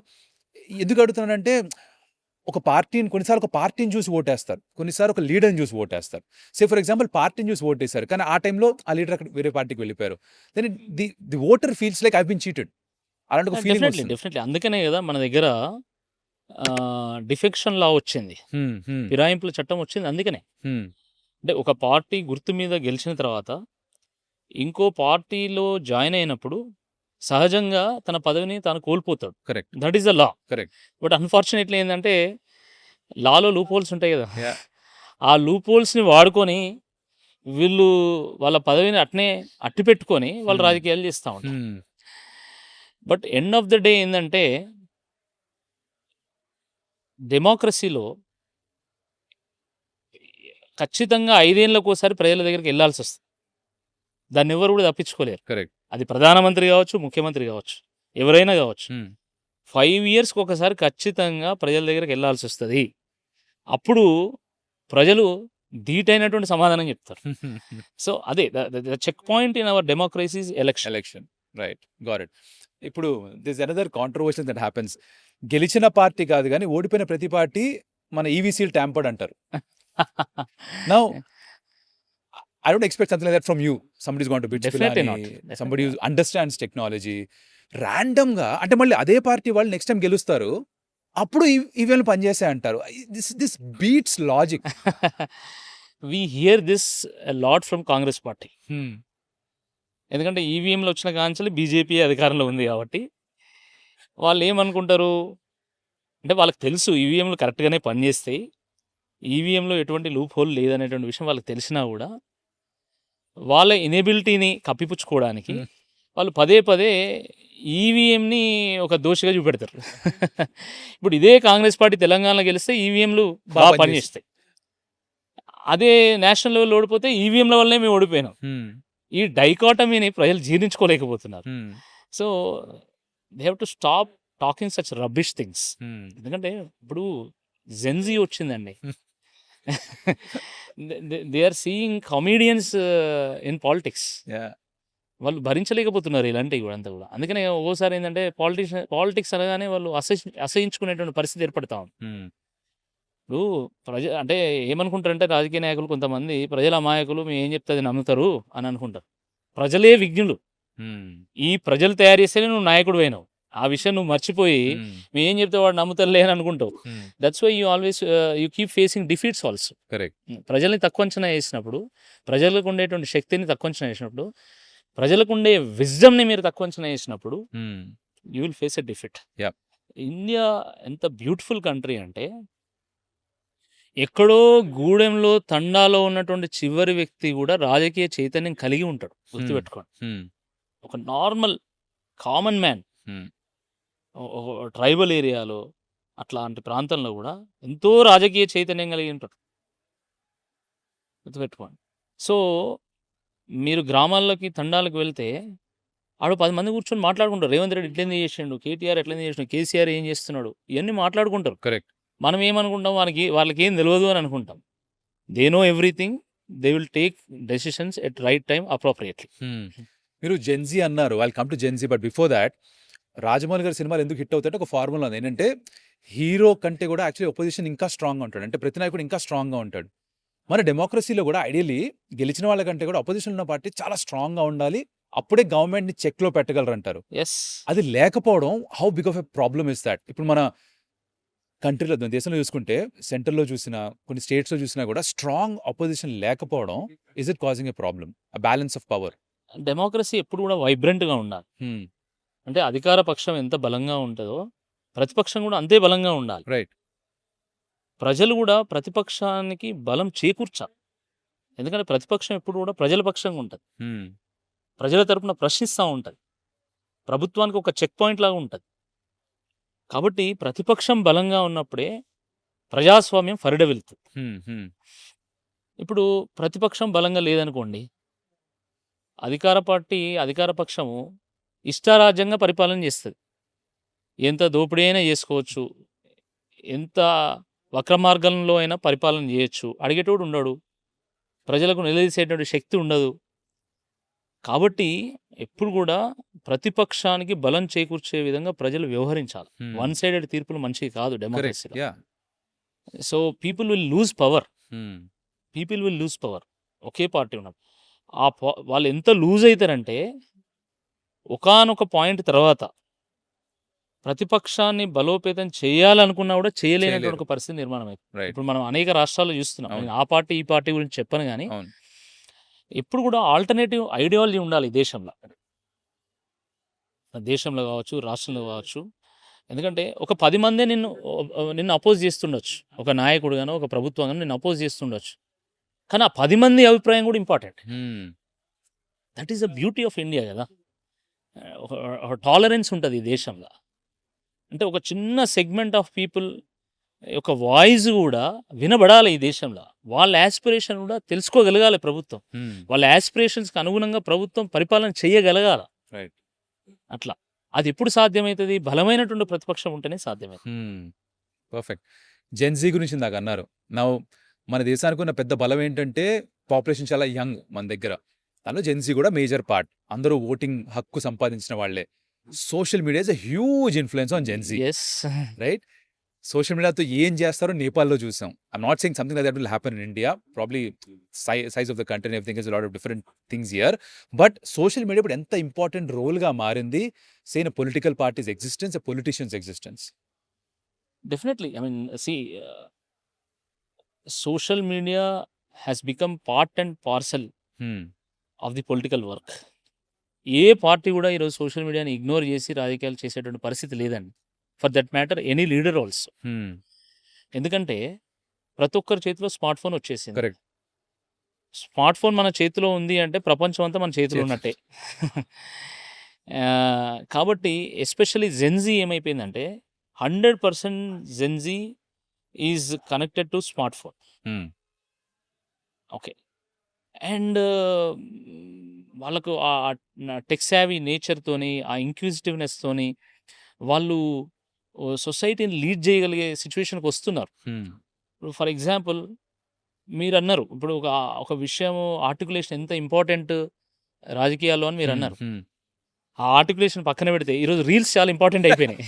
ఎందుకు అడుగుతున్నానంటే, కొన్నిసార్లు ఒక పార్టీని చూసి ఓటేస్తారు, కొన్నిసార్లు ఒక లీడర్ని చూసి ఓటేస్తారు. సే ఫర్ ఎగ్జాంపుల్ పార్టీని చూసి ఓటేశారు, కానీ ఆ టైంలో ఆ లీడర్ అక్కడ వేరే పార్టీకి వెళ్ళిపోయారు. Then the voter feels like I been cheated. అలాంటి ఒక ఫీలింగ్ వస్తుంది. డెఫినెట్లీ. అందుకనే కదా మన దగ్గర డిఫెక్షన్ లా వచ్చింది, ఫిరాయింపుల చట్టం వచ్చింది. అందుకనే అంటే ఒక పార్టీ గుర్తు మీద గెలిచిన తర్వాత ఇంకో పార్టీలో జాయిన్ అయినప్పుడు సహజంగా తన పదవిని తాను కోల్పోతాడు. Correct. That is the law. Correct. But unfortunately ఏంటంటే లాలో లూప్ హోల్స్ ఉంటాయి కదా, ఆ లూప్ హోల్స్ని వాడుకొని వీళ్ళు వాళ్ళ పదవిని అట్టి పెట్టుకొని వాళ్ళు రాజకీయాలు చేస్తూ ఉంటారు. But end of the day ఏంటంటే డెమోక్రసీలో ఖచ్చితంగా 5 ఏళ్ళకు ఒకసారి ప్రజల దగ్గరికి వెళ్ళాల్సి వస్తుంది. దాన్ని ఎవరు కూడా తప్పించుకోలేరు. కరెక్ట్. అది ప్రధానమంత్రి కావచ్చు, ముఖ్యమంత్రి కావచ్చు, ఎవరైనా కావచ్చు. 5 yearsకి ఒకసారి ఖచ్చితంగా ప్రజల దగ్గరికి వెళ్ళాల్సి వస్తుంది. అప్పుడు ప్రజలు ధీటైనటువంటి సమాధానం చెప్తారు. సో అదే the check point in our democracy election. Right, got it. ఇప్పుడు this another controversial that happens. గెలిచిన పార్టీ కాదు కానీ ఓడిపోయిన ప్రతి పార్టీ మన ఈవీసీలు ట్యాంపర్డ్ అంటారు. Now I don't expect something like that from you. Somebody's going to Bits Definitely Pilani, not. Definitely somebody who not. understands technology. Random గా అంటే మళ్ళీ అదే పార్టీ వాళ్ళు నెక్స్ట్ టైం గెలుస్తారు, అప్పుడు ఈవీఎంలు పనిచేసాయి అంటారు. This beats logic. We hear this a lot from Congress party. ఎందుకంటే ఈవీఎంలు వచ్చిన కాంచెల్లి బీజేపీ అధికారంలో ఉంది కాబట్టి వాళ్ళు ఏమనుకుంటారు అంటే వాళ్ళకి తెలుసు ఈవీఎంలు కరెక్ట్గానే పనిచేస్తాయి, ఈవీఎంలో ఎటువంటి లూప్ హోల్ లేదనేటువంటి విషయం వాళ్ళకి తెలిసినా కూడా వాళ్ళ ఇనేబిలిటీని కప్పిపుచ్చుకోవడానికి వాళ్ళు పదే పదే ఈవీఎంని ఒక దోషిగా చూపెడతారు. ఇప్పుడు ఇదే కాంగ్రెస్ పార్టీ తెలంగాణలో గెలిస్తే ఈవీఎంలు బాగా పనిచేస్తాయి, అదే నేషనల్ లెవెల్ ఓడిపోతే ఈవీఎంల వల్లనే మేము ఓడిపోయినాం. ఈ డైకాటమీని ప్రజలు జీర్ణించుకోలేకపోతున్నారు. So they have to stop talking such rubbish things. ఎందుకంటే ఇప్పుడు జెన్జీ వచ్చిందండి, they are seeing comedians in politics. వాళ్ళు భరించలేకపోతున్నారు ఇలాంటివి కూడా అంతా కూడా. అందుకనే ఒక్కోసారి ఏంటంటే పాలిటిక్స్ అనగానే వాళ్ళు అసహించుకునేటువంటి పరిస్థితి ఏర్పడతా ఉంది. ఇప్పుడు అంటే ఏమనుకుంటారంటే రాజకీయ నాయకులు కొంతమంది ప్రజల అమాయకులు, మేము ఏం చెప్తే అది నమ్ముతారు అని అనుకుంటారు. ప్రజలే విజ్ఞులు, ఈ ప్రజలు తయారు చేస్తేనే నువ్వు నాయకుడు అయినావు. ఆ విషయం నువ్వు మర్చిపోయి మేము ఏం చెప్తే వాడు నమ్ముతారులే అని అనుకుంటావు. That's why you always you keep facing defeats also. Correct. ప్రజల్ని తక్కువ అంచనా వేసినప్పుడు, ప్రజలకు ఉండేటువంటి శక్తిని తక్కువ అంచనా వేసినప్పుడు, ప్రజలకు ఉండే విజ్డమ్ని మీరు తక్కువ అంచనా వేసినప్పుడు you will face a defeat. India ఎంత బ్యూటిఫుల్ కంట్రీ అంటే ఎక్కడో గూడెంలో తండాలో ఉన్నటువంటి చివరి వ్యక్తి కూడా రాజకీయ చైతన్యం కలిగి ఉంటాడు. గుర్తుపెట్టుకోండి, ఒక నార్మల్ కామన్ మ్యాన్ ట్రైబల్ ఏరియాలో అట్లాంటి ప్రాంతంలో కూడా ఎంతో రాజకీయ చైతన్యం కలిగి ఉంటాడు. గుర్తుపెట్టుకోండి. సో మీరు గ్రామాల్లోకి తండాలకు వెళ్తే ఆడు 10 మంది కూర్చొని మాట్లాడుకుంటారు. రేవంత్ రెడ్డి ఇట్లెందుకు చేసిండు, కేటీఆర్ ఎట్లెందుకు చేసిండు, కేసీఆర్ ఏం చేస్తున్నాడు, ఇవన్నీ మాట్లాడుకుంటారు. కరెక్ట్. మనం ఏమనుకుంటాం, వాళ్ళకి ఏం తెలియదు అని అనుకుంటాం. They know everything, they will take decisions at right time appropriately. మీరు జెన్జీ అన్నారు, I'll come to Gen Z. But before that, Rajamouli గారి సినిమాలు ఎందుకు హిట్ అవుతాయంటే ఒక ఫార్ములా ఉంది. ఏంటంటే హీరో కంటే కూడా యాక్చువల్లీ ఒపోజిషన్ ఇంకా స్ట్రాంగ్గా ఉంటాడు, అంటే ప్రతి నాయకుడు ఇంకా స్ట్రాంగ్గా ఉంటాడు. మన డెమోక్రసీలో కూడా ఐడియలీ గెలిచిన వాళ్ళకంటే కూడా అపోజిషన్ ఉన్న పార్టీ చాలా స్ట్రాంగ్గా ఉండాలి, అప్పుడే గవర్నమెంట్ని చెక్లో పెట్టగలరు అంటారు. ఎస్, అది లేకపోవడం how big of a problem is that? ఇప్పుడు మన కంట్రీలో, దేశంలో చూసుకుంటే, సెంటర్లో చూసినా, కొన్ని స్టేట్స్లో చూసినా కూడా స్ట్రాంగ్ అపోజిషన్ లేకపోవడం is it causing a problem, a balance of power. Democracy ఎప్పుడు కూడా వైబ్రెంట్గా ఉండాలి. అంటే అధికార పక్షం ఎంత బలంగా ఉంటుందో ప్రతిపక్షం కూడా అంతే బలంగా ఉండాలి. రైట్. ప్రజలు కూడా ప్రతిపక్షానికి బలం చేకూర్చాలి. ఎందుకంటే ప్రతిపక్షం ఎప్పుడు కూడా ప్రజల పక్షంగా ఉంటుంది, ప్రజల తరపున ప్రశ్నిస్తూ ఉంటుంది, ప్రభుత్వానికి ఒక చెక్ పాయింట్ లాగా ఉంటుంది. కాబట్టి ప్రతిపక్షం బలంగా ఉన్నప్పుడే ప్రజాస్వామ్యం ఫరిడ వెళ్తుంది. ఇప్పుడు ప్రతిపక్షం బలంగా లేదనుకోండి, అధికార పక్షము ఇష్టారాజ్యంగా పరిపాలన చేస్తుంది. ఎంత దోపిడీ అయినా చేసుకోవచ్చు, ఎంత వక్రమార్గంలో అయినా పరిపాలన చేయొచ్చు, అడిగేటోడు ఉండడు, ప్రజలకు నిలదీసేటువంటి శక్తి ఉండదు. కాబట్టి ఎప్పుడు కూడా ప్రతిపక్షానికి బలం చేకూర్చే విధంగా ప్రజలు వ్యవహరించాలి. వన్ సైడెడ్ తీర్పులు మంచివి కాదు డెమోక్రసీలో. So people will lose power. ఒకే పార్టీ ఉన్నప్పుడు వాళ్ళు ఎంత లూజ్ అవుతారంటే ఒకానొక పాయింట్ తర్వాత ప్రతిపక్షాన్ని బలోపేతం చేయాలనుకున్నా కూడా చేయలేనటువంటి ఒక పరిస్థితి నిర్మాణం అవుతుంది. ఇప్పుడు మనం అనేక రాష్ట్రాల్లో చూస్తున్నాం. నేను ఆ పార్టీ ఈ పార్టీ గురించి చెప్పను, కానీ ఎప్పుడు కూడా ఆల్టర్నేటివ్ ఐడియాలజీ ఉండాలి దేశంలో కావచ్చు, రాష్ట్రంలో కావచ్చు. ఎందుకంటే ఒక 10 మందే నిన్ను అపోజ్ చేస్తుండొచ్చు, ఒక నాయకుడు గానో ఒక ప్రభుత్వం గానో నిన్ను అపోజ్ చేస్తుండొచ్చు, కానీ ఆ 10 మంది అభిప్రాయం కూడా important. That is the beauty of India కదా. ఒక టాలరెన్స్ ఉంటుంది ఈ దేశంలో. అంటే ఒక చిన్న సెగ్మెంట్ ఆఫ్ పీపుల్ యొక్క వాయిస్ కూడా వినబడాలి ఈ దేశంలో. వాళ్ళ యాస్పిరేషన్ కూడా తెలుసుకోగలగాలి ప్రభుత్వం, వాళ్ళ యాస్పిరేషన్స్కి అనుగుణంగా ప్రభుత్వం పరిపాలన చేయగలగాలి. అట్లా అది ఎప్పుడు సాధ్యమవుతుంది? బలమైనటువంటి ప్రతిపక్షం ఉంటేనే సాధ్యమవుతుంది. పర్ఫెక్ట్. జెన్జీ గురించి ఇందాక అన్నారు. నా మన దేశానికి ఉన్న పెద్ద బలం ఏంటంటే పాపులేషన్ చాలా యంగ్ మన దగ్గర. దానిలో జెన్జీ కూడా మేజర్ పార్ట్. అందరూ ఓటింగ్ హక్కు సంపాదించిన వాళ్లే. Social media is a huge influence on Gen Z, right? Social మీడియాతో ఏం చేస్తారో నేపాల్‌లో చూసాం. I'm not saying something like that will happen in India. Probably size of the country and everything is lot of different things here. But social media ఇప్పుడు ఎంత ఇంపార్టెంట్ రోల్‌గా మారింది say in a political parties existence, a politicians existence. Definitely. I mean social media has become part and parcel హ్మ్. Of the political work. A party కూడా ఈరోజు సోషల్ మీడియాని ఇగ్నోర్ చేసి రాజకీయాలు చేసేటువంటి పరిస్థితి లేదండి. For that matter any leader also. హ్మ్. ఎందుకంటే ప్రతి ఒక్కరి చేతిలో స్మార్ట్ ఫోన్ వచ్చేసింది. కరెక్ట్. స్మార్ట్ ఫోన్ మన చేతిలో ఉంది అంటే ప్రపంచం అంతా మన చేతిలో ఉన్నట్టే. కాబట్టి ఎస్పెషల్లీ జెన్జీ ఏమైపోయిందంటే 100% Gen Z is connected to smart phone. హ్మ్. ఓకే. అండ్ వాళ్ళకు ఆ టెక్ సావీ నేచర్‌తోని, ఆ ఇంక్విజిటివ్‌నెస్‌తోని వాళ్ళు సొసైటీని లీడ్ చేయగలిగే సిచ్యువేషన్‌కి వస్తున్నారు. హ్మ్. ఇప్పుడు ఫర్ ఎగ్జాంపుల్ మీరన్నారు. ఇప్పుడు ఒక విషయము ఆర్టికులేషన్ ఎంత ఇంపార్టెంట్ రాజకీయాల్లో అని మీరన్నారు. హ్మ్. ఆ ఆర్టికులేషన్ పక్కన పెడితే ఈరోజు రీల్స్ చాలా ఇంపార్టెంట్ అయిపోయినాయి.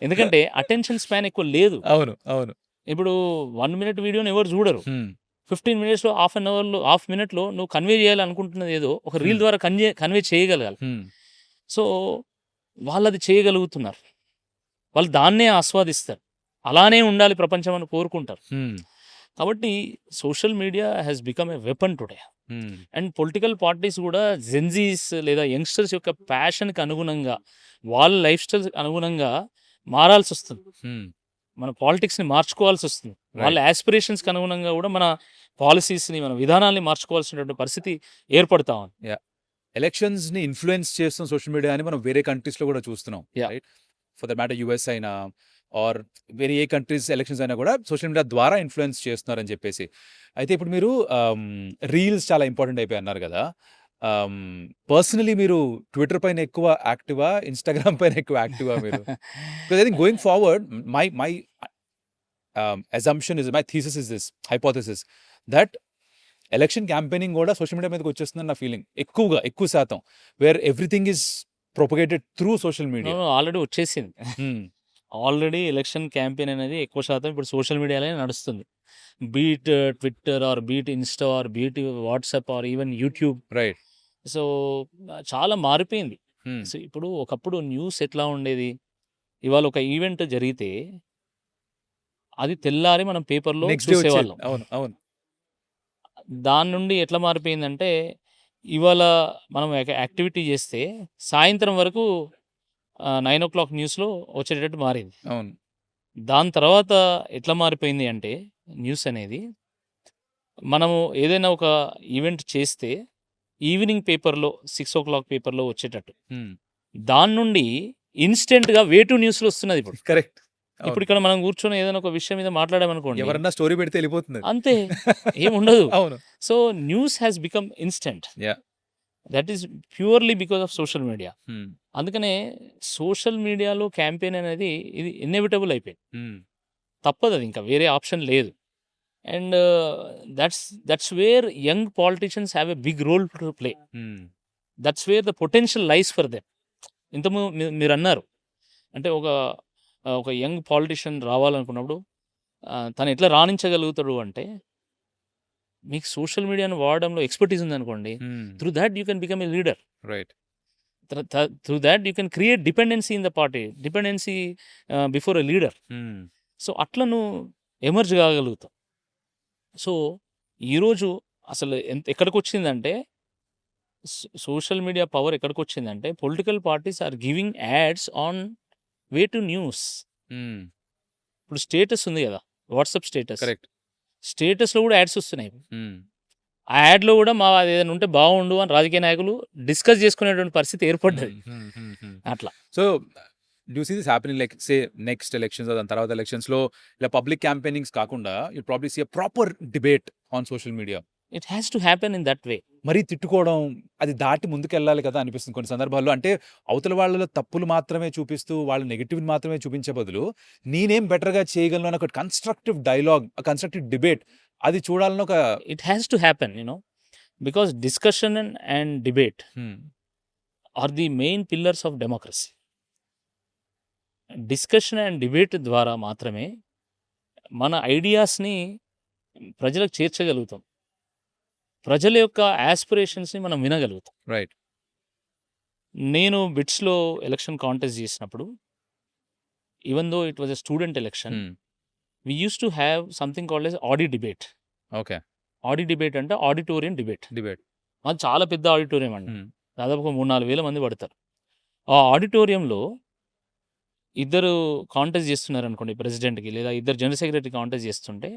ఎందుకంటే అటెన్షన్ స్పాన్ ఎక్కువ లేదు. అవును. అవును. ఇప్పుడు 1 మినిట్ వీడియోని ఎవరు చూడరు. హ్మ్. 15 మినిట్స్‌లో, హాఫ్ అన్ అవర్‌లో, హాఫ్ మినిట్‌లో నువ్వు కన్వే చేయాలనుకుంటున్నది ఏదో ఒక రీల్ ద్వారా కన్వే చేయగలగాలి. హ్మ్. సో, వాళ్ళది చేయగలుగుతున్నారు. వాళ్ళు దాన్నే ఆస్వాదిస్తారు. అలానే ఉండాలి ప్రపంచం అని కోరుకుంటారు. హ్మ్. కాబట్టి social media has become a weapon today. హ్మ్. అండ్ పొలిటికల్ పార్టీస్ కూడా జెన్‌జీస్ లేదా యంగ్‌స్టర్స్ యొక్క ప్యాషన్‌కి అనుగుణంగా, వాళ్ళ లైఫ్ స్టైల్‌కి అనుగుణంగా మారాల్సొస్తుంది. హ్మ్. మన పాలిటిక్స్‌ని మార్చుకోవాల్సొస్తుంది. వాళ్ళ యాస్పిరేషన్స్‌కి అనుగుణంగా కూడా మన పాలిసీస్‌ని, మన విధానాల్ని మార్చుకోవాల్సినటువంటి పరిస్థితి ఏర్పడతా ఉంది. ఎలక్షన్స్‌ని ఇన్‌ఫ్లూయెన్స్ చేస్తున్న సోషల్ మీడియా అని మనం వేరే కంట్రీస్‌లో కూడా చూస్తున్నాం. Yeah. Right? For that matter US అయినా ఆర్ వేరే ఏ కంట్రీస్ ఎలక్షన్స్ అయినా కూడా సోషల్ మీడియా ద్వారా ఇన్‌ఫ్లూయెన్స్ చేస్తున్నారని చెప్పేసి. అయితే ఇప్పుడు మీరు రీల్స్ చాలా ఇంపార్టెంట్ అయిపోయాయి అన్నారు కదా! పర్సనల్లీ మీరు ట్విట్టర్ పైన ఎక్కువ యాక్టివా? ఇన్‌స్టాగ్రామ్ పైన ఎక్కువ యాక్టివా మీరు? Because I think going forward my assumption is my thesis is this hypothesis that election campaigning కూడా సోషల్ మీడియా మీదకి వచ్చేస్తుందని నా ఫీలింగ్. ఎక్కువ శాతం where everything is propagated through social media. Already వచ్చేసింది. ఆల్రెడీ ఎలక్షన్ క్యాంపెయిన్ అనేది ఎక్కువ శాతం ఇప్పుడు సోషల్ మీడియాలోనే నడుస్తుంది. Be it Twitter or be it Insta or be it WhatsApp or even YouTube. Right. So, చాలా మారిపోయింది. సో, ఇప్పుడు ఒకప్పుడు న్యూస్ ఎట్లా ఉండేది? ఇవాళ ఒక ఈవెంట్ జరిగితే అది తెల్లారి మనం పేపర్‌లో నెక్స్ట్ డే వచ్చేది. చూసేవాళ్ళం. అవును. అవును. దాని నుండి ఎట్లా మారిపోయిందంటే ఇవాళ మనం యాక్టివిటీ చేస్తే సాయంత్రం వరకు 9:00 న్యూస్‌లో వచ్చేటట్టు మారింది. అవును. దాని తర్వాత ఎట్లా మారిపోయింది అంటే న్యూస్ అనేది మనము ఏదైనా ఒక ఈవెంట్ చేస్తే ఈవినింగ్ పేపర్‌లో 6:00 పేపర్‌లో వచ్చేటట్టు. దాని నుండి ఇన్‌స్టెంట్‌గా వే టు న్యూస్‌లో వస్తున్నది ఇప్పుడు. కరెక్ట్. ఇప్పుడు ఇక్కడ మనం కూర్చొని ఏదైనా ఒక విషయం మీద మాట్లాడామనుకోండి. ఎవరన్నా స్టోరీ పెడితే వెళ్ళిపోతుంది. అంతే. ఏముండదు. అవును. So, news has become instant. Yeah! That is purely because of social media. అందుకనే సోషల్ మీడియాలో క్యాంపెయిన్ అనేది ఇది ఇన్నెవిటబుల్ అయిపోయింది. తప్పదది ఇంకా వేరే ఆప్షన్ లేదు. And that's where young politicians have a big role to play. That's where the potential lies for them. మీరన్నారు. అంటే ఒక యంగ్ పాలిటీషియన్ రావాలనుకున్నప్పుడు తను ఎట్లా రాణించగలుగుతాడు అంటే మీకు సోషల్ మీడియాను వాడడంలో ఎక్స్‌పర్టీస్ ఉందనుకోండి. Through that you can become a leader. Right. Through that you can create dependency in the party. Dependency before a leader. So, అట్లా నువ్వు ఎమర్జ్ కాగలుగుతావు. సో, ఈరోజు అసలు ఎక్కడికొచ్చిందంటే సోషల్ మీడియా పవర్ ఎక్కడికొచ్చిందంటే political parties are giving ads on way to news. ఇప్పుడు స్టేటస్ ఉంది కదా! WhatsApp status. కరెక్ట్. స్టేటస్‌లో కూడా యాడ్స్ వస్తున్నాయి. ఆ యాడ్‌లో కూడా అదేదైనా ఉంటే బాగుండు అని రాజకీయ నాయకులు డిస్కస్ చేసుకునేటువంటి పరిస్థితి ఏర్పడ్డది. అట్లా. So, do you see this happening like say next elections దాని తర్వాత ఎలక్షన్స్‌లో ఇలా పబ్లిక్ క్యాంపెయినింగ్స్ కాకుండా you probably see a proper debate on social media. It has to happen in that way. మరీ తిట్టుకోవడం అది దాటి ముందుకెళ్ళాలి కదా అనిపిస్తుంది కొన్ని సందర్భాల్లో. అంటే అవతల వాళ్ళలో తప్పులు మాత్రమే చూపిస్తూ వాళ్ళ నెగెటివ్‌ని మాత్రమే చూపించే బదులు నేనేం బెటర్‌గా చేయగలను అని ఒక కన్‌స్ట్రక్టివ్ డైలాగ్, కన్‌స్ట్రక్టివ్ డిబేట్ అది చూడాలని ఒక it has to happen because discussion and debate are the main pillars of democracy. Discussion and debate ద్వారా మాత్రమే మన ఐడియాస్ని ప్రజలకు చేర్చగలుగుతాం, ప్రజల యొక్క యాస్పిరేషన్స్ని మనం వినగలుగుతాం. రైట్. నేను బిట్స్లో ఎలక్షన్ కాంటెస్ట్ చేసినప్పుడు, even though it was a student election, we use to have something called yes Audi debate. Okay. Audi debate అంటే ఆడిటోరియం డిబేట్. డిబేట్. అది చాలా పెద్ద ఆడిటోరియం అండి, దాదాపు 3-4 వేల మంది పడతారు. ఆ ఆడిటోరియంలో ఇద్దరు కాంటెస్ట్ చేస్తున్నారు అనుకోండి ప్రెసిడెంట్కి, లేదా ఇద్దరు జనరల్ సెక్రటరీ కాంటెస్ట్ చేస్తుంటే,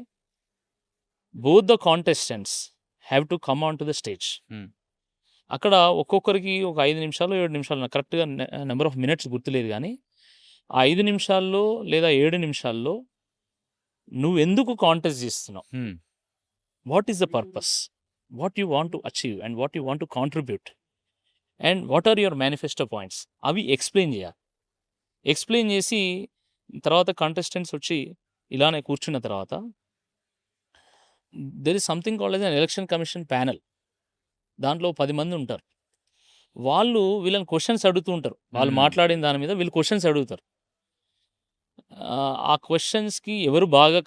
both the contestants have to come on to the stage. అక్కడ ఒక్కొక్కరికి ఒక 5 నిమిషాలు 7 నిమిషాలు, నాకు కరెక్ట్గా నెంబర్ ఆఫ్ మినిట్స్ గుర్తులేదు, కానీ ఆ 5 నిమిషాల్లో లేదా 7 నిమిషాల్లో నువ్వు ఎందుకు కాంటెస్ట్ చేస్తున్నావు, what is the purpose, what you want to achieve and what you want to contribute and what are your manifesto points, అవి ఎక్స్ప్లెయిన్ చేయాలి. ఎక్స్ప్లెయిన్ చేసి తర్వాత కంటెస్టెంట్స్ వచ్చి ఇలానే కూర్చున్న తర్వాత, there is something called as an election commission panel. దాంట్లో 10 మంది ఉంటారు. వాళ్ళు వీళ్ళని క్వశ్చన్స్ అడుగుతూ ఉంటారు. వాళ్ళు మాట్లాడిన దాని మీద వీళ్ళు క్వశ్చన్స్ అడుగుతారు. ఆ క్వశ్చన్స్కి ఎవరు బాగా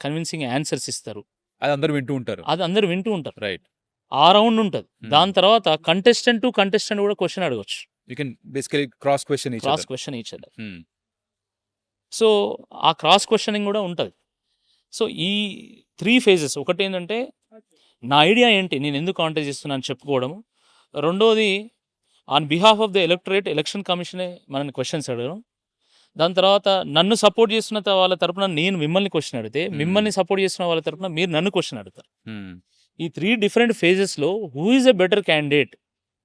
కన్విన్సింగ్ ఆన్సర్స్ ఇస్తారు, అది అందరూ వింటూ ఉంటారు. అది అందరు వింటూ ఉంటారు. రైట్. ఆ రౌండ్ ఉంటుంది. దాని తర్వాత కంటెస్టెంట్ టు కంటెస్టెంట్ కూడా క్వశ్చన్ అడగచ్చు. You can basically cross question each other. So ఆ క్రాస్ క్వశ్చనింగ్ కూడా ఉంటుంది. సో ఈ 3 phases, ఒకటి ఏంటంటే నా ఐడియా ఏంటి, నేను ఎందుకు కాంటెస్ట్ చేస్తున్నాను చెప్పుకోవడము. రెండోది on behalf of the electorate, election కమిషనే మనల్ని క్వశ్చన్స్ అడగడం. దాని తర్వాత నన్ను సపోర్ట్ చేస్తున్న వాళ్ళ తరపున నేను మిమ్మల్ని క్వశ్చన్ అడిగితే, మిమ్మల్ని సపోర్ట్ చేస్తున్న వాళ్ళ తరపున మీరు నన్ను క్వశ్చన్ అడుగుతారు. ఈ 3 different phases-లో who is a better candidate,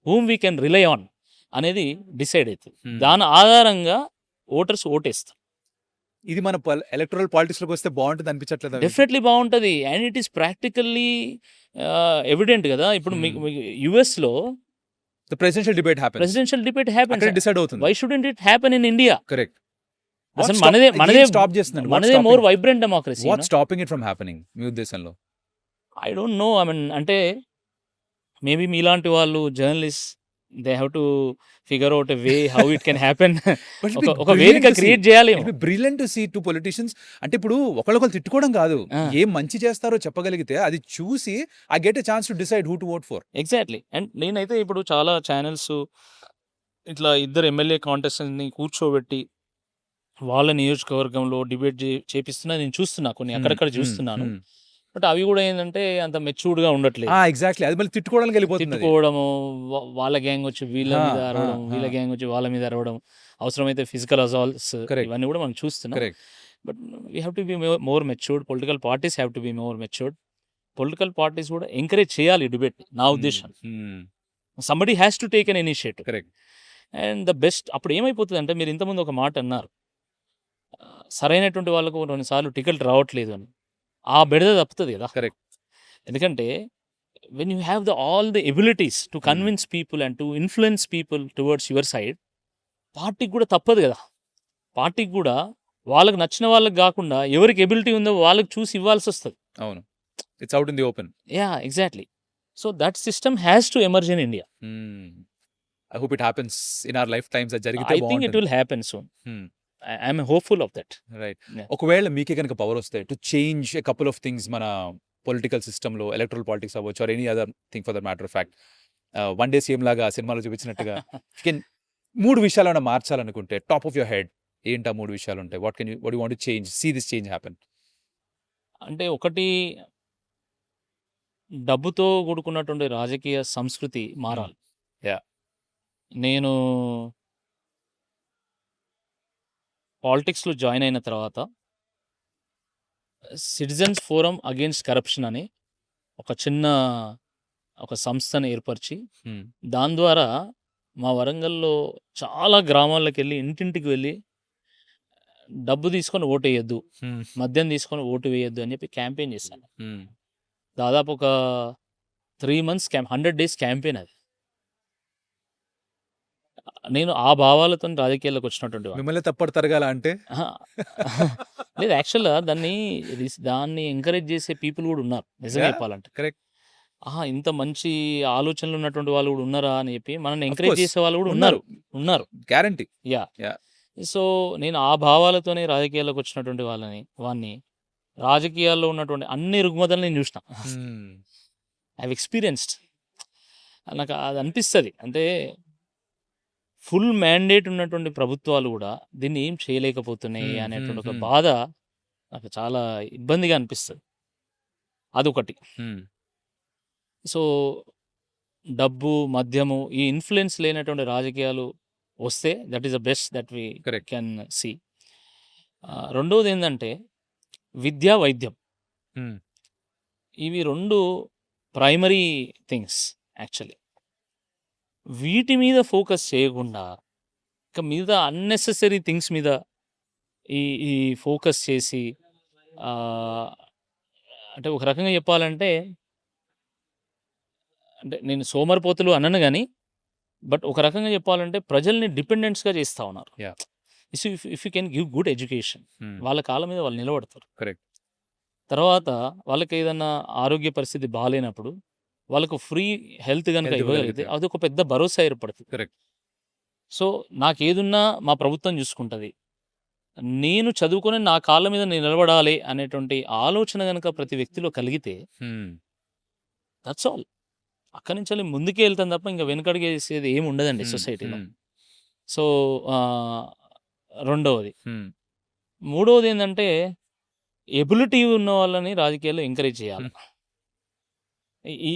whom we can rely on అనేది డిసైడ్ అవుతుంది. దాని ఆధారంగా ఓటర్స్ ఓటేస్తారు. ఇది మన ఎలక్టరల్ పాలిటిక్స్లోకి వస్తే బాగుంటుంది అనిపించట్లేదు? డెఫినెట్లీ బాగుంటుంది. And it is practically evident కదా. ఇప్పుడు యుఎస్లో ప్రెసిడెన్షియల్ డిబేట్ హ్యాపెన్స్. డిసైడ్ అవుతుంది. Why shouldn't it happen in India? Correct. అసలు మనదే more vibrant democracy. What stopping it from happening మీ ఉద్దేశంలో? I don't know. I mean అంటే మేబీ మీలాంటి వాళ్ళు journalist, they have to figure out a way how it can happen. ఒక వేదిక క్రియేట్ చేయాలి. Brilliant to see 2 politicians. అంటే ఇప్పుడు ఒకళ్ళొకళ్ళు తిట్టుకోవడం కాదు, ఏం మంచి చేస్తారో చెప్పగలిగితే అది చూసి I get a chance to decide who to vote for. Exactly. And నేనైతే ఇప్పుడు చాలా ఛానల్స్ ఇట్లా ఇద్దరు ఎమ్మెల్యే కాంటెస్టెంట్ని కూర్చోబెట్టి వాళ్ళ నియోజకవర్గంలో డిబేట్ చేపిస్తున్నా నేను చూస్తున్నా, కొన్ని అక్కడక్కడ చూస్తున్నాను. బట్ అవి కూడా ఏంటంటే అంత మెచ్యూర్డ్గా ఉండట్లేదు. ఎగ్జాక్ట్లీ. అది మళ్ళీ తిట్టుకోవడానికి వెళ్ళిపోతుంది. తిట్టుకోవడము, వాళ్ళ గ్యాంగ్ వచ్చి వీళ్ళ మీద అరవడం, వీళ్ళ గ్యాంగ్ వచ్చి వాళ్ళ మీద అరవడం, అవసరమైతే ఫిజికల్ అసాల్ట్స్, ఇవన్నీ కూడా మనం చూస్తున్నాం. But we have to be more matured. Political parties have to be more matured. Political parties కూడా ఎంకరేజ్ చేయాలి డిబేట్, నా ఉద్దేశం. Somebody has to take an initiative. And the best. అప్పుడు ఏమైపోతుంది అంటే, మీరు ఇంతకుముందు ఒక మాట అన్నారు, సరైనటువంటి వాళ్ళకు కొన్నిసార్లు టికెట్ రావట్లేదు అని. ఆ బెడద తప్పుతుంది కదా. కరెక్ట్. ఎందుకంటే when you have all the abilities to convince people and to influence people towards your side, పార్టీకి కూడా తప్పదు కదా. పార్టీకి కూడా వాళ్ళకి నచ్చిన వాళ్ళకి కాకుండా ఎవరికి ఎబిలిటీ ఉందో వాళ్ళకి చూసి ఇవ్వాల్సి వస్తుంది. అవును. It's out in the open. Yeah, exactly. So that system has to emerge in India. I hope it happens in our life times. అది జరిగితే I think it will happen soon. I'm hopeful of that. Right. ఒకవేళ మీకే కనుక పవర్ వస్తే to change a couple of things మన పొలిటికల్ సిస్టంలో, ఎలక్ట్రల్ పాలిటిక్స్ అవ్వచ్చు, or any other thing for that matter of fact, one day CM లాగా సినిమాలో చూపించినట్టుగా 3 విషయాలు మార్చాలనుకుంటే టాప్ ఆఫ్ యువర్ హెడ్ ఏంటి ఆ 3 విషయాలు ఉంటాయి? What you want to change, see this change happen? అంటే ఒకటి, డబ్బుతో కూడుకున్నటువంటి రాజకీయ సంస్కృతి మారాలి. నేను పాలిటిక్స్లో జాయిన్ అయిన తర్వాత సిటిజన్స్ ఫోరం అగేన్స్ట్ కరప్షన్ అని ఒక సంస్థను ఏర్పరిచి, దాని ద్వారా మా వరంగల్లో చాలా గ్రామాల్లోకి వెళ్ళి, ఇంటింటికి వెళ్ళి, డబ్బు తీసుకొని ఓటు వేయొద్దు, మద్యం తీసుకొని ఓటు వేయొద్దు అని చెప్పి క్యాంపెయిన్ చేశాను. దాదాపు ఒక 3 months 100 days క్యాంపెయిన్ అది. నేను ఆ భావాలతో రాజకీయాల్లోకి వచ్చినటువంటి వాడు. మిమ్మల్ని తప్పడు తరగాల అంటే లేదు, యాక్చువల్గా దాన్ని ఎంకరేజ్ చేసే పీపుల్ కూడా ఉన్నారు, నిజంగా చెప్పాలంటే. కరెక్ట్. ఇంత మంచి ఆలోచనలు ఉన్నటువంటి వాళ్ళు కూడా ఉన్నారా అని చెప్పి మనల్ని ఎంకరేజ్ చేసే వాళ్ళు కూడా ఉన్నారు. గ్యారంటీ. యా. సో, నేను ఆ భావాలతోనే రాజకీయాల్లోకి వచ్చినటువంటి వాడిని రాజకీయాల్లో ఉన్నటువంటి అన్ని రుగ్మతలు నేను చూసిన. I have experienced. నాకు అది అనిపిస్తది. అంటే ఫుల్ మ్యాండేట్ ఉన్నటువంటి ప్రభుత్వాలు గూడా దీన్ని ఏం చేయలేకపోతున్నాయి అనేటువంటి ఒక బాధ నాకు చాలా ఇబ్బందిగా అనిపిస్తది. అదొకటి. సో, డబ్బు, మద్యము ఈ ఇన్‌ఫ్లూయెన్స్ లేనటువంటి రాజకీయాలు వస్తే that is the best that we correct. Can see. రెండోదేందంటే విద్య, వైద్యం. ఇవి 2 ప్రైమరీ థింగ్స్ యాక్చువల్లీ. వీటి మీద ఫోకస్ చేయకుండా ఇక మిగతా అన్నెసెసరీ థింగ్స్ మీద ఈ ఈ ఫోకస్ చేసి అంటే ఒక రకంగా చెప్పాలంటే అంటే నేను సోమరిపోతులు అనను గానీ, బట్ ఒక రకంగా చెప్పాలంటే ప్రజల్ని డిపెండెంట్స్‌గా చేస్తా ఉన్నారు. Yeah! If you can give good education వాళ్ళ కాళ్ళ మీద వాళ్ళు నిలబడతారు. కరెక్ట్. తర్వాత వాళ్ళకేదన్నా ఆరోగ్య పరిస్థితి బాలేనప్పుడు వాళ్ళకు ఫ్రీ హెల్త్ గనుక హెల్త్ ఇవ్వగలిగితే ఇవ్వగలిగితే. అదొక పెద్ద భరోసా ఏర్పడుతుంది. కరెక్ట్. సో, నాకేదున్నా మా ప్రభుత్వం చూసుకుంటది. నేను చదువుకొని నా కాళ్ళ మీద నేను నిలబడాలి అనేటువంటి ఆలోచన గనుక ప్రతి వ్యక్తిలో కలిగితే దట్స్ ఆల్. అక్కడి నుంచెల్లి ముందుకే వెళ్తాం తప్ప ఇంక వెనకడుగేసేది ఏమి ఉండదండి సొసైటీలో. సో, రెండవది. మూడవదేందంటే ఎబిలిటీ ఉన్న వాళ్ళని రాజకీయాల్లో ఎంకరేజ్ చేయాలి.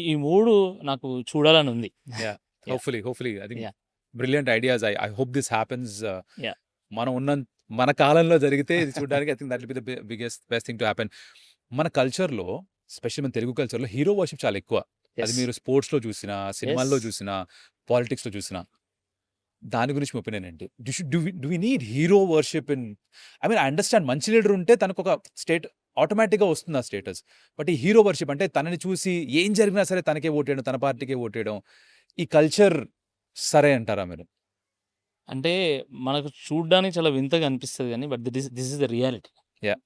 ఈ 3 నాకు చూడాలని ఉంది. Yeah! Yeah. Hopefully I think Yeah. Brilliant ideas. I hope this happens. Yeah. మనం మన కాలంలో జరిగితే ఇది చూడడానికి I think that will be the best thing to happen. మన కల్చర్‌లో స్పెషల్లీ మన తెలుగు కల్చర్‌లో హీరో వర్షిప్ చాలా ఎక్కువ. అది Yes. మీరు స్పోర్ట్స్‌లో చూసినా, సినిమాల్లో Yes. చూసినా, పాలిటిక్స్‌లో చూసినా. దాని గురించి మీ ఒపీనియన్ ఏంటి? Do we need hero worship in I mean I understand మంచి లీడర్ ఉంటే తనకొక ఆటోమేటిక్‌గా వస్తుంది ఆ స్టేటస్. బట్ ఈ హీరో వర్షిప్ అంటే తనని చూసి ఏం జరిగినా సరే తనకే ఓటేయడం, తన పార్టీకే ఓటేయడం. ఈ కల్చర్ సరే అంటారా మీరు? అంటే మనకు చూడ్డానికి చాలా వింతగా అనిపిస్తది గానీ but this is the reality. Yeah.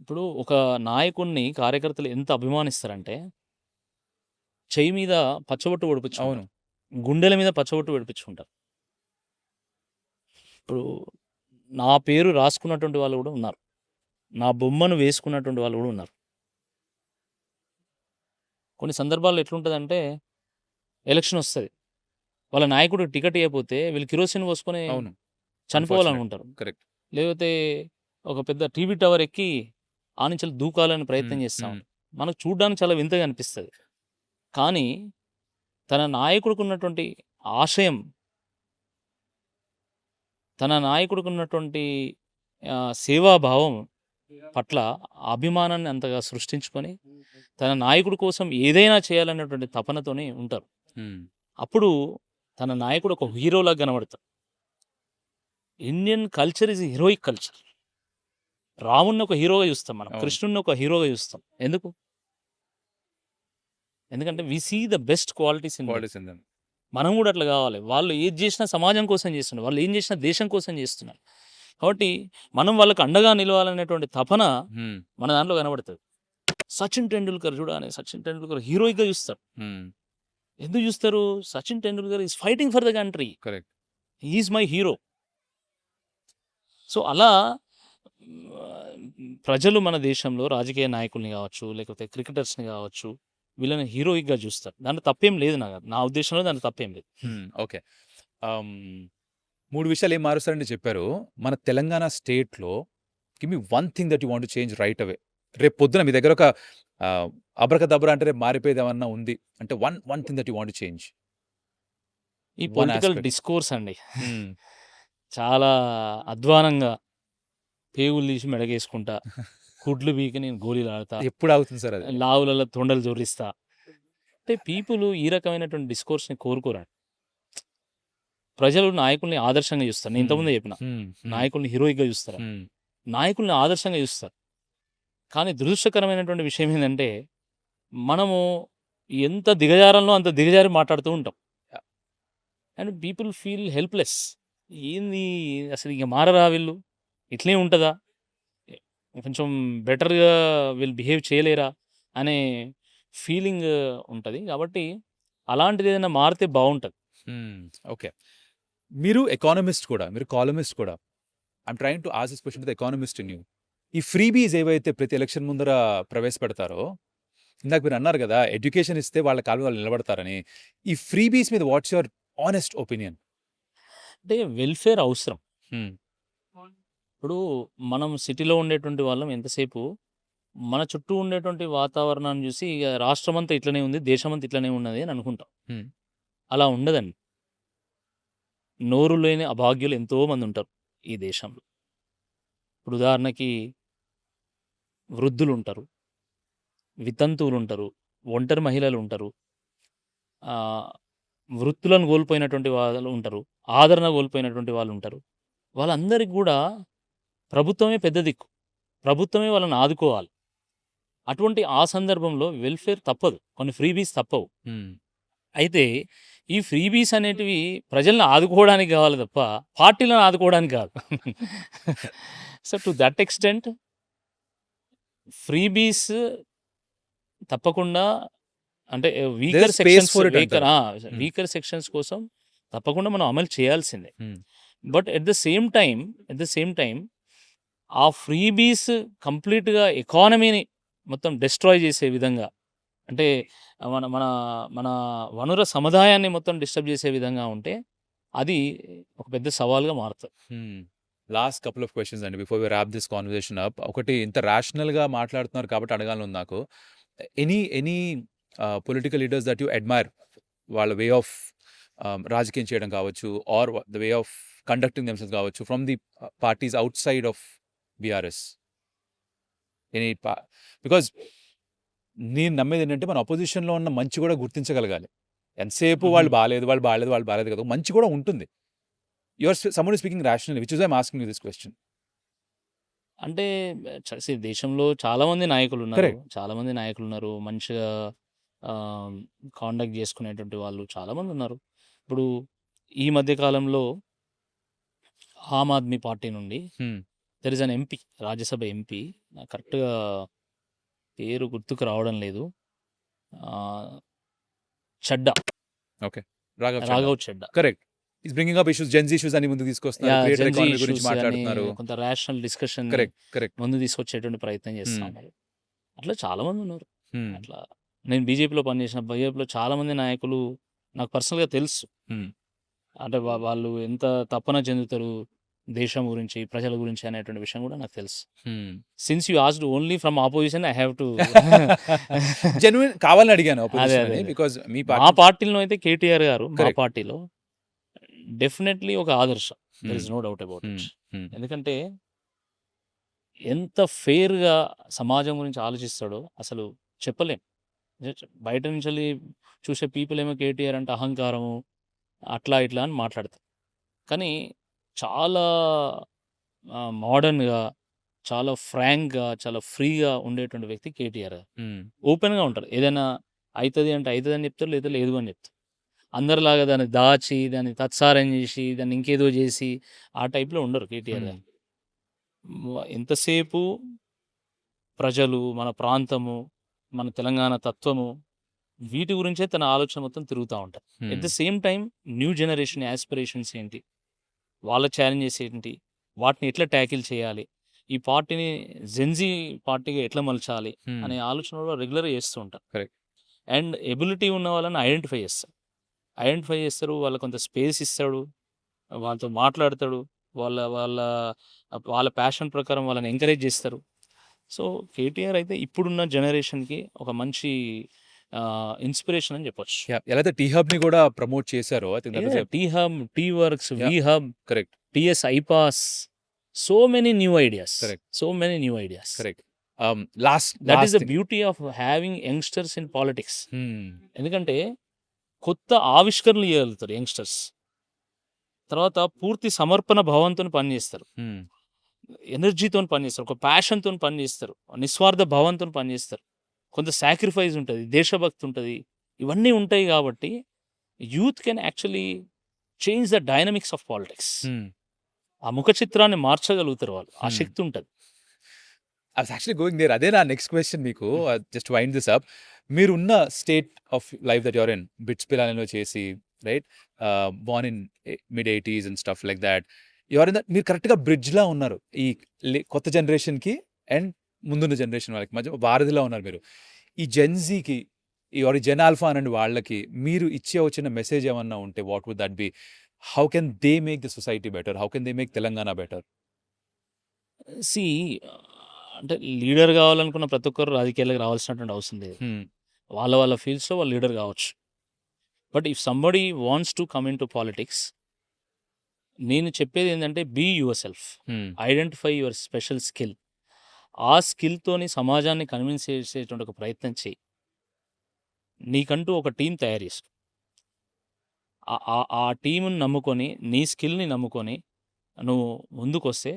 ఇప్పుడు ఒక నాయకుడిని కార్యకర్తలు ఎంత అభిమానిస్తారంటే చెయ్యి మీద పచ్చబొట్టు పొడిపించుకుంటారు. అవును. గుండెల మీద పచ్చబొట్టు పొడిపించుకుంటారు. ఇప్పుడు నా పేరు రాసుకున్నటువంటి వాళ్ళు కూడా ఉన్నారు. నా బొమ్మను వేసుకున్నటువంటి వాళ్ళు కూడా ఉన్నారు. కొన్ని సందర్భాల్లో ఎట్లుంటదంటే ఎలక్షన్ వస్తది. వాళ్ళ నాయకుడికి టికెట్ ఇయ్యకపోతే వీళ్ళు కిరోసిన్ పోసుకొని అవును. చనిపోవాలనుకుంటారు. కరెక్ట్. లేకపోతే ఒక పెద్ద టీవీ టవర్ ఎక్కి ఆ నుంచెల్లి దూకాలని ప్రయత్నం చేస్తా ఉంటారు. మనకు చూడ్డానికి చాలా వింతగా అనిపిస్తది. కానీ తన నాయకుడికి ఉన్నటువంటి ఆశయం, తన నాయకుడికి ఉన్నటువంటి సేవాభావం పట్ల అభిమానాన్ని అంతగా సృష్టించుకొని తన నాయకుడి కోసం ఏదైనా చేయాలనేటువంటి తపనతోనే ఉంటారు. అప్పుడు తన నాయకుడు ఒక హీరోలాగా కనబడతాడు. Indian culture is heroic culture. రాముడిని ఒక హీరోగా చూస్తాం మనం, అవును. కృష్ణుడిని ఒక హీరోగా చూస్తాం. ఎందుకు? ఎందుకంటే we see the best qualities in them. Qualities in them. మనం కూడా అట్లా కావాలి. వాళ్ళు ఏది చేసినా సమాజం కోసం చేస్తున్నారు, వాళ్ళు ఏం చేసినా దేశం కోసం చేస్తున్నారు. కాబట్టి మనం వాళ్ళకి అండగా నిలవాలనేటువంటి తపన మన దాంట్లో కనబడుతుంది. సచిన్ టెండూల్కర్ చూడాలి, సచిన్ టెండూల్కర్ హీరోయిక్గా చూస్తారు. ఎందుకు చూస్తారు? Sachin Tendulkar is fighting for the country. Correct. Is my hero. So అలా ప్రజలు మన దేశంలో రాజకీయ నాయకుల్ని కావచ్చు, లేకపోతే క్రికెటర్స్ని కావచ్చు, వీళ్ళని హీరోయిక్గా చూస్తారు. దాంట్లో తప్పేం లేదు. నా ఉద్దేశంలో దాంట్లో తప్పేం లేదు. ఓకే. 3 విషయాలు ఏం మారుస్తారని చెప్పారు. మన తెలంగాణ స్టేట్‌లో give me one thing that you want to change right అవే. రేపు పొద్దున మీ దగ్గర ఒక అబ్రకదబ్రా అంటే రేపు మారిపోయేది ఏమన్నా ఉంది అంటే one thing that you want to change. ఈ One పొలిటికల్ aspect. డిస్కోర్స్ అండి చాలా అధ్వానంగా పేగులు తీసి మెడగేసుకుంటా, కుడ్లు బీకి నేను గోళీలు ఆడతా, ఎప్పుడు ఆగుతుంది సార్ అది? లావులలో తొండలు జొర్రిస్తా. అంటే పీపుల్ ఈ రకమైనటువంటి డిస్కోర్స్ని కోరుకోరండి. ప్రజలు నాయకుల్ని ఆదర్శంగా చూస్తారు. నేను ఇంతకుముందే చెప్పిన, నాయకుల్ని హీరోయిక్గా చూస్తారు, నాయకుల్ని ఆదర్శంగా చూస్తారు. కానీ దురదృష్టకరమైనటువంటి విషయం ఏంటంటే మనము ఎంత దిగజారంలో అంత దిగజారి మాట్లాడుతూ ఉంటాం. And people feel helpless. ఏంది అసలు ఇక మారరా వీళ్ళు, ఇట్లే ఉంటుందా, కొంచెం బెటర్గా వీళ్ళు బిహేవ్ చేయలేరా అనే ఫీలింగ్ ఉంటుంది. కాబట్టి అలాంటిది ఏదైనా మారితే బాగుంటుంది. ఓకే. మీరు ఎకానమిస్ట్ కూడా, మీరు కాలమిస్ట్ కూడా. I'm trying to ask this question to the economist in you. ఈ ఫ్రీబీస్ ఏవైతే ప్రతి ఎలక్షన్ ముందర ప్రవేశపెడతారో, ఇందాక మీరు అన్నారు కదా, ఎడ్యుకేషన్ ఇస్తే వాళ్ళ కాలు వాళ్ళు నిలబడతారని. ఈ ఫ్రీబీస్ మీద వాట్స్ యువర్ ఆనెస్ట్ ఒపీనియన్? అంటే వెల్ఫేర్ అవసరం. ఇప్పుడు మనం సిటీలో ఉండేటువంటి వాళ్ళం ఎంతసేపు మన చుట్టూ ఉండేటువంటి వాతావరణాన్ని చూసి ఇక రాష్ట్రం అంతా ఇట్లనే ఉంది, దేశం అంతా ఇట్లనే ఉన్నది అని అనుకుంటాం. అలా ఉండదండి. నోరు లేని అభాగ్యులు ఎంతో మంది ఉంటారు ఈ దేశంలో. ఇప్పుడు ఉదాహరణకి వృద్ధులు ఉంటారు, వితంతువులు ఉంటారు, ఒంటరి మహిళలు ఉంటారు, వృత్తులను కోల్పోయినటువంటి వాళ్ళు ఉంటారు, ఆదరణ కోల్పోయినటువంటి వాళ్ళు ఉంటారు. వాళ్ళందరికీ కూడా ప్రభుత్వమే పెద్ద దిక్కు, ప్రభుత్వమే వాళ్ళని ఆదుకోవాలి. అటువంటి ఆ సందర్భంలో వెల్ఫేర్ తప్పదు, కొన్ని ఫ్రీబీస్ తప్పవు. అయితే ఈ ఫ్రీబీస్ అనేటివి ప్రజలను ఆదుకోవడానికి కావాలి తప్ప పార్టీలను ఆదుకోవడానికి కాదు. So to that extent freebies తప్పకుండా, అంటే వీకర్ సెక్షన్స్ కోసం తప్పకుండా మనం అమలు చేయాల్సిందే. But at the same time ఆ ఫ్రీబీస్ కంప్లీట్గా ఎకానమీని మొత్తం డిస్ట్రాయ్ చేసే విధంగా, అంటే మన మన మన వనరుల సముదాయాన్ని మొత్తం డిస్టర్బ్ చేసే విధంగా ఉంటే అది ఒక పెద్ద సవాల్గా మారుతుంది. లాస్ట్ కపుల్ ఆఫ్ క్వశ్చన్స్ అండి before we wrap this conversation up. ఒకటి, ఇంత ర్యాషనల్గా మాట్లాడుతున్నారు కాబట్టి అడగాలని ఉంది నాకు. Any political leaders that you admire, వాళ్ళ వే ఆఫ్ రాజకీయం చేయడం కావచ్చు, or the way of conducting themselves కావచ్చు, from the parties outside of BRS? Because నేను నమ్మేది ఏంటంటే మన అపోజిషన్లో ఉన్న మంచి కూడా గుర్తించగలగాలి. ఎంతసేపు వాళ్ళు బాగాలేదు కదా, మంచి కూడా ఉంటుంది. Your someone speaking rationally, which is I am asking you this question. అంటే దేశంలో చాలామంది నాయకులు ఉన్నారు, మంచిగా కాండక్ట్ చేసుకునేటువంటి వాళ్ళు చాలామంది ఉన్నారు. ఇప్పుడు ఈ మధ్య కాలంలో ఆమ్ ఆద్మీ పార్టీ నుండి there is an MP, Rajya Sabha MP, నాకు కరెక్ట్గా పేరు గుర్తుకు రావడం లేదు, Chadha, Raghav Chadha. Correct. Is bringing up issues, Gen Z issues అని ముందు తీసుకొస్తున్నారు, క్రియేటర్ ఎకానమీ గురించి మాట్లాడుతున్నారు. కొంత రేషనల్ డిస్కషన్ ముందు తీసుకొచ్చేటువంటి ప్రయత్నం చేస్తా ఉన్నారు. అట్లా చాలా మంది ఉన్నారు. అట్లా నేను బీజేపీలో బీజేపీలో చాలా మంది నాయకులు నాకు పర్సనల్గా తెలుసు. అంటే వాళ్ళు ఎంత తపన చెందుతారు దేశం గురించి, ప్రజల గురించి అనేటువంటి విషయం కూడా నాకు తెలుసు. Since you asked only from opposition, I have to genuine కావాలని అడిగాను. బికాజ్ మా పార్టీలో అయితే కేటీఆర్ గారు మా పార్టీలో డెఫినెట్లీ ఒక ఆదర్శం, there is no doubt about it. ఎందుకంటే ఎంత ఫెయిర్గా సమాజం గురించి ఆలోచిస్తాడో అసలు చెప్పలేం. బయట నుంచి చూసే పీపుల్ ఏమో కేటీఆర్ అంటే అహంకారము అట్లా ఇట్లా అని మాట్లాడతారు, కానీ చాలా మోడర్న్గా, చాలా ఫ్రాంక్గా, చాలా ఫ్రీగా ఉండేటువంటి వ్యక్తి కేటీఆర్. ఓపెన్గా ఉంటారు, ఏదైనా అవుతుంది అంటే అవుతుంది అని చెప్తారు, లేదా లేదు అని చెప్తారు. అందరిలాగా దాన్ని దాచి, దాన్ని తత్సారం చేసి, దాన్ని ఇంకేదో చేసి ఆ టైప్లో ఉండరు కేటీఆర్ గారు. ఎంతసేపు ప్రజలు, మన ప్రాంతము, మన తెలంగాణ తత్వము, వీటి గురించే తన ఆలోచన మొత్తం తిరుగుతూ ఉంటారు. At the same time new generation aspirations ఏంటి, వాళ్ళ ఛాలెంజెస్ ఏంటి, వాటిని ఎట్లా ట్యాకిల్ చేయాలి, ఈ పార్టీని జెన్జీ పార్టీగా ఎట్లా మలచాలి అనే ఆలోచన కూడా రెగ్యులర్గా చేస్తూ ఉంటారు. అండ్ ఎబిలిటీ ఉన్న వాళ్ళని ఐడెంటిఫై చేస్తారు, వాళ్ళకి కొంత స్పేస్ ఇస్తాడు, వాళ్ళతో మాట్లాడతాడు, వాళ్ళ వాళ్ళ వాళ్ళ ప్యాషన్ ప్రకారం వాళ్ళని ఎంకరేజ్ చేస్తారు. సో కేటీఆర్ అయితే ఇప్పుడున్న జనరేషన్కి ఒక మంచి ఇన్స్పిరేషన్ అని చెప్పొచ్చు. ఎలా టీ హబ్ని కూడా ప్రమోట్ చేశారు, T Hub, T Works, We Hub, correct, TS iPASS, so many new ideas. Correct. That is the beauty of having youngsters in politics. ఎందుకంటే కొత్త ఆవిష్కరణలు చేయగలుగుతారు యంగ్స్టర్స్. తర్వాత పూర్తి సమర్పణ భావంతో పనిచేస్తారు, ఎనర్జీతో పనిచేస్తారు, ఒక ప్యాషన్తో పనిచేస్తారు, నిస్వార్థ భావంతో పనిచేస్తారు, కొంత సాక్రిఫైస్ ఉంటుంది, దేశభక్తి ఉంటుంది, ఇవన్నీ ఉంటాయి. కాబట్టి youth can actually change the dynamics of politics. ఆ ముఖ చిత్రాన్ని మార్చగలుగుతారు వాళ్ళు, ఆ శక్తి ఉంటుంది. అదే నా నెక్స్ట్ క్వశ్చన్ మీకు, జస్ట్ వైండ్ దిస్ అప్. మీరున్న state of life that your in, BITS పిలానీలో చేసి right? Born in mid-80s and stuff like that. మీరు కరెక్ట్‌గా బ్రిడ్జ్‌లా ఉన్నారు. ఈ కొత్త జనరేషన్‌కి అండ్ ముందున్న జనరేషన్ వాళ్ళకి మధ్య వారధిలా ఉన్నారు మీరు. ఈ జెన్‌జీకి ఈ జెన్ ఆల్ఫా అనండి వాళ్ళకి మీరు ఇచ్చే వచ్చిన మెసేజ్ ఏమన్నా ఉంటే what would that be? How can they make the society better? How can they make Telangana better? See అంటే లీడర్ కావాలనుకున్న ప్రతి ఒక్కరు రాజకీయాలకు రావాల్సినటువంటి అవసరం లేదు. వాళ్ళ ఫీల్డ్స్‌లో వాళ్ళు లీడర్ కావచ్చు. But if somebody wants to come into politics, నేను చెప్పేది ఏంటంటే be yourself. Identify your special skill. ఆ స్కిల్‌తోని సమాజాన్ని కన్విన్స్ చేసేటువంటి ఒక ప్రయత్నం చేయి. నీకంటూ ఒక టీం తయారు చేసుకో. ఆ టీముని నమ్ముకొని, నీ స్కిల్‌ని నమ్ముకొని నువ్వు ముందుకొస్తే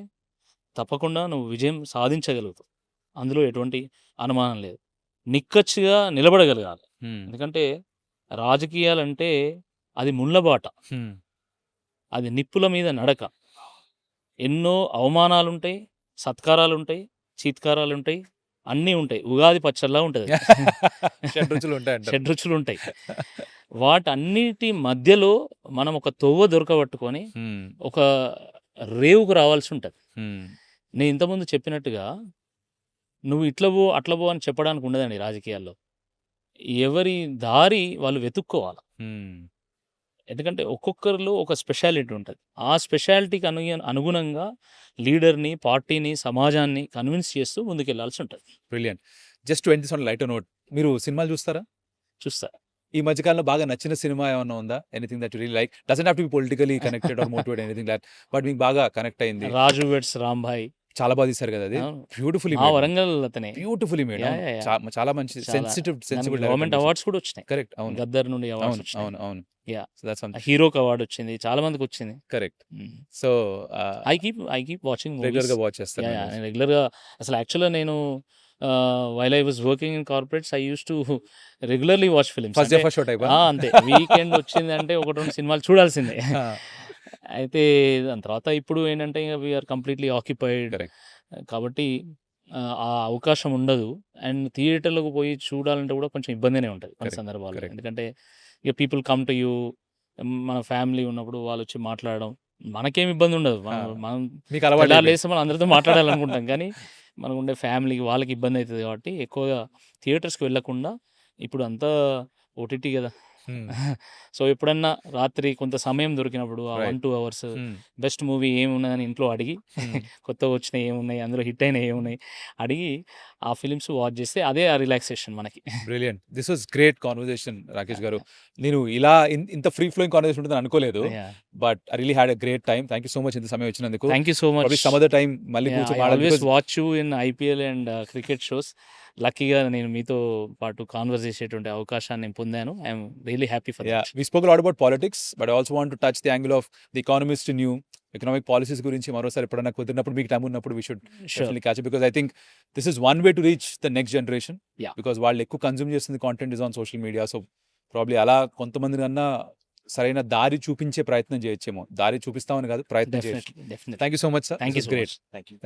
తప్పకుండా నువ్వు విజయం సాధించగలుగుతావు. అందులో ఎటువంటి అనుమానం లేదు. నిక్కచ్చిగా నిలబడగలగాలి. ఎందుకంటే రాజకీయాలంటే అది ముళ్ళబాట. అది నిప్పుల మీద నడక. ఎన్నో అవమానాలుంటాయి, సత్కారాలుంటాయి, చీత్కారాలుంటాయి, అన్నీ ఉంటాయి. ఉగాది పచ్చడిలా ఉంటది. షడ్‌రుచులుంటాయంటారు. షడ్‌రుచులుంటాయి. వాటన్నిటి మధ్యలో మనం ఒక తొవ్వ దొరకబట్టుకొని ఒక రేవుకు రావాల్సి ఉంటది. నేను ఇంతకుముందు చెప్పినట్టుగా నువ్వు ఇట్ల పో, అట్ల పో అని చెప్పడానికి ఉండదండి రాజకీయాల్లో. ఎవరి దారి వాళ్ళు వెతుక్కోవాలి. ఎందుకంటే ఒక్కొక్కరిలో ఒక స్పెషాలిటీ ఉంటది. ఆ స్పెషాలిటీకి అనుగుణంగా లీడర్‌ని, పార్టీని, సమాజాన్ని కన్విన్స్ చేస్తూ ముందుకెళ్లాల్సి ఉంటది. Brilliant. Just to end this on lighter note, మీరు సినిమాలు చూస్తారా? చూస్తా. ఈ మధ్య కాలంలో బాగా నచ్చిన సినిమా ఏమన్నా ఉందా? Anything that you really like? Doesn't have to be politically connected or motivate anything that, but మీకు బాగా కనెక్ట్ అయింది. 'రాజు వెడ్స్ రాంబాయ్' చాలా బాగా తీశారు కదా అది. అవును. బ్యూటిఫుల్లీ మా మేడ్. వరంగల్ అతనే. Beautifully made. Yeah! Yeah! Yeah! చాలా మంచి చాలా. సెన్సిటివ్ దానికి గవర్నమెంట్ అవార్డ్స్ కూడా వచ్చినాయి. కరెక్ట్. అవును. గద్దర్ నుండి అవార్డ్స్ అవును. వచ్చినాయి. అవును. అవును. యాహ్! So that's something. హీరోకి అవార్డ్ వచ్చింది. చాలా మందికి వచ్చింది. Correct. So I keep watching movies. Regular గా వాచ్ చేస్తాను. యాహ్! నేను రెగ్యులర్‌గా అసలు యాక్చువల్‌గా నేను while I was working in corporates I used to regularly watch films. First day first show టైపా? అంతే. వీకెండ్ వచ్చిందంటే 1, 2 సినిమాలు చూడాల్సిందే. అయితే దాని తర్వాత ఇప్పుడు ఏంటంటే we are completely occupied. Correct. కాబట్టి ఆ అవకాశం ఉండదు. అండ్ థియేటర్‌లోకి పోయి చూడాలంటే కూడా కొంచెం ఇబ్బందిగానే ఉంటది కొన్ని Correct. సందర్భాల్లో. Correct. ఎందుకంటే ఇక పీపుల్ కమ్ టు యూ. మన ఫ్యామిలీ ఉన్నప్పుడు వాళ్ళొచ్చి మాట్లాడడం. మనకేం ఇబ్బంది ఉండదు. మనం మీకు అలవాటు తెల్లారి లేస్తే మనం అందరితో మాట్లాడాలనుకుంటాం. కానీ మనకుండే ఫ్యామిలీకి వాళ్ళకి ఇబ్బంది అవుతది కాబట్టి ఎక్కువగా థియేటర్స్‌కి వెళ్ళకుండా ఇప్పుడు అంతా ఓటీటీ కదా! సో ఎప్పుడన్నా రాత్రి కొంత సమయం దొరికినప్పుడు ఆ Right. 1, 2 అవర్స్ బెస్ట్ మూవీ ఏమున్నదని ఇంట్లో అడిగి కొత్తగా వచ్చినయి ఏమున్నాయి, అందులో హిట్ అయినయి ఏమున్నాయి అడిగి ఆ ఫిలిమ్స్ వాచ్ చేస్తే అదే ఆ రిలాక్సేషన్ మనకి. Brilliant. This was great conversation Rakesh గారు. నేను ఇలా ఇంత ఫ్రీ ఫ్లోయింగ్ కాన్వర్జేషన్ ఉంటుందని అనుకోలేదు. But I really had a great time. Thank you so much ఇంత సమయం ఇచ్చినందుకు. Thank you so much. Probably some other time మళ్ళీ కూర్చొని ఐ ఆల్వేస్ మాట్లాడుకుందాం. Watch you in IPL and cricket shows. లక్కీగా నేను మీతో పాటు కాన్వర్స్ చేసేటువంటి అవకాశాన్ని పొందాను. I'm really happy for Yeah, that. we spoke a lot about politics, but I also want to touch the angle of the economist in you. Economic policies గురించి మరోసారి ఎప్పుడన్నా కుదిరినప్పుడు మీకు టైం ఉన్నప్పుడు we should sure. definitely catch it, because I think this is one way to reach the next generation. Yeah. Because వాళ్ళు ఎక్కువ కన్జ్యూమ్ చేస్తుంది content is on social media. So probably అలా కొంతమంది కన్నా సరైన దారి చూపించే ప్రయత్నం చేయొచ్చేమో. దారి చూపిస్తామని కాదు, ప్రయత్నం చేయొచ్చు. Definitely. Thank you so much sir. Thank you so great. Much. Thank you.